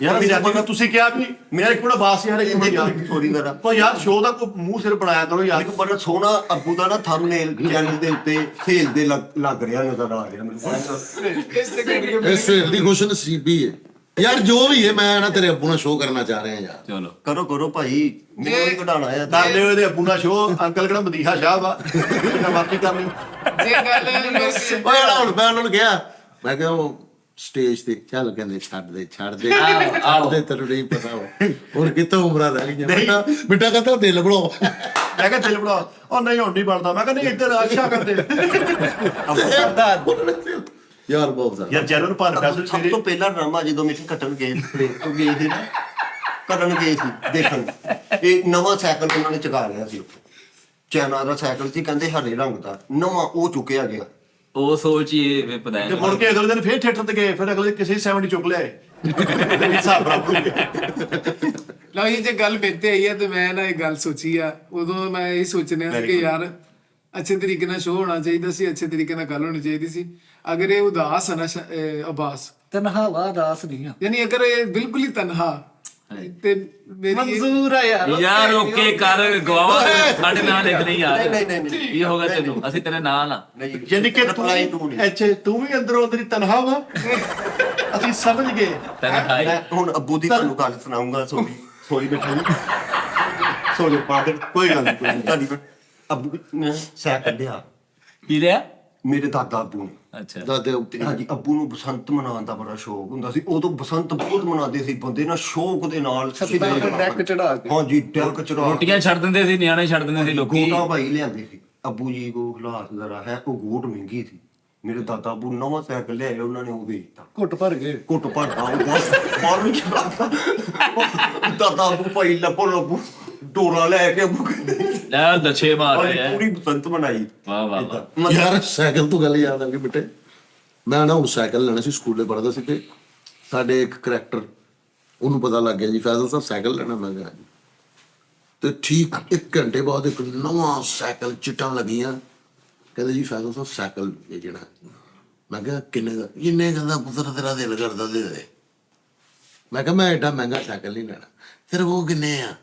ਯਾਰ ਵੀ ਤੁਸੀਂ ਕਿਹਾ ਵੀ ਮੇਰਾ ਇੱਕ ਬੜਾ ਬਾਸ ਯਾਰ ਇੱਕ ਬੜਾ ਯਾਰ ਸੋਰੀ ਮੇਰਾ ਪਰ ਯਾਰ ਸ਼ੋਅ ਦਾ ਕੋਈ ਮੂੰਹ ਸਿਰ ਬਣਾਇਆ ਕਰੋ ਯਾਰ। ਇੱਕ ਬੜਾ ਸੋਹਣਾ ਅੱਬੂ ਦਾ ਨਾ ਥੰਬਨੇਲ ਚੈਨਲ ਦੇ ਉੱਤੇ ਸੇਲ ਦੇ ਲੱਗ ਰਿਹਾ ਨਜ਼ਰ ਆ ਰਿਹਾ ਮੈਨੂੰ। ਇਹ ਸਵੇਰ ਦੀ ਖੁਸ਼ ਨਸੀਬੀ ਹੈ ਯਾਰ, ਜੋ ਵੀ ਹੈ। ਮੈਂ ਨਾ ਤੇਰੇ ਅੱਬੂ ਨਾਲ ਸ਼ੋਅ ਕਰਨਾ ਚਾਹ ਰਿਹਾ ਯਾਰ। ਚਲੋ ਕਰੋ ਭਾਈ, ਮੈਨੂੰ ਨਹੀਂ ਕਢਾਣਾ ਆ। ਕਰ ਲਿਓ ਇਹਦੇ ਅੱਬੂ ਦਾ ਸ਼ੋਅ। ਅੰਕਲ ਕਿਹੜਾ ਮਦੀਹਾ ਸ਼ਾਹ ਵਾ, ਇਹਨਾਂ ਬਾਕੀ ਕਰ ਲਿਓ। ਜੇ ਗੱਲ ਓਏ ਯਾਰ ਹੁਣ ਮੈਂ ਉਹਨਾਂ ਨੂੰ ਕਿਹਾ, ਮੈਂ ਕਿਹਾ ਉਹ ਸਟੇਜ ਤੇ ਚੱਲ, ਕਹਿੰਦੇ ਛੱਡ ਦੇ ਤੈਨੂੰ ਨਹੀਂ ਪਤਾ ਵਾ ਹੁਣ ਕਿੱਥੋਂ ਉਮਰਾਂ ਰਹਿ ਗਈਆਂ। ਬੇਟਾ ਕਹਿੰਦਾ ਦਿਲ ਬਣਾਓ। ਮੈਂ ਕਿਹਾ ਦਿਲ ਬਣਾ, ਉਹ ਨਹੀਂ ਹੁਣ ਨਹੀਂ ਬਣਦਾ। ਮੈਂ ਕਿਹਾ ਨਹੀਂ ਇੱਧਰ ਅੱਛਾ ਕਰਦੇ ਯਾਰ ਬਹੁਤ ਜ਼ਿਆਦਾ ਯਾਰ ਜੈਨੂਨ ਭਾਰ ਫੈਸਲ ਸਭ ਤੋਂ ਪਹਿਲਾ ਡਰਾਮਾ ਜਦੋਂ ਮਿਸ਼ਨ ਕੱਟਣ ਗਏ ਸੀ ਨਾ, ਕਰਨ ਗਏ ਸੀ ਦੇਖਣ, ਇਹ ਨਵਾਂ ਸਾਈਕਲ ਉਹਨਾਂ ਨੇ ਚੁਕਾ ਲਿਆ ਸੀ। ਚਾਈਨਾ ਦਾ ਸਾਈਕਲ ਸੀ, ਕਹਿੰਦੇ ਹਰੇ ਰੰਗ ਦਾ ਨਵਾਂ, ਉਹ ਚੁੱਕਿਆ ਗਿਆ। ਉਹ ਸੋਚ ਹੀ ਇਹ ਪਤਾ ਤੇ ਮੁੜ ਕੇ ਅਗਲੇ ਦਿਨ ਫੇਰ ਥੀਏਟਰ ਤੇ ਗਏ, ਫਿਰ ਅਗਲੇ ਕਿਸੇ 70 ਚੁੱਕ ਲਿਆਏ। ਹਿਸਾਬ ਬਰਾਬਰ ਲਓ ਇਹ ਜੇ ਗੱਲ ਮੇਤੇ ਆਈ ਆ ਤੇ ਮੈਂ ਨਾ ਇਹ ਗੱਲ ਸੋਚੀ ਆ, ਉਦੋਂ ਮੈਂ ਇਹ ਸੋਚਣਿਆ ਕਿ ਯਾਰ ਅੱਛੇ ਤਰੀਕੇ ਨਾਲ ਸ਼ੋਅ ਹੋਣਾ ਚਾਹੀਦਾ ਸੀ, ਅੱਛੇ ਤਰੀਕੇ ਨਾਲ ਗੱਲ ਹੋਣੀ ਚਾਹੀਦੀ ਸੀ। ਅਗਰ ਇਹ ਉਦਾਸ ਹੈ ਨਾ ਅਬਾਸ, ਤਨਹਾਵਾ ਰਾਸ ਨਹੀਂ ਆ, ਯਾਨੀ ਅਗਰ ਇਹ ਬਿਲਕੁਲ ਹੀ ਤਨਹਾ ਤੇ ਮੇਰੀ ਮਨਜ਼ੂਰ ਆ ਯਾਰ। ਯਾਰ ਓਕੇ ਕਰ ਗਵਾਵਾ, ਸਾਡੇ ਨਾਲ ਲਿਖ ਨਹੀਂ ਯਾਰ। ਨਹੀਂ ਇਹ ਹੋਗਾ ਤੈਨੂੰ, ਅਸੀਂ ਤੇਰੇ ਨਾਲ ਆ। ਯਾਨੀ ਕਿ ਤੂੰ ਵੀ ਅੰਦਰੋਂ ਅੰਦਰੀ ਤਨਹਾ ਵਾ। ਅਸੀਂ ਸਮਝ ਗਏ। ਤਨਖਾਈ ਮੈਂ ਹੁਣ ਅੱਬੂ ਦੀ ਤੁਹਾਨੂੰ ਗੱਲ ਸੁਣਾਉਂਗਾ। ਸੋਰੀ ਬੈਠਾ ਜੀ, ਸੋਰੀ ਪਾਗਲ, ਕੋਈ ਗੱਲ ਨਹੀਂ ਤੁਹਾਡੀ। ਅੱਬੂ ਨੇ ਸਾਈਕਲ ਲਿਆ, ਕੀ ਲਿਆ? ਮੇਰੇ ਦਾਦਾ ਅੱਬੂ ਨੇ। ਅੱਛਾ ਦਾਦੇ ਉੱਤੇ ਹਾਂਜੀ, ਅੱਬੂ ਨੂੰ ਬਸੰਤ ਮਨਾਉਣ ਦਾ ਬੜਾ ਸ਼ੌਕ ਹੁੰਦਾ ਸੀ। ਉਦੋਂ ਬਸੰਤ ਬਹੁਤ ਮਨਾਉਂਦੇ ਸੀ ਬੰਦੇ ਨਾਲ, ਸ਼ੌਕ ਦੇ ਨਾਲ। ਡੈਕ ਚੜਾ ਕੇ, ਹਾਂਜੀ, ਡੈਕ ਚੜਾ ਰੋਟੀਆਂ ਛੱਡ ਦਿੰਦੇ ਸੀ, ਨਿਆਣੇ ਛੱਡ ਦਿੰਦੇ ਸੀ ਲੋਕੀ। ਗੋਟਾ ਭਾਈ ਲਿਆਂਦੇ ਸੀ ਅੱਬੂ ਜੀ ਕੋ, ਹਾਲਾਤ ਜ਼ਰਾ ਹੈ, ਉਹ ਗੋਟ ਮਹਿੰਗੀ ਸੀ। ਮੇਰੇ ਦਾਦਾ ਅੱਬੂ ਨਵਾਂ ਸਾਈਕਲ ਲਿਆਏ, ਉਹਨਾਂ ਨੇ ਉਹ ਵੇਚਤਾ। ਘੁੱਟ ਭਰ ਗਏ। ਘੁੱਟ ਭਰਦਾ ਉਹ ਬਾਹਰ ਨੂੰ ਚਲਾਤਾ। ਦਾਦਾ ਅੱਬੂ ਭਾਈ ਲੱਭੋ ਡੋਰਾ ਲੈ ਕੇ ਅੱਬੂ ਕਹਿੰਦੇ ਲੈ ਦੱਛੇ ਮਾਰ ਰਿਹਾ। ਪੂਰੀ ਬਸੰਤ ਮਨਾਈ। ਵਾਹ ਵਾਹ ਵਾਹ। ਯਾਰ ਸਾਈਕਲ ਤੋਂ ਗੱਲ ਯਾਦ ਆ ਗਈ ਬੇਟੇ, ਮੈਂ ਨਾ ਹੁਣ ਸਾਈਕਲ ਲੈਣਾ ਸੀ, ਸਕੂਲੇ ਪੜ੍ਹਦਾ ਸੀ ਤੇ ਸਾਡੇ ਇੱਕ ਕਰੈਕਟਰ, ਉਹਨੂੰ ਪਤਾ ਲੱਗ ਗਿਆ ਜੀ ਫੈਜ਼ਲ ਸਾਹਿਬ ਸਾਈਕਲ ਲੈਣਾ। ਮੈਂ ਕਿਹਾ ਜੀ, ਤੇ ਠੀਕ 1 ਘੰਟੇ ਬਾਅਦ ਇੱਕ ਨਵਾਂ ਸਾਈਕਲ ਚਿੱਟਾਂ ਲੱਗੀਆਂ। ਕਹਿੰਦੇ ਜੀ ਫੈਜ਼ਲ ਸਾਹਿਬ ਸਾਈਕਲ ਵੇਚਣਾ। ਮੈਂ ਕਿਹਾ ਕਿੰਨੇ ਦਾ? ਜਿੰਨੇ ਕਹਿੰਦਾ ਪੁੱਤਰ ਤੇਰਾ ਦਿਲ ਕਰਦਾ ਦੇ ਦੇ। ਮੈਂ ਕਿਹਾ ਮੈਂ ਐਡਾ ਮਹਿੰਗਾ ਸਾਈਕਲ ਨਹੀਂ ਲੈਣਾ। ਫਿਰ ਉਹ ਕਿੰਨੇ ਆ?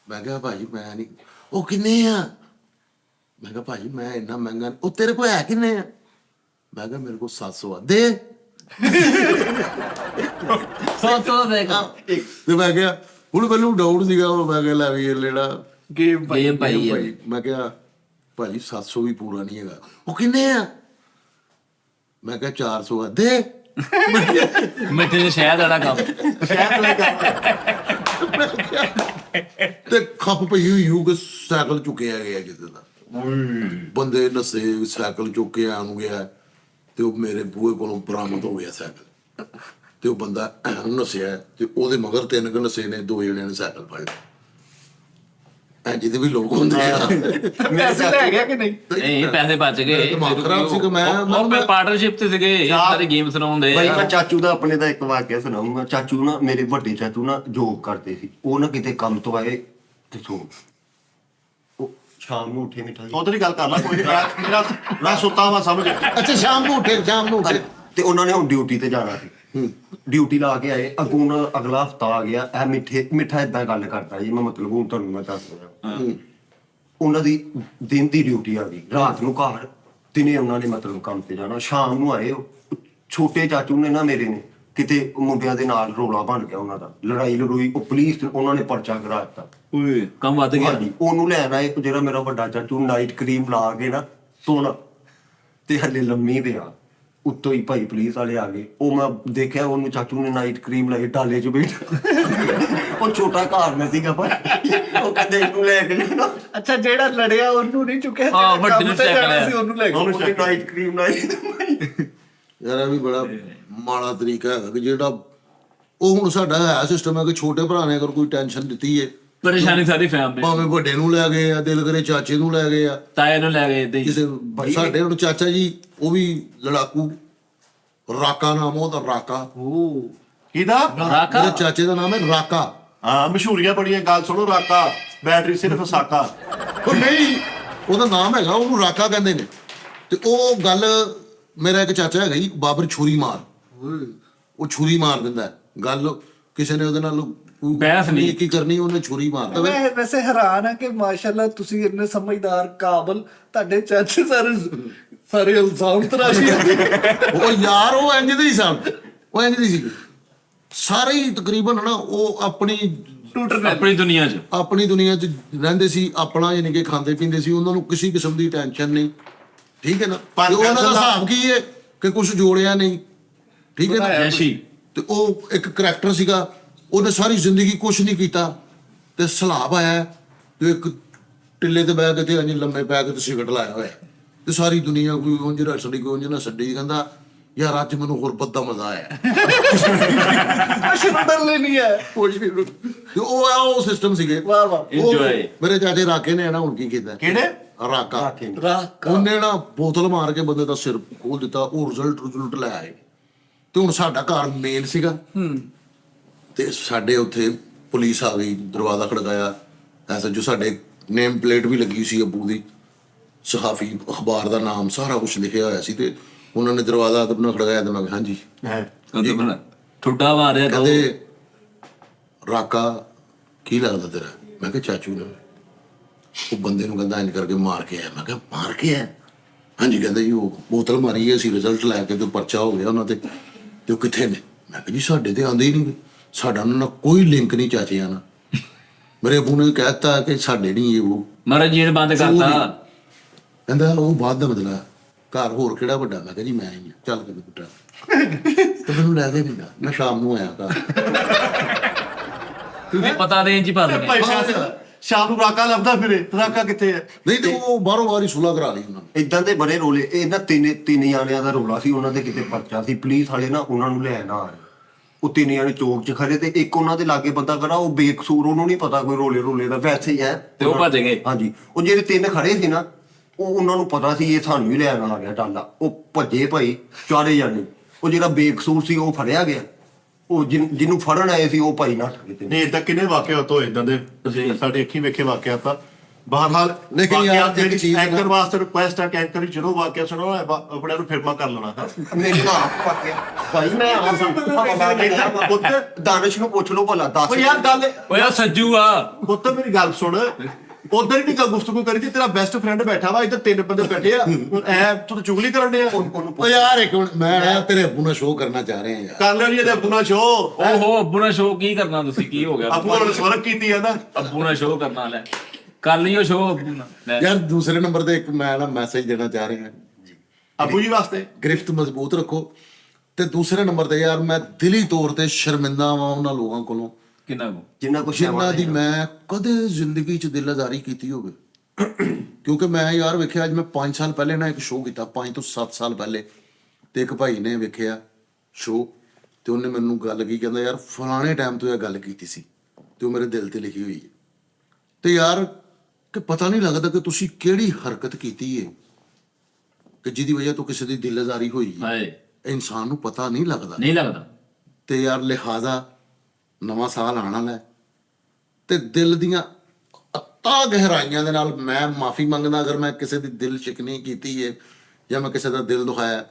ਮੈਂ ਕਿਹਾ ਭਾਜੀ ਮੈਂ ਨਹੀਂ। ਉਹ ਕਿੰਨੇ ਆ? ਮੈਂ ਕਿਹਾ ਭਾਜੀ ਮੈਂ ਇੰਨਾ ਮਹਿੰਗਾ। ਉਹ ਤੇਰੇ ਕੋਲ ਹੈ ਕਿੰਨੇ ਆ? ਮੈਂ ਕਿਹਾ ਮੇਰੇ ਕੋਲ 700 ਆ। ਦੇ। ਤੇ ਮੈਂ ਕਿਹਾ ਹੁਣ ਮੈਨੂੰ ਡਾਊਟ ਸੀਗਾ, ਉਹ ਮੈਂ ਕਿਹਾ ਲੈ ਵੀ ਇਹ ਜਿਹੜਾ ਗੇਮ ਭਾਈ ਮੈਂ ਕਿਹਾ ਭਾਜੀ 700 ਵੀ ਪੂਰਾ ਨਹੀਂ ਹੈਗਾ। ਉਹ ਕਿੰਨੇ ਆ? ਮੈਂ ਕਿਹਾ 400 ਆ। ਦੇ। ਮਿੱਠੇ ਦੇ ਸ਼ਹਿਦ ਵਾਲਾ ਕੰਮ। ਤੇ ਖੱਪ ਪਈ ਹੋਈ ਹੂ ਕਿ ਸਾਈਕਲ ਚੁੱਕਿਆ ਗਿਆ ਕਿਤੇ ਦਾ। ਬੰਦੇ ਨਸੇ ਸਾਈਕਲ ਚੁੱਕ ਕੇ ਆਉਣ ਗਿਆ ਤੇ ਉਹ ਮੇਰੇ ਬੂਹੇ ਕੋਲੋਂ ਬਰਾਮਦ ਹੋ ਗਿਆ ਸਾਈਕਲ। ਤੇ ਉਹ ਬੰਦਾ ਨਸਿਆ ਤੇ ਉਹਦੇ ਮਗਰ 3 ਕੁ ਨਸੇ ਨੇ, 2 ਜਣਿਆਂ ਨੇ ਸਾਈਕਲ ਫੜ ਲਿਆ। ਜਿਹਦੇ ਵੀ ਲੋਕ ਹੁੰਦੇ ਆ। ਪੈਸੇ ਲੈ ਗਿਆ ਕਿ ਨਹੀਂ? ਨਹੀਂ ਪੈਸੇ ਬਚ ਗਏ। ਦਿਮਾਗ ਖਰਾਬ ਸੀ ਕਿ ਮੈਂ ਪਾਰਟਨਰਸ਼ਿਪ ਤੇ ਸੀਗੇ ਸਾਰੇ ਗੇਮ ਸੁਣਾਉਂਦੇ ਭਾਈ ਮੈਂ ਚਾਚੂ ਦਾ ਆਪਣੇ ਦਾ ਇੱਕ ਵਾਕਿਆ ਸੁਣਾਉਂਗਾ। ਚਾਚੂ ਨਾ, ਮੇਰੇ ਵੱਡੇ ਚਾਚੂ ਨਾ ਜੋਬ ਕਰਦੇ ਸੀ। ਉਹ ਨਾ ਕਿਤੇ ਕੰਮ ਤੋਂ ਆਏ ਤੇ ਸੋ ਉਹ ਸ਼ਾਮ ਨੂੰ ਉੱਠੇ ਮਿਠਾਈ ਉਧਰ ਹੀ ਗੱਲ ਕਰ ਲਾ, ਕੋਈ ਨਹੀਂ। ਮੇਰਾ ਮੈਂ ਸੁੱਤਾ ਵਾ ਸਮਝ। ਅੱਛਾ ਸ਼ਾਮ ਨੂੰ ਉੱਠੇ ਤੇ ਉਹਨਾਂ ਨੇ ਹੁਣ ਡਿਊਟੀ ਤੇ ਜਾਣਾ ਸੀ। ਡਿਊਟੀ ਲਾ ਕੇ ਆਏ, ਅੱਗੋਂ ਨਾ ਅਗਲਾ ਹਫਤਾ ਆ ਗਿਆ। ਇਹ ਮਿੱਠਾ ਏਦਾਂ ਗੱਲ ਕਰਦਾ ਜੀ, ਮੈਂ ਮਤਲਬ ਹੁਣ ਤੁਹਾਨੂੰ ਮੈਂ ਦੱਸ ਰਿਹਾ। ਉਹਨਾਂ ਦੀ ਦਿਨ ਦੀ ਡਿਊਟੀ ਆ ਗਈ, ਰਾਤ ਨੂੰ ਘਰ, ਦਿਨੇ ਉਹਨਾਂ ਨੇ ਮਤਲਬ ਕੰਮ ਤੇ ਜਾਣਾ। ਸ਼ਾਮ ਨੂੰ ਆਏ ਉਹ ਛੋਟੇ ਚਾਚੂ ਨੇ ਨਾ ਮੇਰੇ ਨੇ ਕਿਤੇ ਮੁੰਡਿਆਂ ਦੇ ਨਾਲ ਰੋਲਾ ਬਣ ਗਿਆ ਉਹਨਾਂ ਦਾ, ਲੜਾਈ ਉਹ ਪੁਲਿਸ ਉਹਨਾਂ ਨੇ ਪਰਚਾ ਕਰਾ ਦਿੱਤਾ। ਓਏ ਕੰਮ ਵੱਧ ਗਿਆ। ਹਾਂਜੀ, ਉਹਨੂੰ ਲੈਣ ਆਏ ਜਿਹੜਾ ਮੇਰਾ ਵੱਡਾ ਚਾਚੂ, ਨਾਈਟ ਕਰੀਮ ਲਾ ਕੇ ਨਾ ਸੋਣਾ ਤੇ ਹੱਲੇ ਲੰਮੀ ਪਿਆ। ਉੱਤੋਂ ਹੀ ਭਾਈ ਪੁਲਿਸ ਵਾਲੇ ਆ ਗਏ। ਉਹ ਮੈਂ ਦੇਖਿਆ ਉਹਨੂੰ, ਚਾਚੂ ਨੇ ਨਾਈਟ ਕਰੀਮ ਲਾਈ, ਡਾਲੇ 'ਚ ਬੈਠਾ। ਉਹ ਛੋਟਾ ਘਰ ਨਾ ਸੀਗਾ ਭਾਈ, ਉਹ ਕਹਿੰਦੇ ਇਹਨੂੰ ਲੈ ਕੇ ਜਾਣਾ। ਅੱਛਾ, ਜਿਹੜਾ ਲੜਿਆ ਉਹਨੂੰ ਨਹੀਂ ਚੁੱਕਿਆ, ਹਾਂ, ਜਿਹੜਾ ਵੱਡੇ ਕੰਮ ਨੂੰ ਤੇ ਚੱਕ ਜਾਣਾ ਲਿਆ। ਸੀ ਉਹਨੂੰ ਲੈ ਗਿਆ। ਉਹਨੇ ਨਾਈਟ ਕਰੀਮ ਲਾਈ। ਯਾਰ ਇਹ ਵੀ ਬੜਾ ਮਾੜਾ ਤਰੀਕਾ ਹੈਗਾ ਕਿ ਜਿਹੜਾ ਉਹ ਹੁਣ ਸਾਡਾ ਹੈ ਸਿਸਟਮ ਹੈ ਕਿ ਛੋਟੇ ਭਰਾ ਨੇ ਅਗਰ ਕੋਈ ਟੈਨਸ਼ਨ ਦਿੱਤੀ ਹੈ, ਪਰੇਸ਼ਾਨੀ ਸਾਰੀ ਫੈਮਿਲੀ, ਭਾਵੇਂ ਵੱਡੇ ਨੂੰ ਲੈ ਗਏ ਆ, ਦਿਲ ਕਰੇ ਚਾਚੇ ਨੂੰ ਲੈ ਗਏ ਆ, ਤਾਏ ਨੂੰ ਲੈ ਗਏ ਏਦਾਂ ਹੀ। ਕਿਸੇ ਸਾਡੇ ਹੁਣ ਚਾਚਾ ਜੀ ਉਹ ਵੀ ਲੜਾਕੂ, ਰਾਕਾ ਨਾਮ ਉਹਦਾ, ਰਾਕਾ। ਕਿਹਦਾ? ਰਾਕਾ ਮੇਰੇ ਚਾਚੇ ਦਾ ਨਾਮ ਹੈ ਰਾਕਾ। ਹਾਂ, ਮਸ਼ਹੂਰੀਆਂ ਬੜੀਆਂ। ਗੱਲ ਸੁਣੋ, ਰਾਕਾ ਬੈਟਰੀ ਸਿਰਫ ਸਾਕਾ। ਉਹ ਨਹੀਂ, ਉਹਦਾ ਨਾਮ ਹੈਗਾ, ਉਹਨੂੰ ਰਾਕਾ ਕਹਿੰਦੇ ਨੇ। ਤੇ ਉਹ ਗੱਲ, ਮੇਰਾ ਇੱਕ ਚਾਚਾ ਹੈਗਾ ਜੀ ਬਾਬਰ ਛੁਰੀ ਮਾਰ, ਉਹ ਛੁਰੀ ਮਾਰ ਦਿੰਦਾ ਹੈ। ਗੱਲ ਕਿਸੇ ਨੇ ਉਹਦੇ ਨਾਲ ਬਹਿਸ ਨਹੀਂ ਕੀ ਕਰਨੀ, ਉਹਨੇ ਛੁਰੀ ਮਾਰ ਦਵੇ। ਮੈਂ ਵੈਸੇ ਹੈਰਾਨ ਆ ਕਿ ਮਾਸ਼ਾਅੱਲਾ ਤੁਸੀਂ ਇੰਨੇ ਸਮਝਦਾਰ, ਕਾਬਲ, ਤੁਹਾਡੇ ਚਾਚੇ ਸਾਰੇ ਇਲਜ਼ਾਮ ਤਰਾਸ਼ੀ। ਉਹ ਯਾਰ ਉਹ ਇੰਜ ਦੇ ਹੀ ਸਨ, ਉਹ ਇੰਜ ਦੀ ਸੀ ਸਾਰੇ ਹੀ ਤਕਰੀਬਨ ਨਾ। ਉਹ ਆਪਣੀ ਆਪਣੀ ਦੁਨੀਆ 'ਚ ਚ ਰਹਿੰਦੇ ਸੀ, ਆਪਣਾ ਯਾਨੀ ਕਿ ਖਾਂਦੇ ਪੀਂਦੇ ਸੀ, ਉਹਨਾਂ ਨੂੰ ਕਿਸੇ ਕਿਸਮ ਦੀ ਟੈਨਸ਼ਨ ਨਹੀਂ। ਠੀਕ ਹੈ ਨਾ? ਤੇ ਉਹਨਾਂ ਦਾ ਹਿਸਾਬ ਕੀ ਹੈ ਕਿ ਕੁਝ ਜੋੜਿਆ ਨਹੀਂ। ਠੀਕ ਹੈ ਨਾ? ਐਸ਼ੀ। ਤੇ ਉਹ ਇੱਕ ਕਰੈਕਟਰ ਸੀਗਾ, ਉਹਨੇ ਸਾਰੀ ਜ਼ਿੰਦਗੀ ਕੁਝ ਨਹੀਂ ਕੀਤਾ ਤੇ ਸਲਾਬ ਆਇਆ ਤੇ ਇੱਕ ਟਿੱਲੇ ਤੇ ਬਹਿ ਕੇ ਤੇ ਅੰਜ ਲੰਮੇ ਪੈ ਕੇ ਤੇ ਸਿਗਰਟ ਲਾਇਆ ਹੋਇਆ ਤੇ ਸਾਰੀ ਦੁਨੀਆ ਕੋਈ ਉਂਝ ਰਸੜੀ, ਕੋਈ ਉਂਝ ਨਾ ਛੱਡੀ। ਕਹਿੰਦਾ ਯਾਰ ਅੱਜ ਮੈਨੂੰ ਹੋਰ ਬੱਦਾ ਮਜ਼ਾ ਆਇਆ। ਸ਼ੁਰੂ ਲੈਣੀ ਹੈ। ਤੇ ਉਹ ਸਿਸਟਮ ਸੀਗੇ। ਵਾਹ ਵਾਹ। ਉਹ Enjoy। ਮੇਰੇ ਚਾਚੇ ਰਾਕੇ ਨੇ ਨਾ ਹੁਣ ਕੀ ਕੀਤਾ, ਕਿਹੜੇ? ਰਾਕਾ, ਰਾਕਾ। ਉਹਨੇ ਨਾ ਬੋਤਲ ਮਾਰ ਕੇ ਬੰਦੇ ਦਾ ਸਿਰ ਖੋਲ ਦਿੱਤਾ। ਉਹ ਰਿਜ਼ਲਟ ਲੈ ਆਏ। ਤੇ ਹੁਣ ਸਾਡਾ ਘਰ ਮੇਨ ਸੀਗਾ ਤੇ ਸਾਡੇ ਉੱਥੇ ਪੁਲਿਸ ਆ ਗਈ, ਦਰਵਾਜ਼ਾ ਖੜਕਾਇਆ। ਐਸਾ ਜੋ ਸਾਡੇ ਨੇਮ ਪਲੇਟ ਵੀ ਲੱਗੀ ਸੀ ਅੱਬੂ ਦੀ, ਸਹਾਫੀ ਅਖਬਾਰ ਦਾ ਨਾਮ ਸਾਰਾ ਕੁਝ ਲਿਖਿਆ ਹੋਇਆ ਸੀ। ਤੇ ਉਹਨਾਂ ਨੇ ਦਰਵਾਜ਼ਾ ਆਪਣਾ ਖੜਕਾਇਆ ਤੇ ਮੈਂ ਕਿਹਾ ਹਾਂਜੀ। ਠੁੱਡਾ ਮਾਰਿਆ ਕਹਿੰਦੇ ਰਾਕਾ ਕੀ ਲੱਗਦਾ ਤੇਰਾ? ਮੈਂ ਕਿਹਾ ਚਾਚੂ ਨੇ। ਉਹ ਬੰਦੇ ਨੂੰ ਕਹਿੰਦਾ ਇੰਜ ਕਰਕੇ ਮਾਰ ਕੇ ਆਇਆ। ਮੈਂ ਕਿਹਾ ਮਾਰ ਕੇ ਆਇਆ? ਹਾਂਜੀ। ਕਹਿੰਦਾ ਜੀ ਉਹ ਬੋਤਲ ਮਾਰੀ ਹੈ, ਅਸੀਂ ਰਿਜ਼ਲਟ ਲੈ ਕੇ ਤੇ ਪਰਚਾ ਹੋ ਗਿਆ ਉਹਨਾਂ ਤੇ ਉਹ ਕਿੱਥੇ ਨੇ? ਮੈਂ ਕਿਹਾ ਜੀ ਸਾਡੇ ਤੇ ਆਉਂਦੇ ਹੀ ਨਹੀਂ, ਸਾਡਾ ਉਹਨਾਂ ਨਾਲ ਕੋਈ ਲਿੰਕ ਨਹੀਂ ਚਾਚਿਆਂ ਨਾਲ। ਮੇਰੇ ਅੱਬੂ ਨੇ ਕਹਿਤਾ ਕਿ ਸਾਡੇ ਨਹੀਂ ਇਹ ਉਹ। ਮਹਾਰਾਜ ਜੀ ਨੇ ਬੰਦ ਕਰਤਾ। ਕਹਿੰਦਾ ਉਹ ਬਾਅਦ ਦਾ ਮਤਲਬ ਘਰ ਹੋਰ ਕਿਹੜਾ ਵੱਡਾ? ਮੈਂ ਕਿਹਾ ਜੀ ਮੈਂ ਹੀ ਆ, ਚੱਲ ਕੇ ਪੁੱਟਾ। ਤੇ ਮੈਨੂੰ ਲੈ ਕੇ ਨਹੀਂ ਗਿਆ, ਮੈਂ ਸ਼ਾਮ ਨੂੰ ਆਇਆ ਘਰ। ਤੁਸੀਂ ਪਤਾ ਦੇ ਇੰਜ ਹੀ ਪਾ ਦਿੰਦੇ। ਭਾਈ ਸ਼ਾਮ ਨੂੰ ਰਾਕਾ ਲੱਭਦਾ ਫਿਰੇ, ਰਾਕਾ ਕਿੱਥੇ ਹੈ? ਨਹੀਂ ਤੇ ਉਹ ਬਾਹਰੋਂ ਬਾਹਰ ਹੀ ਸੁਲਾ ਕਰਾ ਲਈ ਉਹਨਾਂ ਨੇ। ਇਦਾਂ ਦੇ ਬੜੇ ਰੋਲੇ। ਇਹਨਾਂ ਤਿੰਨ ਜਾਣਿਆਂ ਦਾ ਰੋਲਾ ਸੀ। ਉਹਨਾਂ ਦੇ ਕਿਤੇ ਪਰਚਾ ਸੀ, ਪੁਲਿਸ ਵਾਲੇ ਨਾ ਉਹਨਾਂ ਨੂੰ ਲੈਣ ਆ ਰਹੇ। ਉਹ 3 ਜਾਣੇ ਚੌਕ 'ਚ ਖੜੇ ਤੇ ਇੱਕ ਉਹਨਾਂ ਦੇ ਲਾਗੇ ਬੰਦਾ ਖੜਾ, ਉਹ ਬੇਕਸੂਰ, ਉਹਨੂੰ ਨਹੀਂ ਪਤਾ ਕੋਈ ਰੋਲੇ ਦਾ, ਵੈਸੇ ਹੀ ਹੈ। ਤੇ ਉਹ ਭੱਜ ਗਏ। ਹਾਂਜੀ। ਉਹ ਜਿਹੜੇ 3 ਖੜੇ ਸੀ ਨਾ, ਉਹ ਉਹਨਾਂ ਨੂੰ ਪਤਾ ਸੀ ਇਹ ਸਾਨੂੰ ਹੀ ਲੈਣ ਆ ਗਿਆ ਟਾਲਾ। ਉਹ ਭੱਜੇ ਭਾਈ ਚਾਰੇ ਜਾਣੇ। ਉਹ ਜਿਹੜਾ ਬੇਕਸੂਰ ਸੀ ਉਹ ਫੜਿਆ ਗਿਆ। ਉਹ ਜਿਹਨੂੰ ਫੜਨ ਆਏ ਸੀ ਉਹ ਭਾਈ ਨੱਠ ਗਏ। ਨਹੀਂ, ਏਦਾਂ ਕਿੰਨੇ ਵਾਕਿਆਤ ਹੋਏ ਏਦਾਂ ਦੇ, ਅਸੀਂ ਸਾਡੇ ਅੱਖੀਂ ਵੇਖੇ ਵਾਕਿਆਤ ਤਾਂ। ਬਹਰਹਾਲ ਲੇਕਿਨ ਯਾਰ ਇੱਕ ਚੀਜ਼ ਐਂਕਰ ਵਾਸਤੇ ਰਿਕੁਐਸਟ ਹੈ ਕਿ ਐਂਕਰ ਜਦੋਂ ਵਾਕਿਆ ਸੁਣੋ ਆਪਣੇ ਨੂੰ ਫਿਲਮਾਂ ਕਰ ਲੈਣਾ। ਮੇਰੇ ਨਾਲ ਆਪ ਪੱਕਿਆ ਭਾਈ। ਮੈਂ ਦਾਨਿਸ਼ ਨੂੰ ਪੁੱਛ ਲਓ ਭਲਾ, ਦੱਸ। ਉਹ ਯਾਰ ਗੱਲ ਓਏ ਆ ਸੱਜੂ ਆ। ਪੁੱਤ ਮੇਰੀ ਗੱਲ ਸੁਣ, ਉਧਰ ਹੀ ਨਹੀਂ ਗੱਲ ਗੁਫ਼ਤਗੂ ਕਰੀ ਤੇ ਤੇਰਾ ਬੈਸਟ ਫਰੈਂਡ ਬੈਠਾ ਵਾ, ਇੱਧਰ 3 ਬੰਦੇ ਬੈਠੇ ਆ, ਐ ਤੂੰ ਚੁਗਲੀ ਕਰਨ ਡਿਆ। ਉਹ ਯਾਰ ਇੱਕ ਮਿੰਟ, ਮੈਂ ਤੇਰੇ ਅੱਬੂ ਨਾਲ ਸ਼ੋਅ ਕਰਨਾ ਚਾਹ ਰਿਹਾ ਯਾਰ। ਕਰ ਲਿਆ ਜੀ ਇਹਦੇ ਅੱਬੂ ਨਾਲ ਸ਼ੋਅ। ਓਹੋ ਅੱਬੂ ਨਾਲ ਸ਼ੋਅ ਕੀ ਕਰਨਾ ਤੁਸੀਂ? ਕੀ ਹੋ ਗਿਆ? ਅੱਬੂ ਨਾਲ ਸਵਰਗ ਕੀਤੀ ਹੈ ਨਾ। ਅੱਬੂ ਨਾਲ ਸ਼ੋਅ ਕਰਨਾ ਲੈ, ਕਰ ਲਈਓ ਸ਼ੋਅ ਅੱਬੂ ਨਾਲ ਲੈ। ਯਾਰ ਦੂਸਰੇ ਨੰਬਰ ਤੇ ਇੱਕ ਮੈਂ ਨਾ ਮੈਸੇਜ ਦੇਣਾ ਚਾਹ ਰਿਹਾ ਅੱਬੂ ਜੀ ਵਾਸਤੇ ਗ੍ਰਿਫਤ ਮਜ਼ਬੂਤ ਰੱਖੋ। ਤੇ ਦੂਸਰੇ ਨੰਬਰ ਤੇ ਯਾਰ ਮੈਂ ਦਿਲੀ ਤੌਰ ਤੇ ਸ਼ਰਮਿੰਦਾ ਵਾਂ ਉਹਨਾਂ ਲੋਕਾਂ ਕੋਲੋਂ ਕਿੰਨਾ ਕੋ ਜਿੰਨਾ ਕੁਛ ਜਿਨ੍ਹਾਂ ਦੀ ਮੈਂ ਕਦੇ ਜ਼ਿੰਦਗੀ 'ਚ ਦਿਲਦਾਰੀ ਕੀਤੀ ਹੋਵੇ। ਕਿਉਂਕਿ ਮੈਂ ਯਾਰ ਵੇਖਿਆ, ਅੱਜ ਮੈਂ 5 ਸਾਲ ਪਹਿਲੇ ਨਾ ਇੱਕ ਸ਼ੋਅ ਕੀਤਾ, 5 ਤੋਂ 7 ਸਾਲ ਪਹਿਲੇ, ਤੇ ਇੱਕ ਭਾਈ ਨੇ ਵੇਖਿਆ ਸ਼ੋਅ ਤੇ ਉਹਨੇ ਮੈਨੂੰ ਗੱਲ ਕੀ ਕਹਿੰਦਾ ਯਾਰ ਫਲਾਣੇ ਟਾਈਮ ਤੋਂ ਇਹ ਗੱਲ ਕੀਤੀ ਸੀ ਤੇ ਉਹ ਮੇਰੇ ਦਿਲ ਤੇ ਲਿਖੀ ਹੋਈ ਹੈ। ਤੇ ਯਾਰ ਕਿ ਪਤਾ ਨਹੀਂ ਲੱਗਦਾ ਕਿ ਤੁਸੀਂ ਕਿਹੜੀ ਹਰਕਤ ਕੀਤੀ ਹੈ ਕਿ ਜਿਹਦੀ ਵਜ੍ਹਾ ਤੋਂ ਕਿਸੇ ਦੀ ਦਿਲ ਆਜ਼ਾਰੀ ਹੋਈ ਹੈ। ਹਾਏ ਇਨਸਾਨ ਨੂੰ ਪਤਾ ਨਹੀਂ ਲੱਗਦਾ। ਨਹੀਂ ਲੱਗਦਾ। ਤੇ ਯਾਰ ਲਿਹਾਜ਼ਾ ਨਵਾਂ ਸਾਲ ਆਉਣ ਵਾਲਾ ਹੈ ਤੇ ਦਿਲ ਦੀਆਂ ਅਤਿ ਗਹਿਰਾਈਆਂ ਦੇ ਨਾਲ ਮੈਂ ਮਾਫੀ ਮੰਗਦਾ ਅਗਰ ਮੈਂ ਕਿਸੇ ਦੀ ਦਿਲ ਸ਼ਿਕਨੀ ਕੀਤੀ ਹੈ ਜਾਂ ਮੈਂ ਕਿਸੇ ਦਾ ਦਿਲ ਦੁਖਾਇਆ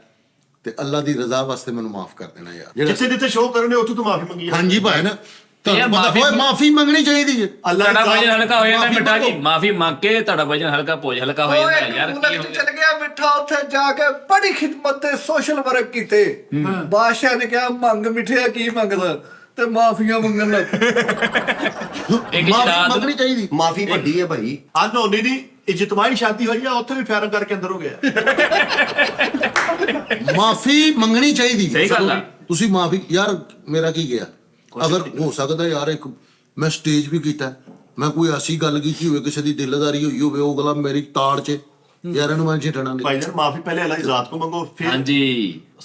ਤੇ ਅੱਲਾ ਦੀ ਰਜ਼ਾ ਵਾਸਤੇ ਮੈਨੂੰ ਮਾਫ ਕਰ ਦੇਣਾ ਯਾਰ। ਜਿੱਥੇ ਜਿੱਥੇ ਸ਼ੋਅ ਕਰਨੇ ਉੱਥੇ ਤੂੰ ਮਾਫੀ ਮੰਗੀ ਹਾਂਜੀ ਭਾਈ ਨਾ ਯਾਰ ਮਾਫੀ ਮੰਗਣੀ ਚਾਹੀਦੀ ਹੈ। ਤੁਹਾਡਾ ਵਜਨ ਹਲਕਾ ਹੋ ਜਾਂਦਾ ਮਿੱਠਾ ਜੀ, ਮਾਫੀ ਮੰਗ ਕੇ ਤੁਹਾਡਾ ਵਜਨ ਹਲਕਾ ਭੋਜ ਹਲਕਾ ਹੋ ਉਹ ਜਾਂਦਾ ਇੱਕ ਯਾਰ। ਮੁਲਕ ਚ ਚਲ ਗਿਆ ਮਿੱਠਾ, ਉੱਥੇ ਜਾ ਕੇ ਬੜੀ ਖਿਦਮਤ ਤੇ ਸੋਸ਼ਲ ਵਰਕ ਕੀਤੇ। ਬਾਦਸ਼ਾਹ ਨੇ ਕਿਹਾ ਮੰਗ ਮਿੱਠਿਆ ਕੀ ਮੰਗਦਾ, ਤੇ ਮਾਫੀਆਂ ਮੰਗਣ ਲੱਗ ਇੱਕ ਮਾਫੀ ਸ਼ਰਾਦ ਮੰਗਣੀ ਚਾਹੀਦੀ। ਮਾਫੀ ਵੱਡੀ ਹੈ ਭਾਈ। ਅਨਹੋਨੀ ਦੀ ਇਜਤਮਾਹੀ ਸ਼ਾਦੀ ਹੋਈ ਆ, ਉੱਥੇ ਵੀ ਫੈਰਨ ਕਰਕੇ ਅੰਦਰ ਹੋ ਗਿਆ। ਮਾਫੀ ਮੰਗਣੀ ਚਾਹੀਦੀ। ਸਹੀ ਗੱਲ ਆ। ਤੁਸੀਂ ਮਾਫੀ ਯਾਰ ਮੇਰਾ ਕੀ ਗਿਆ ਅਗਰ ਹੋ ਸਕਦਾ ਯਾਰ ਇੱਕ ਮੈਂ ਸਟੇਜ ਵੀ ਕੀਤਾ ਮੈਂ ਕੋਈ ਐਸੀ ਗੱਲ ਕੀਤੀ ਹੋਵੇ ਕਿਸੇ ਦੀ ਦਿਲਦਾਰੀ ਹੋਈ ਹੋਵੇ ਉਹ ਗਲਾ ਮੇਰੀ ਤਾੜ 'ਚ ਯਾਰ ਇਹਨੂੰ ਮੈਂ ਛੱਡਣਾ ਨਹੀਂ। भाईजान माफी पहले अल्लाह की जात को मांगो, फिर ਹਾਂਜੀ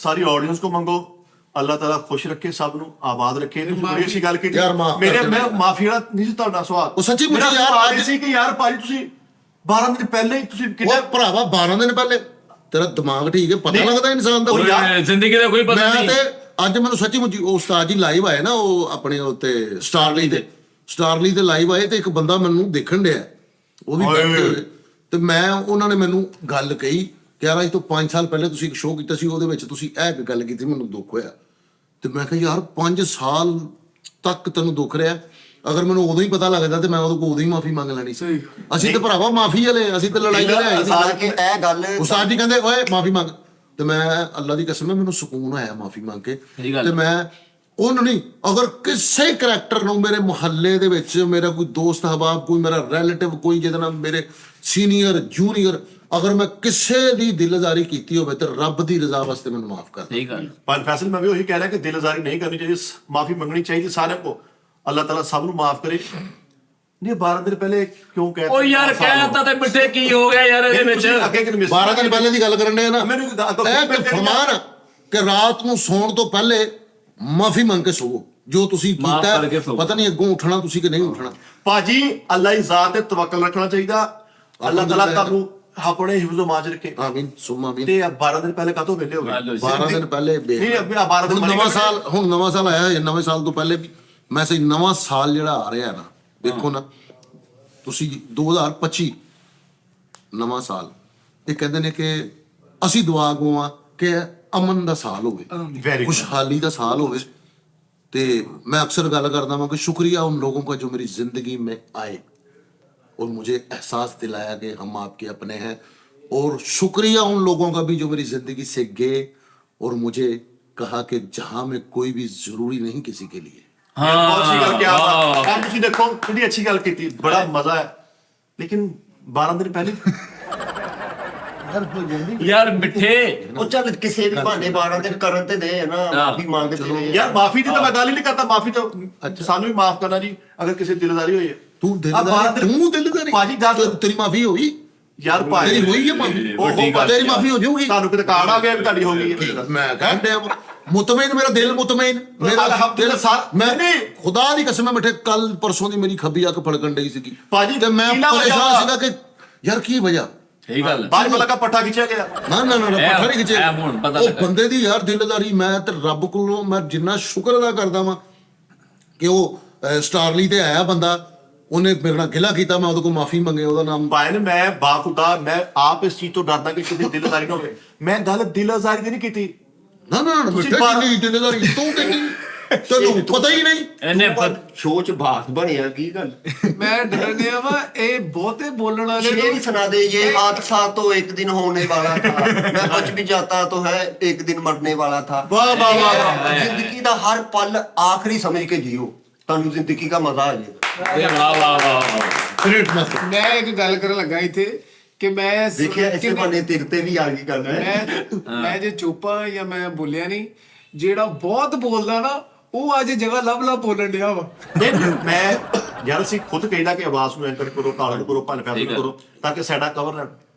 सारी ऑडियंस को मांगो। अल्लाह ताला खुश रखे, सब नु आबाद रखे। ਤੁਸੀਂ ਬੜੀ ਅੱਛੀ ਗੱਲ ਕੀਤੀ ਯਾਰ ਮਾਫ਼ ਕਰ ਮੇਰੇ ਦੇਣਾ। ਮੈਂ ਮਾਫੀ ਵਾਲਾ ਨਹੀਂ ਸੀ ਤੁਹਾਡਾ ਸਵਾਲ। ਉਹ ਸੱਚੀ ਮੁੱਚੀ ਮੇਰਾ ਯਾਰ ਸਵਾਲ ਅੱਜ- ਇਹ ਸੀ ਕਿ ਯਾਰ ਭਾਜੀ ਤੁਸੀਂ 12 ਦਿਨ ਪਹਿਲੇ ਹੀ ਤੁਸੀਂ ਕਿੰਨੇ ਉਹ ਭਰਾਵਾ 12 ਦਿਨ ਪਹਿਲੇ ਤੇਰਾ ਦਿਮਾਗ ਠੀਕ ਹੈ ਪਤਾ ਨਹੀਂ। ਲੱਗਦਾ ਇਨਸਾਨ ਦਾ। ਉਹ ਯਾਰ ਜ਼ਿੰਦਗੀ ਦਾ ਕੋਈ ਪਤਾ ਮੈਂ ਨਹੀਂ। ਤੇ ਅੱਜ ਮੈਨੂੰ ਸੱਚੀ ਮੁੱਚੀ ਉਹ ਉਸਤਾਦ ਜੀ ਲਾਈਵ ਆਏ ਨਾ ਉਹ ਆਪਣੇ ਉੱਤੇ ਸਟਾਰਲੀ ਤੇ ਲਾਈਵ ਆਏ ਤੇ ਇੱਕ ਬੰਦਾ ਮੈਨੂੰ ਦੇਖਣ ਡਿਆ ਉਹ ਵੀ ਓਏ ਬੈਠੇ ਓਏ। ਹੋਏ ਤੇ ਮੈਂ ਉਹਨਾਂ ਨੇ ਮੈਨੂੰ ਗੱਲ ਕਹੀ ਕਿ ਯਾਰ ਅੱਜ ਤੋਂ 5 ਸਾਲ ਪਹਿਲੇ ਤੁਸੀਂ ਇੱਕ ਸ਼ੋਅ ਕੀਤਾ ਸੀ ਉਹਦੇ ਵਿੱਚ ਤੁਸੀਂ ਇਹ ਇੱਕ ਗੱਲ ਕੀਤੀ ਮੈਨੂੰ ਦੁੱਖ ਹੋਇਆ ਤੇ ਮੈਂ ਕਿਹਾ ਯਾਰ 5 ਸਾਲ ਤੱਕ ਤੈਨੂੰ ਦੁੱਖ ਰਿਹਾ ਅਗਰ ਮੈਨੂੰ ਉਦੋਂ ਹੀ ਪਤਾ ਲੱਗਦਾ ਤੇ ਮੈਂ ਉਹਦੇ ਕੋਲ ਉਦੋਂ ਹੀ ਮਾਫੀ ਮੰਗ ਲੈਣੀ ਸੀ। ਅਸੀਂ ਤੇ ਭਰਾਵਾ ਮਾਫੀ ਵਾਲੇ ਅਸੀਂ ਤੇ ਲੜਾਈ ਵਾਲੇ ਆਏ ਸੀ। ਸਾਲ ਕੇ ਇਹ ਗੱਲ ਉਸਤਾਦ ਜੀ ਕਹਿੰਦੇ ਓਏ ਮਾਫੀ ਮੰਗ ਤੇ ਮੈਂ ਅੱਲਾ ਦੀ ਕਸਮ ਹੈ ਮੈਨੂੰ ਸਕੂਨ ਆਇਆ ਮਾਫੀ ਮੰਗ ਕੇ। ਸਹੀ ਗੱਲ। ਤੇ ਮੈਂ ਉਹਨੂੰ ਨਹੀਂ ਅਗਰ ਕਿਸੇ ਕਰੈਕਟਰ ਨੂੰ ਮੇਰੇ ਮੁਹੱਲੇ ਦੇ ਵਿੱਚ ਮੇਰਾ ਕੋਈ ਦੋਸਤ ਹਬਾਬ ਕੋਈ ਮੇਰਾ ਰਿਲੇਟਿਵ ਕੋਈ ਜਿਹਦੇ ਨਾਲ ਮੇਰੇ ਸੀਨੀਅਰ ਜੂਨੀਅਰ ਅਗਰ ਮੈਂ ਕਿਸੇ ਦੀ ਦਿਲਜ਼ਾਰੀ ਕੀਤੀ ਹੋਵੇ ਤੇ ਰੱਬ ਦੀ ਰਜ਼ਾ ਵਾਸਤੇ ਮੈਨੂੰ ਮਾਫ ਕਰ ਦੇ। ਸਹੀ ਗੱਲ। पर फैसल मैं भी वही कह रहा कि दिलजारी नहीं करनी चाहिए, माफी मंगनी चाहिए सारे को। अल्लाह ताला सब नु माफ करे। नहीं 12 दिन पहले क्यों कहते ਉਹ ਯਾਰ ਕਹਿਤਾ ਤੇ ਮਿੱਠੇ ਕੀ ਹੋ ਗਿਆ ਯਾਰ ਇਹਦੇ ਵਿੱਚ। ਅੱਗੇ ਕਿ 12 ਦਿਨ ਪਹਿਲੇ ਦੀ ਗੱਲ ਕਰਨ ਦੇ ਨਾ ਮੈਨੂੰ ਇਹ ਤੇ ਫਰਮਾਨ ਕਿ ਰਾਤ ਨੂੰ ਸੌਣ ਤੋਂ ਪਹਿਲੇ ਮਾਫੀ ਮੰਗ ਕੇ ਸੋਵੋ ਜੋ ਤੁਸੀਂ ਮਾਫ਼ ਕੀਤਾ ਕਰਕੇ ਸੋਵੋ। ਪਤਾ ਨਹੀਂ ਅੱਗੋਂ ਉੱਠਣਾ ਤੁਸੀਂ ਕਿ ਨਹੀਂ ਉੱਠਣਾ। ਭਾਜੀ ਅੱਲਾ ਦੀ ਜ਼ਾਤ ਤੇ ਤਵੱਕਲ ਰੱਖਣਾ ਚਾਹੀਦਾ। ਅੱਲਾਹ ਤਾਲਾ ਤੁਹਾਨੂੰ ਆਪਣੇ ਹਿਫਜ਼ੋ ਮਾਜ ਰੱਖੇ। ਆਮੀਨ ਸੁਮਾ ਆਮੀਨ। ਤੇ 12 ਦਿਨ ਪਹਿਲੇ ਕਾਹਤੋਂ ਵਿਹਲੇ ਹੋ ਗਏ? 12 ਦਿਨ ਪਹਿਲੇ ਨਹੀਂ ਅੱਗੇ 12 ਦਿਨ ਹੁਣ ਨਵਾਂ ਸਾਲ ਆਇਆ ਹੈ ਨਵੇਂ ਸਾਲ ਤੋਂ ਪਹਿਲੇ ਵੀ ਮੈਂ ਸਹੀ ਨਵਾਂ ਸਾਲ ਜਿਹੜਾ ਆ ਰਿਹਾ ਨਾ ਦੇਖੋ ਨਾ ਤੁਸੀਂ 2025 ਨਵਾਂ ਸਾਲ ਇਹ ਕਹਿੰਦੇ ਨੇ ਕਿ ਅਸੀਂ ਦੁਆ ਗੋਵਾਂ ਕਿ ਅਮਨ ਦਾ ਸਾਲ ਹੋਵੇ ਵੈਰੀ खुशहाली का साल होवे। ते मैं अक्सर गल करता हूँ कि शुक्रिया उन लोगों का जो मेरी जिंदगी में आए और मुझे एहसास दिलाया कि हम आपके अपने हैं और शुक्रिया उन लोगों का भी जो मेरी जिंदगी से गए और मुझे कहा कि जहां में कोई भी जरूरी नहीं किसी के लिए। ਬਹੁਤ ਅੱਛੀ ਗੱਲ ਕਿਹਾ ਵਾ। ਤੁਸੀਂ ਦੇਖੋ ਕਿੰਨੀ ਅੱਛੀ ਗੱਲ ਕੀਤੀ, ਬੜਾ ਮਜ਼ਾ ਹੈ। ਲੇਕਿਨ 12 ਦਿਨ ਪਹਿਲੇ ਯਾਰ ਮਿੱਠੇ ਉਹ ਚੱਲ ਕਿਸੇ ਵੀ ਬਹਾਨੇ 12 ਦਿਨ ਕਰਨ ਤੇ ਦੇ ਨਾ ਮਾਫੀ ਮੰਗ ਤੇ ਯਾਰ ਮਾਫੀ ਦੀ ਤਾਂ ਮੈਂ ਗੱਲ ਹੀ ਨਹੀਂ ਕਰਦਾ। ਮਾਫੀ ਤਾਂ ਸਾਨੂੰ ਵੀ ਮਾਫ ਕਰਨਾ ਜੀ ਅਗਰ ਕਿਸੇ ਦੀ ਦਿਲਦਾਰੀ ਹੋਈ ਹੈ। तू दिलदारी ਭਾਜੀ ਗੱਲ तेरी माफी हुई ਯਾਰ ਭਾਜੀ तेरी हुई है माफी तेरी माफी हो जाऊगी। ਤੁਹਾਨੂੰ ਕਿਤੇ ਕਾਰਡ ਆ ਗਿਆ ਵੀ ਤੁਹਾਡੀ ਹੋ ਗਈ ਹੈ। मैं कहते मुतमईन मेरा दिल मुतमईन मेरा दिल मैं खुदा दी कसम है मिठे कल परसों दी मेरी खब्बी अख फड़कन डई सी ਭਾਜੀ ते मैं ਕਿਹਨਾਂ ਵਜ੍ਹਾ परेशान ਵਾ? सीगा कि यार की वजह ਸਹੀ ਗੱਲ। ਬਾਹਰ ਵਾਲਾ ਕਾ ਪੱਠਾ ਖਿੱਚਿਆ ਗਿਆ। ना ना ना पत्थर नहीं खिचे ਇਹ ਹੁਣ ਪਤਾ ਉਹ ਲੱਗਾ। ਬੰਦੇ ਦੀ ਯਾਰ ਦਿਲਦਾਰੀ ਮੈਂ ਤੇ ਰੱਬ ਕੋਲੋਂ ਮੈਂ ਜਿੰਨਾ ਸ਼ੁਕਰ ਅਦਾ ਕਰਦਾ ਵਾਂ ਕਿ ਉਹ ਸਟਾਰਲੀ ਤੇ ਆਇਆ ਬੰਦਾ ਉਹਨੇ ਮੇਰੇ ਨਾਲ ਗਿਲਾ ਕੀਤਾ ਮੈਂ ਉਹਦੇ ਕੋਲ ਮਾਫੀ ਮੰਗੇ ਉਹਦਾ ਨਾਮ ਭਾਈ ਨੇ ਮੈਂ ਬਾਖੁਦਾ ਮੈਂ ਆਪ ਇਸ ਚੀਜ਼ ਤੋਂ ਡਰਦਾ ਕਿ ਕਿਸੇ ਦਿਲਦਾਰੀ ਨਾ ਹੋਵੇ। ਮੈਂ ਗੱਲ ਦਿਲਦਾਰੀ ਦੀ ਨਹੀਂ ਕੀਤੀ। ਨਾ ਨਾ ਤੁਸੀਂ ਮਿੱਠੇ ਕਿੰਨੀ ਦਿਲਦਾਰੀ ਤੂੰ ਕਿੰਨੀ ਤੈਨੂੰ ਪਤਾ ਹੀ ਨਹੀਂ। ਇਹਨੇ ਸ਼ੋਅ ਚ ਬਾਤ ਬਣਿਆ ਕੀ ਗੱਲ ਮੈਂ ਡਰਨਿਆ ਵਾ ਇਹ ਬਹੁਤੇ ਬੋਲਣ ਵਾਲੇ शेर ही सुना दे ये हादसा तो एक दिन होने वाला था मैं बच भी जाता तो है एक दिन मरने वाला था। वाह वाह वाह वाह। जिंदगी का हर पल आखिरी समझ के जियो तानू जिंदगी का मजा आ जाएगा। ਵਾਹ ਵਾਹ ਵਾਹ। ਗ੍ਰੇਟ ਮਾਸਟਰ ਮੈਂ ਇੱਕ ਗੱਲ ਕਰਨ ਲੱਗਾ ਇੱਥੇ ਕਿ ਮੈਂ देखिए ऐसे बने तिरते भी आगे कर रहे हैं। ਮੈਂ ਜੇ ਚੁੱਪਾਂ ਜਾਂ ਮੈਂ ਬੋਲਿਆ ਨਹੀਂ ਜਿਹੜਾ ਬਹੁਤ ਬੋਲਦਾ ਨਾ ਉਹ ਅੱਜ ਜਗ੍ਹਾ ਲੱਭ ਬੋਲਣ ਡਿਆ ਵਾ। ਨਹੀਂ ਮੈਂ ਯਾਰ ਅਸੀਂ ਖੁਦ ਕਹਿੰਦਾ ਕਿ ਆਵਾਜ਼ ਨੂੰ ਐਂਕਰ ਕਰੋ, ਕਾਲਰ ਕਰੋ, ਭੰਨ ਫੈਸਲ ਕਰੋ ਤਾਂ ਕਿ ਸਾਡਾ ਕਵਰ ਰਹਿਣ।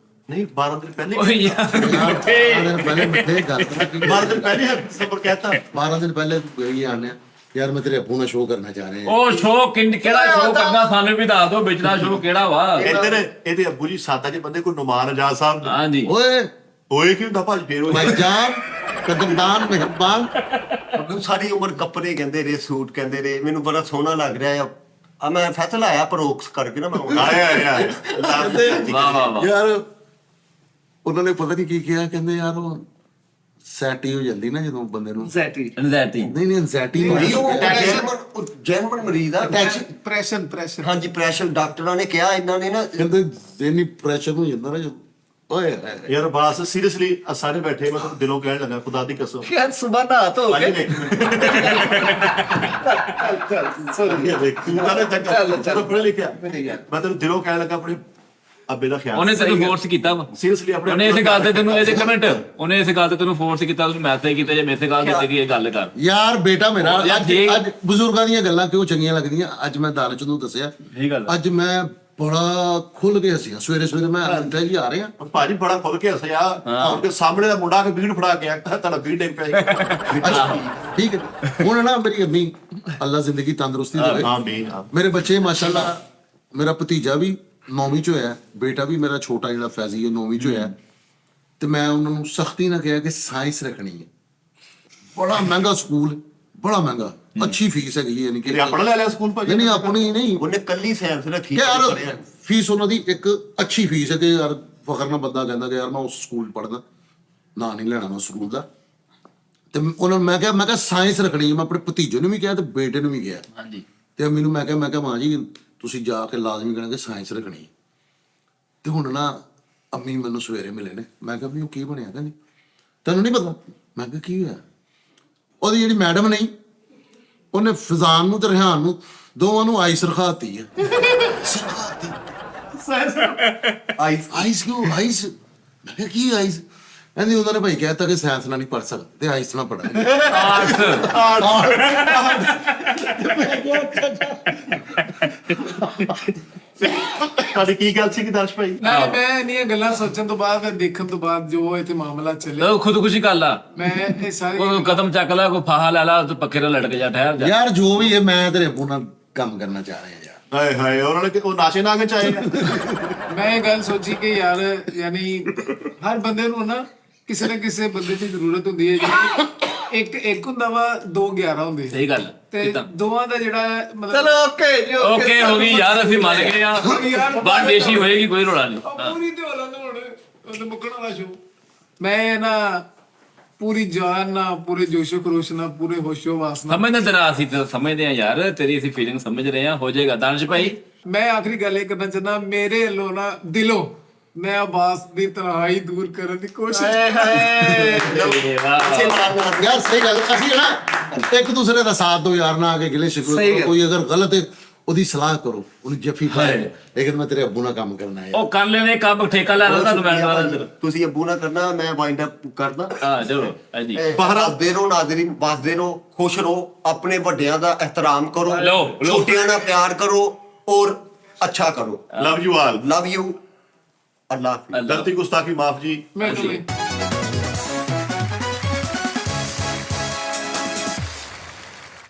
ਨਹੀਂ 12 ਦਿਨ ਪਹਿਲੇ ਓਏ ਯਾਰ 12 ਦਿਨ ਪਹਿਲੇ ਮਿੱਠੇ ਗੱਲ ਕਰ ਕੀ 12 ਦਿਨ ਪਹਿਲੇ ਸਬਰ ਕਹਿਤਾ 12 ਦਿਨ ਪਹਿਲੇ ਗਈ ਆਨੇ ਯਾਰ ਮੈਂ ਤੇਰੇ ਅੱਬੂ ਨਾਲ ਸ਼ੋਅ ਕਰਨਾ ਚਾਹ ਰਿਹਾ ਉਹ ਸ਼ੋਅ ਕਿਹੜਾ ਸ਼ੋਅ ਕਰਨਾ ਸਾਨੂੰ ਵੀ ਦੱਸ ਦਿਓ ਵਿਚਲਾ ਸ਼ੋਅ ਕਿਹੜਾ ਵਾ ਇੱਧਰ ਇਹਦੇ ਅੱਬੂ ਜੀ ਸਾਦਾ ਜੀ ਬੰਦੇ ਕੋਈ ਨੁਮਾਨ ਆਜ਼ਾਦ ਸਾਹਿਬ ਹਾਂਜੀ ਓਏ ਹੋਏ ਕੀ ਹੁੰਦਾ ਭਾਜੀ ਫੇਰ ਉਹ ਭਾਈਜਾਨ ਕਦਮਦਾਨ ਮਿਹਰਬਾਨ ਮੈਨੂੰ ਸਾਰੀ ਉਮਰ ਕੱਪੜੇ ਕਹਿੰਦੇ ਰਹੇ, ਸੂਟ ਕਹਿੰਦੇ ਰਹੇ, ਮੈਨੂੰ ਬੜਾ ਸੋਹਣਾ ਲੱਗ ਰਿਹਾ ਆ ਮੈਂ ਫੈਸਲਾ ਆਇਆ ਪਰੋਕਸ ਕਰਕੇ ਨਾ ਮੈਂ ਆਇਆ ਵਾਹ ਵਾਹ ਵਾਹ ਯਾਰ ਉਹਨਾਂ ਨੇ ਪਤਾ ਨਹੀਂ ਕੀ ਕਿਹਾ, ਕਹਿੰਦੇ ਯਾਰ ਉਹ ਸੈਟੀ ਹੋ ਜਾਂਦੀ ਨਾ ਜਦੋਂ ਬੰਦੇ ਨੂੰ ਐਗਜ਼ੈਕਟਲੀ ਐਨਜ਼ਾਈਟੀ ਨਹੀਂ ਐਂਜ਼ਾਈਟੀ ਨਹੀਂ ਜੈਨੂਨ ਮਰੀਜ਼ ਆ ਪ੍ਰੈਸ਼ਨ ਹਾਂਜੀ ਪ੍ਰੈਸ਼ਰ ਡਾਕਟਰਾਂ ਨੇ ਕਿਹਾ ਇਹਨਾਂ ਨੇ ਨਾ ਕਹਿੰਦੇ ਜ਼ਹਿਨੀ ਪ੍ਰੈਸ਼ਰ ਹੋ ਜਾਂਦਾ ਨਾ ਜਦੋਂ ਓਏ ਹੋਏ। ਯਾਰ ਬਾਸ ਸੀਰੀਅਸਲੀ ਸਾਰੇ ਬੈਠੇ ਮੈਂ ਤੁਹਾਨੂੰ ਦਿਲੋਂ ਕਹਿਣ ਲੱਗਾ ਖੁਦਾ ਦੀ ਕਸਮ ਯਾਰ ਸੁਬਾਹ ਨਹਾ ਧੋ ਭਾਜੀ ਕੇ ਦੇਖ ਸੌਰੀ ਦੇਖ ਤੂੰ ਕਹਿੰਦਾ ਚੱਲ। ਚਲੋ ਪੜ੍ਹ ਲਿਖਿਆ ਨਹੀਂ ਯਾਰ। ਮੈਂ ਤੈਨੂੰ ਦਿਲੋਂ ਕਹਿਣ ਲੱਗਾ ਆਪਣੇ ਅੱਬੇ ਦਾ ਖਿਆਲ ਉਹਨੇ ਤੈਨੂੰ ਫੋਰਸ ਕੀਤਾ ਵਾ ਸੀਰੀਅਸਲੀ ਆਪਣੇ ਉਹਨੇ ਇਸ ਗੱਲ ਤੇ ਤੈਨੂੰ ਇਹਦੇ ਕਮੈਂਟ ਉਹਨੇ ਇਸ ਗੱਲ ਤੇ ਤੈਨੂੰ ਫੋਰਸ ਕੀਤਾ ਤੂੰ ਮੈਸੇਜ ਕੀਤਾ ਜੇ ਮੇਰੇ ਗੱਲ ਕੀਤੀ ਕਿ ਇਹ ਗੱਲ ਕਰ ਯਾਰ ਬੇਟਾ ਮੇਰਾ ਯਾਰ ਅੱਜ ਜੇ- ਅੱਜ ਬਜ਼ੁਰਗਾਂ ਦੀਆਂ ਗੱਲਾਂ ਕਿਉਂ ਚੰਗੀਆਂ ਲੱਗਦੀਆਂ ਅੱਜ ਮੈਂ ਦਾਨਚ ਨੂੰ ਦੱਸਿਆ ਇਹੀ ਗੱਲ ਅੱਜ ਮੈਂ ਬੜਾ ਖੁੱਲ ਕੇ ਹੱਸਿਆ ਸਵੇਰੇ ਸਵੇਰੇ ਮੈਂ ਅੰਦਰ ਜੀ ਆ ਰਿਹਾ ਭਾਜੀ ਬੜਾ ਖੁੱਲ ਕੇ ਹੱਸਿਆ ਉਹਦੇ ਸਾਹਮਣੇ ਦਾ ਮੁੰਡਾ ਕੇ ਬੀੜ ਫੜਾ ਗਿਆ ਤੁਹਾਡਾ ਬੀੜ ਡਿੱਗ ਪਿਆ ਅੱਛਾ ਠੀਕ ਹੈ ਹੁਣ ਨਾ ਮੇਰੀ ਅੰਮੀ ਅੱਲਾ ਜ਼ਿੰਦਗੀ ਤੰਦਰੁਸਤੀ ਦੇਵੇ ਆਮੀਨ ਮੇਰੇ ਬੱਚੇ ਮਾਸ਼ਾਅੱਲਾ ਮੇਰਾ ਭਤੀਜਾ ਵੀ 9ਵੀਂ ਚ ਹੋਇਆ ਬੇਟਾ ਵੀ ਮੇਰਾ ਛੋਟਾ ਜਿਹੜਾ ਫੈਜ਼ੀ ਹੈ 9ਵੀਂ ਚ ਹੋਇਆ ਤੇ ਮੈਂ ਉਹਨਾਂ ਨੂੰ ਸਖਤੀ ਨਾਲ ਕਿਹਾ ਕਿ ਸਾਇੰਸ ਰੱਖਣੀ ਹੈ ਬੜਾ ਮਹਿੰਗਾ ਸਕੂਲ ਬੜਾ ਮਹਿੰਗਾ ਅੱਛੀ ਫੀਸ ਹੈਗੀ ਯਾਨੀ ਕਿ ਇਹ ਆਪਣਾ ਲੈ ਲਿਆ ਸਕੂਲ ਭਾਜੀ ਨਹੀਂ ਆਪਣੀ ਨਹੀਂ ਉਹਨੇ ਕੱਲੀ ਸਾਇੰਸ ਰੱਖੀ ਕਿ ਯਾਰ ਪੜ੍ਹਿਆ। ਫੀਸ ਉਹਨਾਂ ਦੀ ਇੱਕ ਅੱਛੀ ਫੀਸ ਹੈ ਕਿ ਯਾਰ ਫਖਰ ਨਾਲ ਬੰਦਾ ਕਹਿੰਦਾ ਕਿ ਯਾਰ ਮੈਂ ਉਸ ਸਕੂਲ ਪੜ੍ਹਦਾ ਨਾ ਨਹੀਂ ਲੈਣਾ ਮੈਂ ਸਕੂਲ ਦਾ ਤੇ ਉਹਨਾਂ ਨੂੰ ਮੈਂ ਕਿਹਾ ਸਾਇੰਸ ਰੱਖਣੀ ਹੈ ਮੈਂ ਆਪਣੇ ਭਤੀਜੇ ਨੂੰ ਵੀ ਕਿਹਾ ਤੇ ਬੇਟੇ ਨੂੰ ਵੀ ਕਿਹਾ ਹਾਂਜੀ ਤੇ ਅੰਮੀ ਨੂੰ ਮੈਂ ਕਿਹਾ ਮਾਂ ਜੀ ਤੁਸੀਂ ਜਾ ਕੇ ਲਾਜ਼ਮੀ ਕਹਿਣਾ ਕਿ ਸਾਇੰਸ ਰੱਖਣੀ ਹੈ। ਤੇ ਹੁਣ ਨਾ ਅੰਮੀ ਮੈਨੂੰ ਸਵੇਰੇ ਮਿਲੇ ਨੇ ਮੈਂ ਕਿਹਾ ਵੀ ਉਹ ਕੀ ਬਣਿਆ ਕਹਿੰਦੀ ਤੈਨੂੰ ਨਹੀਂ ਪਤਾ ਮੈਂ ਕਿਹਾ ਕੀ ਹੋਇਆ ਉਹਦੀ ਜਿਹੜੀ ਮੈਡਮ ਨਹੀਂ ਉਹਨੇ ਫਿਜ਼ਾਨ ਨੂੰ ਤੇ ਰਿਹਾਨ ਨੂੰ ਦੋਵਾਂ ਨੂੰ ਆਈਸ ਰਖਾਤੀ ਹੈ ਸਰਖਾਤੀ ਆਈਸ ਕਿਉਂ ਆਈਸ ਮੈਂ ਕਿਹਾ ਕੀ ਆਈਸ ਕਹਿੰਦੀ ਉਹਨਾਂ ਨੇ ਭਾਈ ਕਹਿਤਾ ਕਿ ਸਾਇੰਸ ਨਾਲ ਨਹੀਂ ਪੜ ਸਕਦਾ ਤੇ ਆਈਸ ਨਾਲ ਪੜਾਂਗੇ ਤੁਹਾਡੀ ਕੀ ਗੱਲ ਸੀ ਕਿ ਦਰਸ਼ ਭਾਈ ਮੈਂ ਇੰਨੀਆਂ ਗੱਲਾਂ ਸੋਚਣ ਤੋਂ ਬਾਅਦ ਦੇਖਣ ਤੋਂ ਬਾਅਦ ਜੋ ਇੱਥੇ ਮਾਮਲਾ ਚੱਲਿਆ ਲੋ ਖੁਦਕੁਸ਼ੀ ਕਰ ਲਾ ਮੈਂ ਇਹ ਸਾਰੀ ਕੋਈ ਕਦਮ ਚੱਕ ਲੈ ਕੋਈ ਫਾਹਾ ਲੈ ਲਾ ਤੂੰ ਪੱਕੇ ਨਾਲ ਲਟਕ ਜਾ ਠਹਿਰ ਜਾ ਯਾਰ ਜੋ ਵੀ ਹੈ ਮੈਂ ਤੇਰੇ ਅੱਬੂ ਨਾਲ ਕੰਮ ਕਰਨਾ ਚਾਹ ਰਿਹਾ ਯਾਰ ਹਾਏ ਹਾਏ ਉਹਨਾਂ ਨੇ ਉਹ ਨਾਸ਼ੇ ਨਾ ਕੇ ਚਾਹੇਗਾ ਮੈਂ ਇਹ ਗੱਲ ਸੋਚੀ ਕਿ ਯਾਰ ਯਾਨੀ ਹਰ ਬੰਦੇ ਨੂੰ ਨਾ ਕਿਸੇ ਨਾ ਕਿਸੇ ਬੰਦੇ ਦੀ ਜ਼ਰੂਰਤ ਹੁੰਦੀ ਹੈ ਜਿਹੜੀ ਇੱਕ ਹੁੰਦਾ ਵਾ 2 11 ਹੁੰਦੇ ਸਹੀ ਗੱਲ ਤੇ ਦੋਵਾਂ ਦਾ ਜਿਹੜਾ ਮਤਲਬ ਚਲੋ ਓਕੇ ਜੀ ਓਕੇ ਹੋ ਗਈ ਯਾਰ ਅਸੀਂ ਮੰਨ ਗਏ ਆ ਬਾਹਰ ਦੇਸ਼ੀ ਹੋਏਗੀ ਕੋਈ ਰੋਲਾ ਨਹੀਂ ਪੂਰੀ ਤੇ ਹੋਲਾਂ ਹੁਣ ਉਹ ਮੁੱਕਣ ਵਾਲਾ ਸ਼ੋ ਮੈਂ ਨਾ ਪੂਰੀ ਜਾਨ ਨਾਲ ਪੂਰੇ ਜੋਸ਼ੋ ਖਰੋਸ਼ ਨਾਲ ਪੂਰੇ ਹੋਸ਼ੋ ਵਾਸ ਨਾਲ ਸਮਝਦੇ ਤੇਰਾ ਅਸੀਂ ਤੇ ਸਮਝਦੇ ਆ ਯਾਰ ਤੇਰੀ ਅਸੀਂ ਫੀਲਿੰਗ ਸਮਝ ਰਹੇ ਆ ਹੋ ਜਾਏਗਾ ਦਾਨਿਸ਼ ਭਾਈ ਮੈਂ ਆਖਰੀ ਗੱਲ ਇਹ ਕਰਨਾ ਚਾਹੁੰਦਾ ਮੇਰੇ ਵੱਲੋਂ ਨਾ ਦਿਲੋਂ ਮੈਂ ਅਬਾਸ ਦੀ ਤਨਹਾਈ ਦੂਰ ਕਰਨ ਦੀ ਕੋਸ਼ਿਸ਼ ਯਾਰ ਸਹੀ ਗੱਲ ਅਸੀਂ ਨਾ ਇੱਕ ਦੂਸਰੇ ਦਾ ਸਾਥ ਦੋ ਯਾਰ ਨਾ ਆ ਕੇ ਗਿਲੇ ਸ਼ਿਕਵੇ ਕਰੋ ਕੋਈ ਅਗਰ ਗਲਤ ਹੈ ਉਹਦੀ ਸਲਾਹ ਕਰੋ ਉਹਨੂੰ ਜੱਫੀ ਪਾਏ ਲੇਕਿਨ ਮੈਂ ਤੇਰੇ ਅੱਬੂ ਨਾਲ ਕੰਮ ਕਰਨਾ ਹੈ ਉਹ ਕਰ ਲੈਣੇ ਕੰਮ ਠੇਕਾ ਲੈ ਲਾ ਤੁਹਾਨੂੰ ਮੈਂ ਦਵਾ ਦਿੰਦਾ ਤੁਸੀਂ ਅੱਬੂ ਨਾ ਕਰਨਾ ਮੈਂ ਵਾਈਂਡ ਅਪ ਕਰਦਾ ਹਾਂ ਚਲੋ ਹਾਂਜੀ ਹੱਸਦੇ ਰਹੋ ਨਾਜ਼ਰੀਨ ਵੱਸਦੇ ਰਹੋ ਖੁਸ਼ ਰਹੋ ਆਪਣੇ ਵੱਡਿਆਂ ਦਾ ਇਹਤਰਾਮ ਕਰੋ ਲਓ। ਛੋਟਿਆਂ ਨਾਲ ਪਿਆਰ ਕਰੋ ਔਰ ਅੱਛਾ ਕਰੋ love you all love you ਅੱਲਾਹ ਹਾਫਿਜ਼ ਗਲਤੀ ਗੁਸਤਾਖੀ ਮਾਫ ਜੀ ਮੈਂ